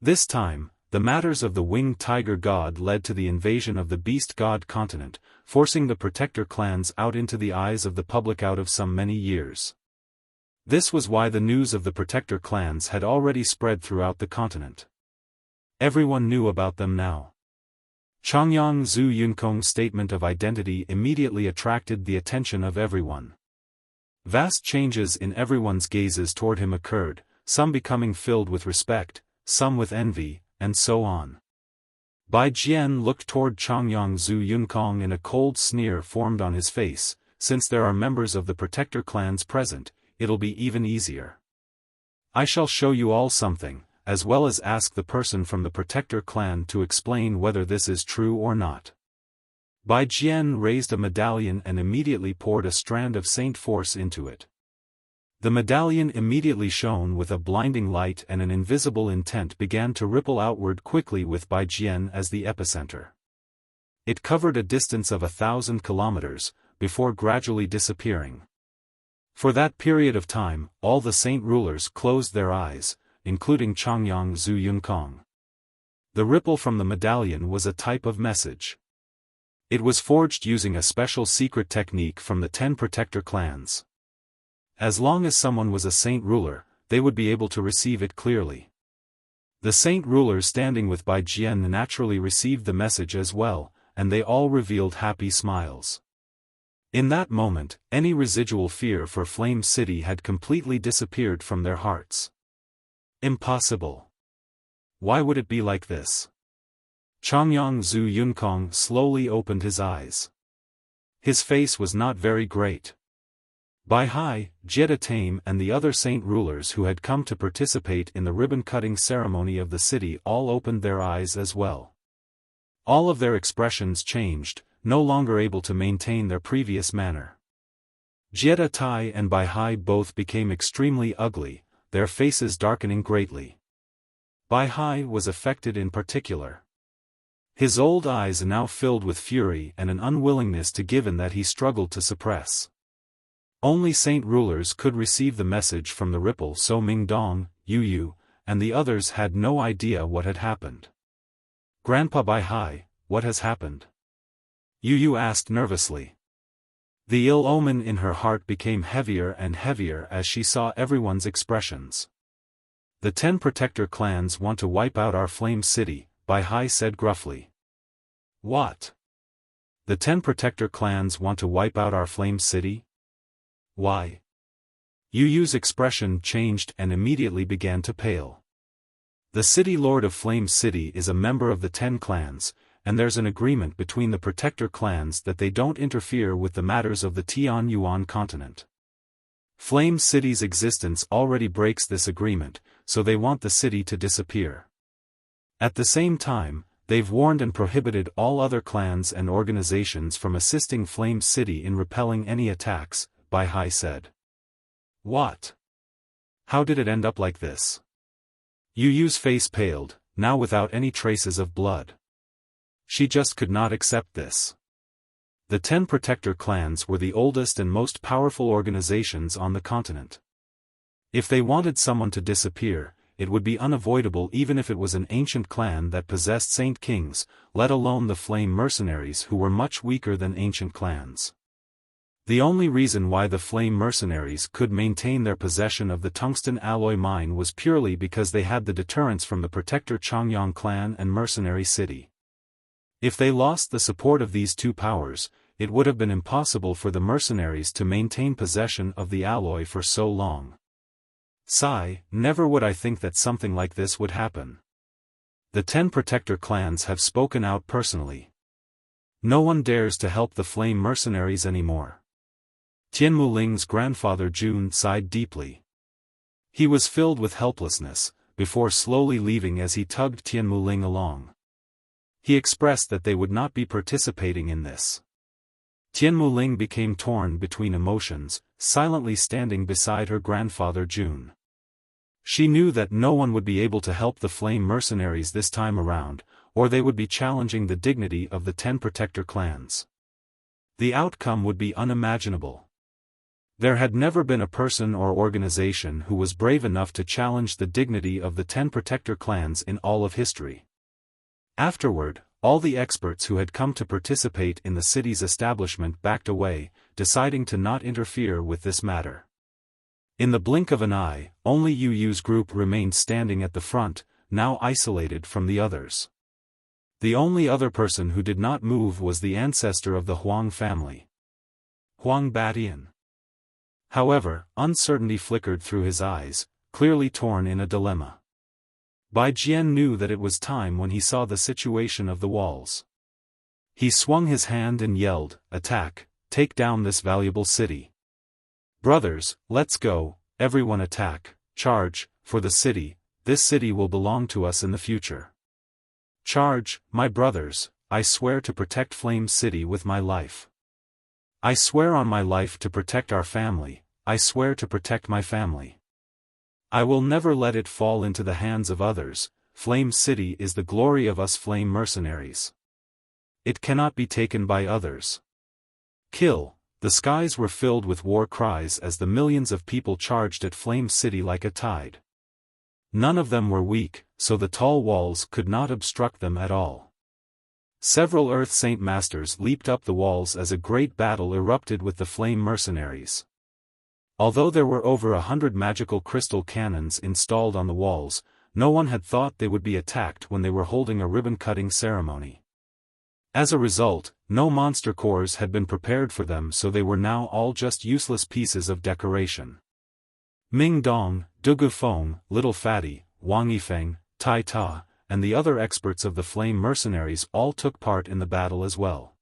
This time, the matters of the winged tiger god led to the invasion of the Beast God continent, forcing the Protector clans out into the eyes of the public out of some many years. This was why the news of the Protector clans had already spread throughout the continent. Everyone knew about them now. Changyang Zhu Yunkong's statement of identity immediately attracted the attention of everyone. Vast changes in everyone's gazes toward him occurred, some becoming filled with respect, some with envy, and so on. Bai Jian looked toward Changyang Zhu Yunkong and a cold sneer formed on his face. Since there are members of the Protector clans present, it'll be even easier. I shall show you all something. as well as ask the person from the Protector clan to explain whether this is true or not. Bai Jian raised a medallion and immediately poured a strand of Saint Force into it. The medallion immediately shone with a blinding light, and an invisible intent began to ripple outward quickly with Bai Jian as the epicenter. It covered a distance of 1,000 kilometers, before gradually disappearing. For that period of time, all the saint rulers closed their eyes, including Changyang Zhu Yunkong. The ripple from the medallion was a type of message. It was forged using a special secret technique from the 10 Protector clans. As long as someone was a saint ruler, they would be able to receive it clearly. The saint rulers standing with Bai Jian naturally received the message as well, and they all revealed happy smiles. In that moment, any residual fear for Flame City had completely disappeared from their hearts. Impossible. Why would it be like this? Changyang Zhu Yunkong slowly opened his eyes. His face was not very great. Bai Hai, Jetta Tame and the other saint rulers who had come to participate in the ribbon-cutting ceremony of the city all opened their eyes as well. All of their expressions changed, no longer able to maintain their previous manner. Jetta Tai and Bai Hai both became extremely ugly, their faces darkening greatly. Bai Hai was affected in particular. His old eyes now filled with fury and an unwillingness to give in that he struggled to suppress. Only saint rulers could receive the message from the ripple, so Ming Dong, Yu Yu, and the others had no idea what had happened. Grandpa Bai Hai, what has happened? Yu Yu asked nervously. The ill omen in her heart became heavier and heavier as she saw everyone's expressions. The 10 Protector clans want to wipe out our Flame City, Bai Hai said gruffly. What? The 10 Protector clans want to wipe out our Flame City? Why? Yu Yu's expression changed and immediately began to pale. The City Lord of Flame City is a member of the 10 clans, and there's an agreement between the Protector clans that they don't interfere with the matters of the Tian Yuan continent. Flame City's existence already breaks this agreement, so they want the city to disappear. At the same time, they've warned and prohibited all other clans and organizations from assisting Flame City in repelling any attacks, Bai Hai said. What? How did it end up like this? Yu Yu's face paled, now without any traces of blood. She just could not accept this. The 10 Protector clans were the oldest and most powerful organizations on the continent. If they wanted someone to disappear, it would be unavoidable even if it was an ancient clan that possessed Saint Kings, let alone the Flame Mercenaries who were much weaker than ancient clans. The only reason why the Flame Mercenaries could maintain their possession of the tungsten alloy mine was purely because they had the deterrence from the Protector Changyang clan and Mercenary City. If they lost the support of these two powers, it would have been impossible for the mercenaries to maintain possession of the alloy for so long. Sigh, never would I think that something like this would happen. The 10 Protector clans have spoken out personally. No one dares to help the Flame Mercenaries anymore. Tian Muling's grandfather Jun sighed deeply. He was filled with helplessness, before slowly leaving as he tugged Tian Muling along. He expressed that they would not be participating in this. Tian Muling became torn between emotions, silently standing beside her grandfather Jun. She knew that no one would be able to help the Flame Mercenaries this time around, or they would be challenging the dignity of the 10 Protector clans. The outcome would be unimaginable. There had never been a person or organization who was brave enough to challenge the dignity of the 10 Protector clans in all of history. Afterward, all the experts who had come to participate in the city's establishment backed away, deciding to not interfere with this matter. In the blink of an eye, only Yu Yu's group remained standing at the front, now isolated from the others. The only other person who did not move was the ancestor of the Huang family, Huang Batian. However, uncertainty flickered through his eyes, clearly torn in a dilemma. Bai Jian knew that it was time when he saw the situation of the walls. He swung his hand and yelled, "Attack, take down this valuable city. Brothers, let's go, everyone attack, charge, for the city, this city will belong to us in the future. Charge, my brothers, I swear to protect Flame City with my life. I swear on my life to protect our family, I swear to protect my family. I will never let it fall into the hands of others. Flame City is the glory of us flame mercenaries. It cannot be taken by others. Kill. The skies were filled with war cries as the millions of people charged at Flame City like a tide. None of them were weak, so the tall walls could not obstruct them at all. Several Earth Saint Masters leaped up the walls as a great battle erupted with the flame mercenaries. Although there were over 100 magical crystal cannons installed on the walls, no one had thought they would be attacked when they were holding a ribbon-cutting ceremony. As a result, no monster cores had been prepared for them, so they were now all just useless pieces of decoration. Ming Dong, Dugu Feng, Little Fatty, Wang Yifeng, Tai Ta, and the other experts of the flame mercenaries all took part in the battle as well.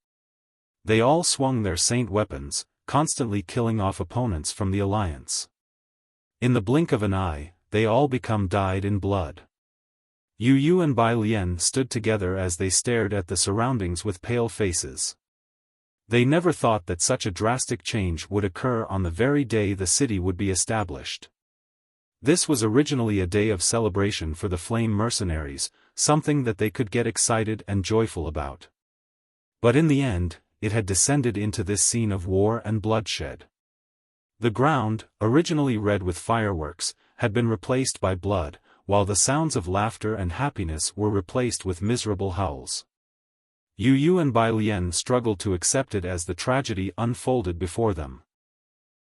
They all swung their saint weapons, constantly killing off opponents from the alliance. In the blink of an eye, they all become dyed in blood. Yu Yu and Bai Lian stood together as they stared at the surroundings with pale faces. They never thought that such a drastic change would occur on the very day the city would be established. This was originally a day of celebration for the flame mercenaries, something that they could get excited and joyful about. But in the end, it had descended into this scene of war and bloodshed. The ground, originally red with fireworks, had been replaced by blood, while the sounds of laughter and happiness were replaced with miserable howls. Yu Yu and Bai Lian struggled to accept it as the tragedy unfolded before them.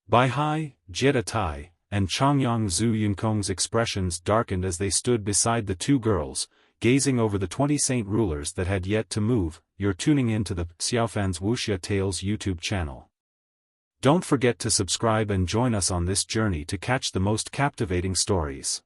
Bai Hai, Jie Tai, and Changyang Zhu Yunkong's expressions darkened as they stood beside the two girls, gazing over the 20 saint rulers that had yet to move. You're tuning in to the Xiaofan's Wuxia Tales YouTube channel. Don't forget to subscribe and join us on this journey to catch the most captivating stories.